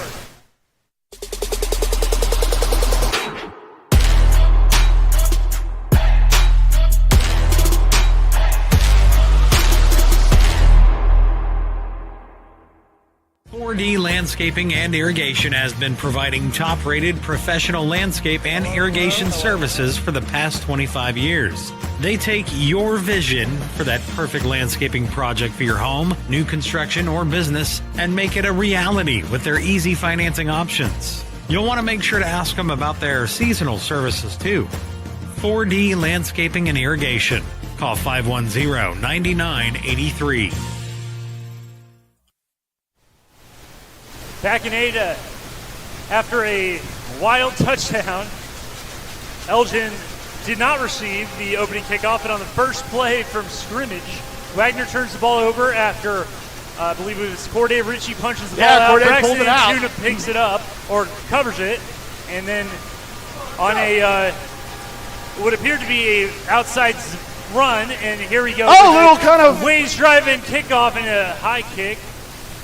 Landscaping and Irrigation has been providing top-rated professional landscape and irrigation services for the past 25 years. They take your vision for that perfect landscaping project for your home, new construction, or business and make it a reality with their easy financing options. You'll want to make sure to ask them about their seasonal services too. 4D Landscaping and Irrigation. Call 510-9983. Back in Ada, after a wild touchdown, Elgin did not receive the opening kickoff, and on the first play from scrimmage, Wagoner turns the ball over after, I believe it was Corday Ritchie punches the ball out. Corday pulled it out. Tuna picks it up, or covers it, and then on a, what appeared to be a outside run, and here he goes. Oh, a little kind of Wayne's drive-in kickoff and a high kick,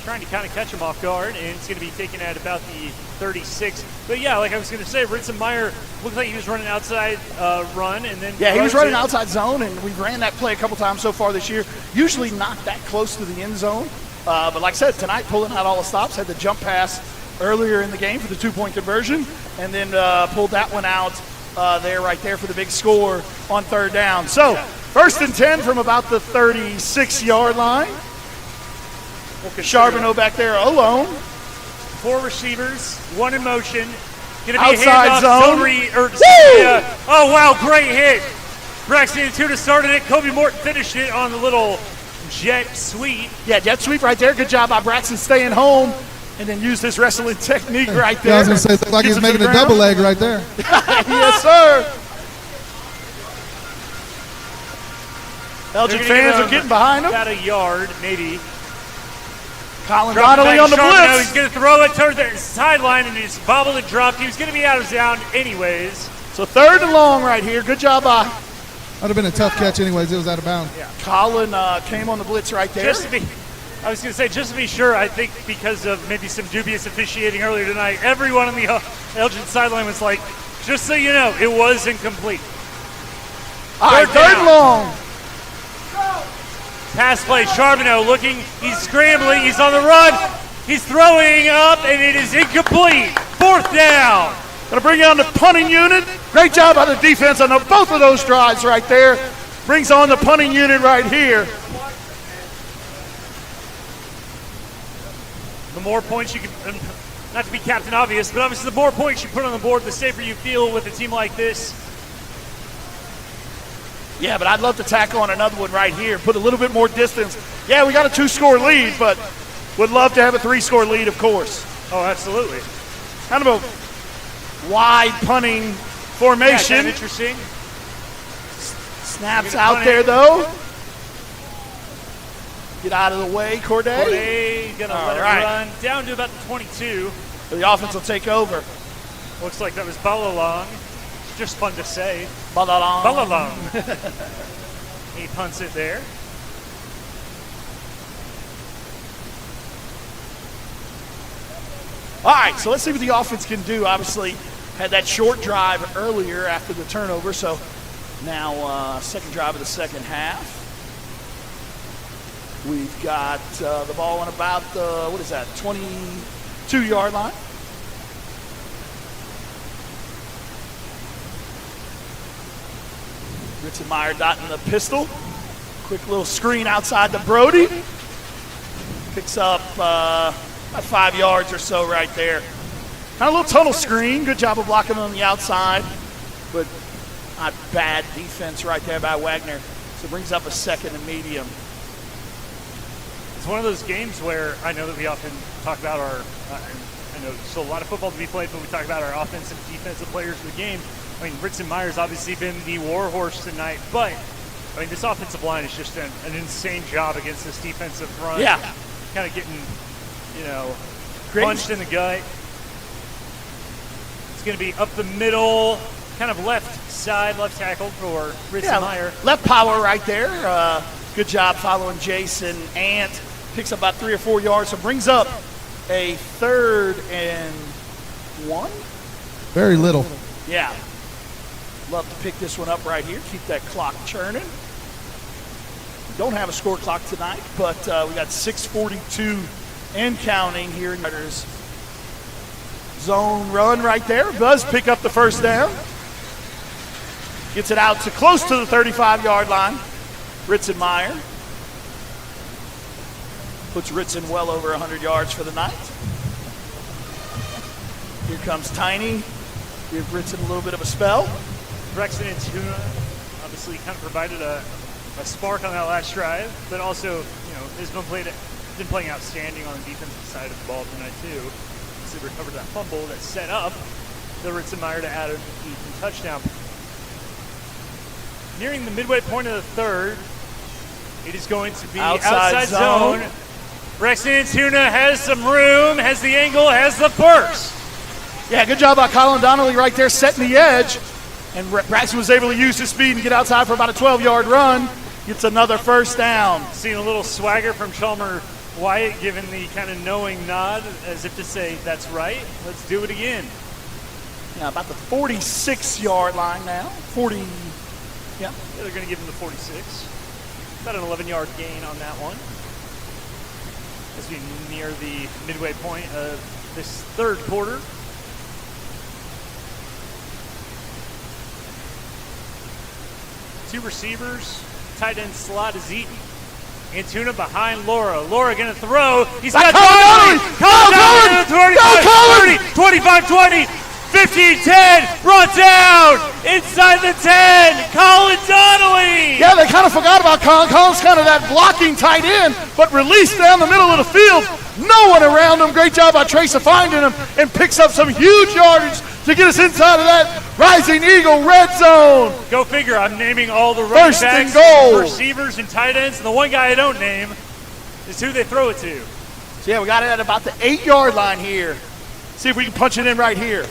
trying to kind of catch him off guard, and it's going to be taken at about the 36. But yeah, like I was going to say, Ritzenmeyer looked like he was running outside run, and then he was running outside zone, and we ran that play a couple times so far this year. Usually not that close to the end zone, but like I said, tonight pulling out all the stops. Had the jump pass earlier in the game for the 2-point conversion, and then pulled that one out right there for the big score on third down. So 1st and 10 from about the 36-yard line. Charbonneau back there alone. 4 receivers, 1 in motion. Going to be outside a handoff. zone. Oh, wow, great hit. Braxton Tuna started it. Kobe Morton finished it on the little jet sweep. Yeah, jet sweep right there. Good job by Braxton staying home and then used his wrestling technique right there. I was going to say, it looked like he's making a double leg right there. Yes, sir. Elgin fans are getting behind him. About a yard, maybe. Colin Donnelly on the blitz. He's going to throw it toward the sideline, and he's bobbled and dropped. He was going to be out of bounds anyways. So 3rd and long right here. Good job by. Would have been a tough catch anyways. It was out of bounds. Yeah. Colin came on the blitz right there. I was going to say, just to be sure, I think because of maybe some dubious officiating earlier tonight, everyone on the Elgin sideline was like, just so you know, it was incomplete. All right, 3rd and long. Pass play, Charbonneau looking, he's scrambling, he's on the run, he's throwing up, and it is incomplete. 4th down. Going to bring on the punting unit. Great job by the defense on both of those drives right there. Brings on the punting unit right here. The more points you can, not to be Captain Obvious, but obviously the more points you put on the board, the safer you feel with a team like this. Yeah, but I'd love to tackle on another one right here. Put a little bit more distance. Yeah, we got a 2-score lead, but would love to have a 3-score lead, of course. Oh, absolutely. Kind of a wide punting formation. Yeah, interesting. Snaps out there, though. Get out of the way, Corday. Corday going to let it run down to about the 22. The offense will take over. Looks like that was Balalong. Just fun to say. Balalong. Balalong. He punts it there. All right, so let's see what the offense can do. Obviously, had that short drive earlier after the turnover, so now second drive of the second half. We've got the ball on about the, 22-yard line. Ritzenmeyer dotting the pistol. Quick little screen outside the Brody. Picks up about 5 yards or so right there. Kind of a little tunnel screen. Good job of blocking on the outside, but not bad defense right there by Wagoner. So it brings up a 2nd and medium. It's one of those games where I know that we often talk about our, I know there's still a lot of football to be played, but we talk about our offensive and defensive players of the game. I mean, Ritzenmeyer's obviously been the war horse tonight, but I mean, this offensive line is just an insane job against this defensive front. Yeah. Kind of getting, punched in the gut. It's going to be up the middle, kind of left side, left tackle for Ritzenmeyer. Yeah, left power right there. Good job following Jason Ant. Picks up about 3 or 4 yards, so brings up a 3rd and 1. Very little. Yeah. Love to pick this one up right here. Keep that clock churning. Don't have a score clock tonight, but we got 6:42 and counting here in Riders. Zone run right there. Does pick up the first down. Gets it out to close to the 35-yard line. Ritzenmeyer puts Ritzen well over 100 yards for the night. Here comes Tiny. Give Ritson a little bit of a spell. Braxton and Tuna obviously kind of provided a spark on that last drive, but also, has been playing outstanding on the defensive side of the ball tonight too. So they recovered that fumble that set up the Ritzenmeyer to add an Eaton touchdown. Nearing the midway point of the third, it is going to be outside zone. Braxton and Tuna has some room, has the angle, has the burst. Yeah, good job by Colin Donnelly right there setting the edge. And Braxton was able to use his speed and get outside for about a 12-yard run. Gets another first down. Seeing a little swagger from Chalmer Wyatt giving the kind of knowing nod as if to say, that's right, let's do it again. Yeah, about the 46-yard line now. 40, yeah. They're going to give him the 46. About an 11-yard gain on that one. As we near the midway point of this third quarter. Two receivers, tight end slot is Eaton. Antuna behind Laura. Laura going to throw. He's got Colin! Colin! 25-20, 15-10, brought down inside the 10. Colin Donnelly! Yeah, they kind of forgot about Colin. Colin's kind of that blocking tight end, but released down the middle of the field. No one around him. Great job by Trace of finding him and picks up some huge yardage to get us inside of that Rising Eagle red zone. Go figure. I'm naming all the running First backs, and goal. receivers, and tight ends. And the one guy I don't name is who they throw it to. So, yeah, we got it at about the 8-yard line here. See if we can punch it in right here.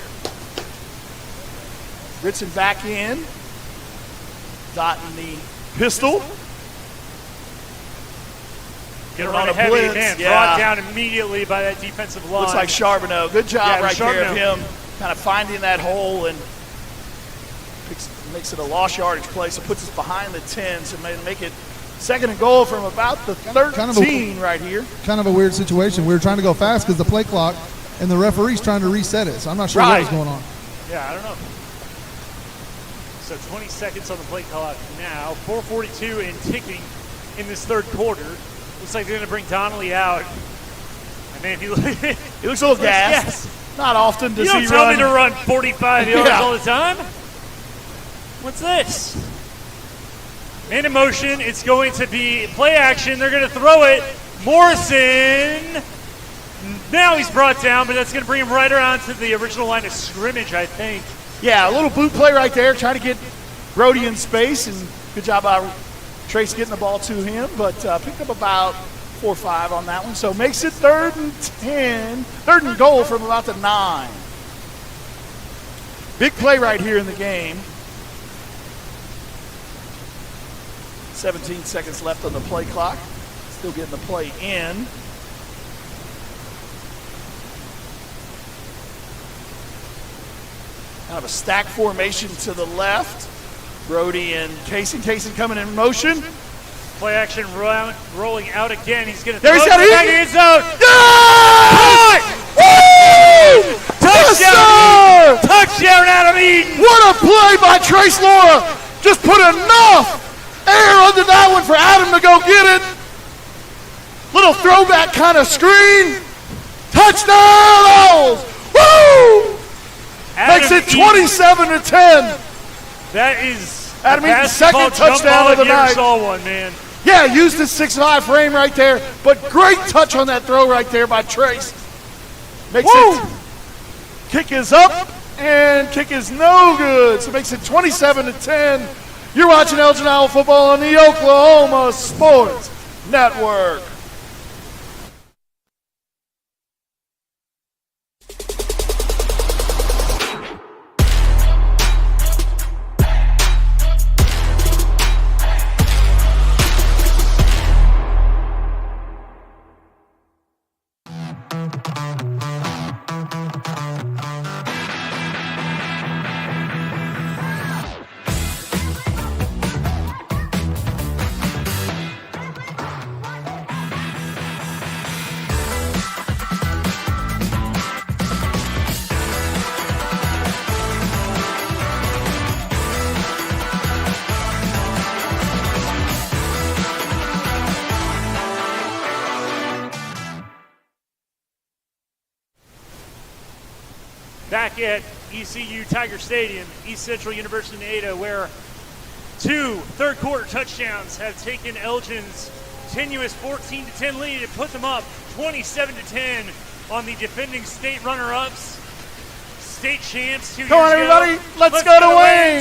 Ritson back in. Dotting the pistol. Get around a heavy man. Brought down immediately by that defensive line. Looks like Charbonneau. Good job right there of Charbonneau. him kind of finding that hole and makes it a lost yardage play. So puts us behind the 10. So make it second and goal from about the 13 right here. Kind of a weird situation. We were trying to go fast because the play clock and the referee's trying to reset it. So I'm not sure what was going on. Yeah, I don't know. So 20 seconds on the play clock now. 4:42 and ticking in this third quarter. Looks like they're going to bring Donnelly out. And man, he looks a little gassed. Not often does he run. You don't tell me to run 45 yards all the time. What's this? Man in motion. It's going to be play action. They're going to throw it. Morrison. Now he's brought down, but that's going to bring him right around to the original line of scrimmage, I think. Yeah, a little boot play right there, trying to get Brody in space, and good job by Trace getting the ball to him, but picked up about 4 or 5 on that one. So makes it 3rd and goal from about the 9. Big play right here in the game. 17 seconds left on the play clock. Still getting the play in. Kind of a stack formation to the left. Brody and Casey. Casey coming in motion. Play action rolling out again. He's going to throw it back in the end zone. Yeah! Woo! Touchdown! Yes, Touchdown, Adam Eaton! What a play by Trace Laura! Just put enough air under that one for Adam to go get it. Little throwback kind of screen. Touchdown! Woo! Makes it 27-10. That is Adam Eaton's second touchdown of the night. Saw one, man. Yeah, used his 6'5" frame right there, but great touch on that throw right there by Trace. Makes it. Kick is up and kick is no good. So it makes it 27-10. You're watching Elgin Owl football on the Oklahoma Sports Network. back at ECU Tiger Stadium, East Central University in Ada, where 2 third-quarter touchdowns have taken Elgin's tenuous 14-10 lead and put them up 27-10 on the defending state runner-ups, state champs 2 years ago. Come on, everybody. Let's go to Wayne.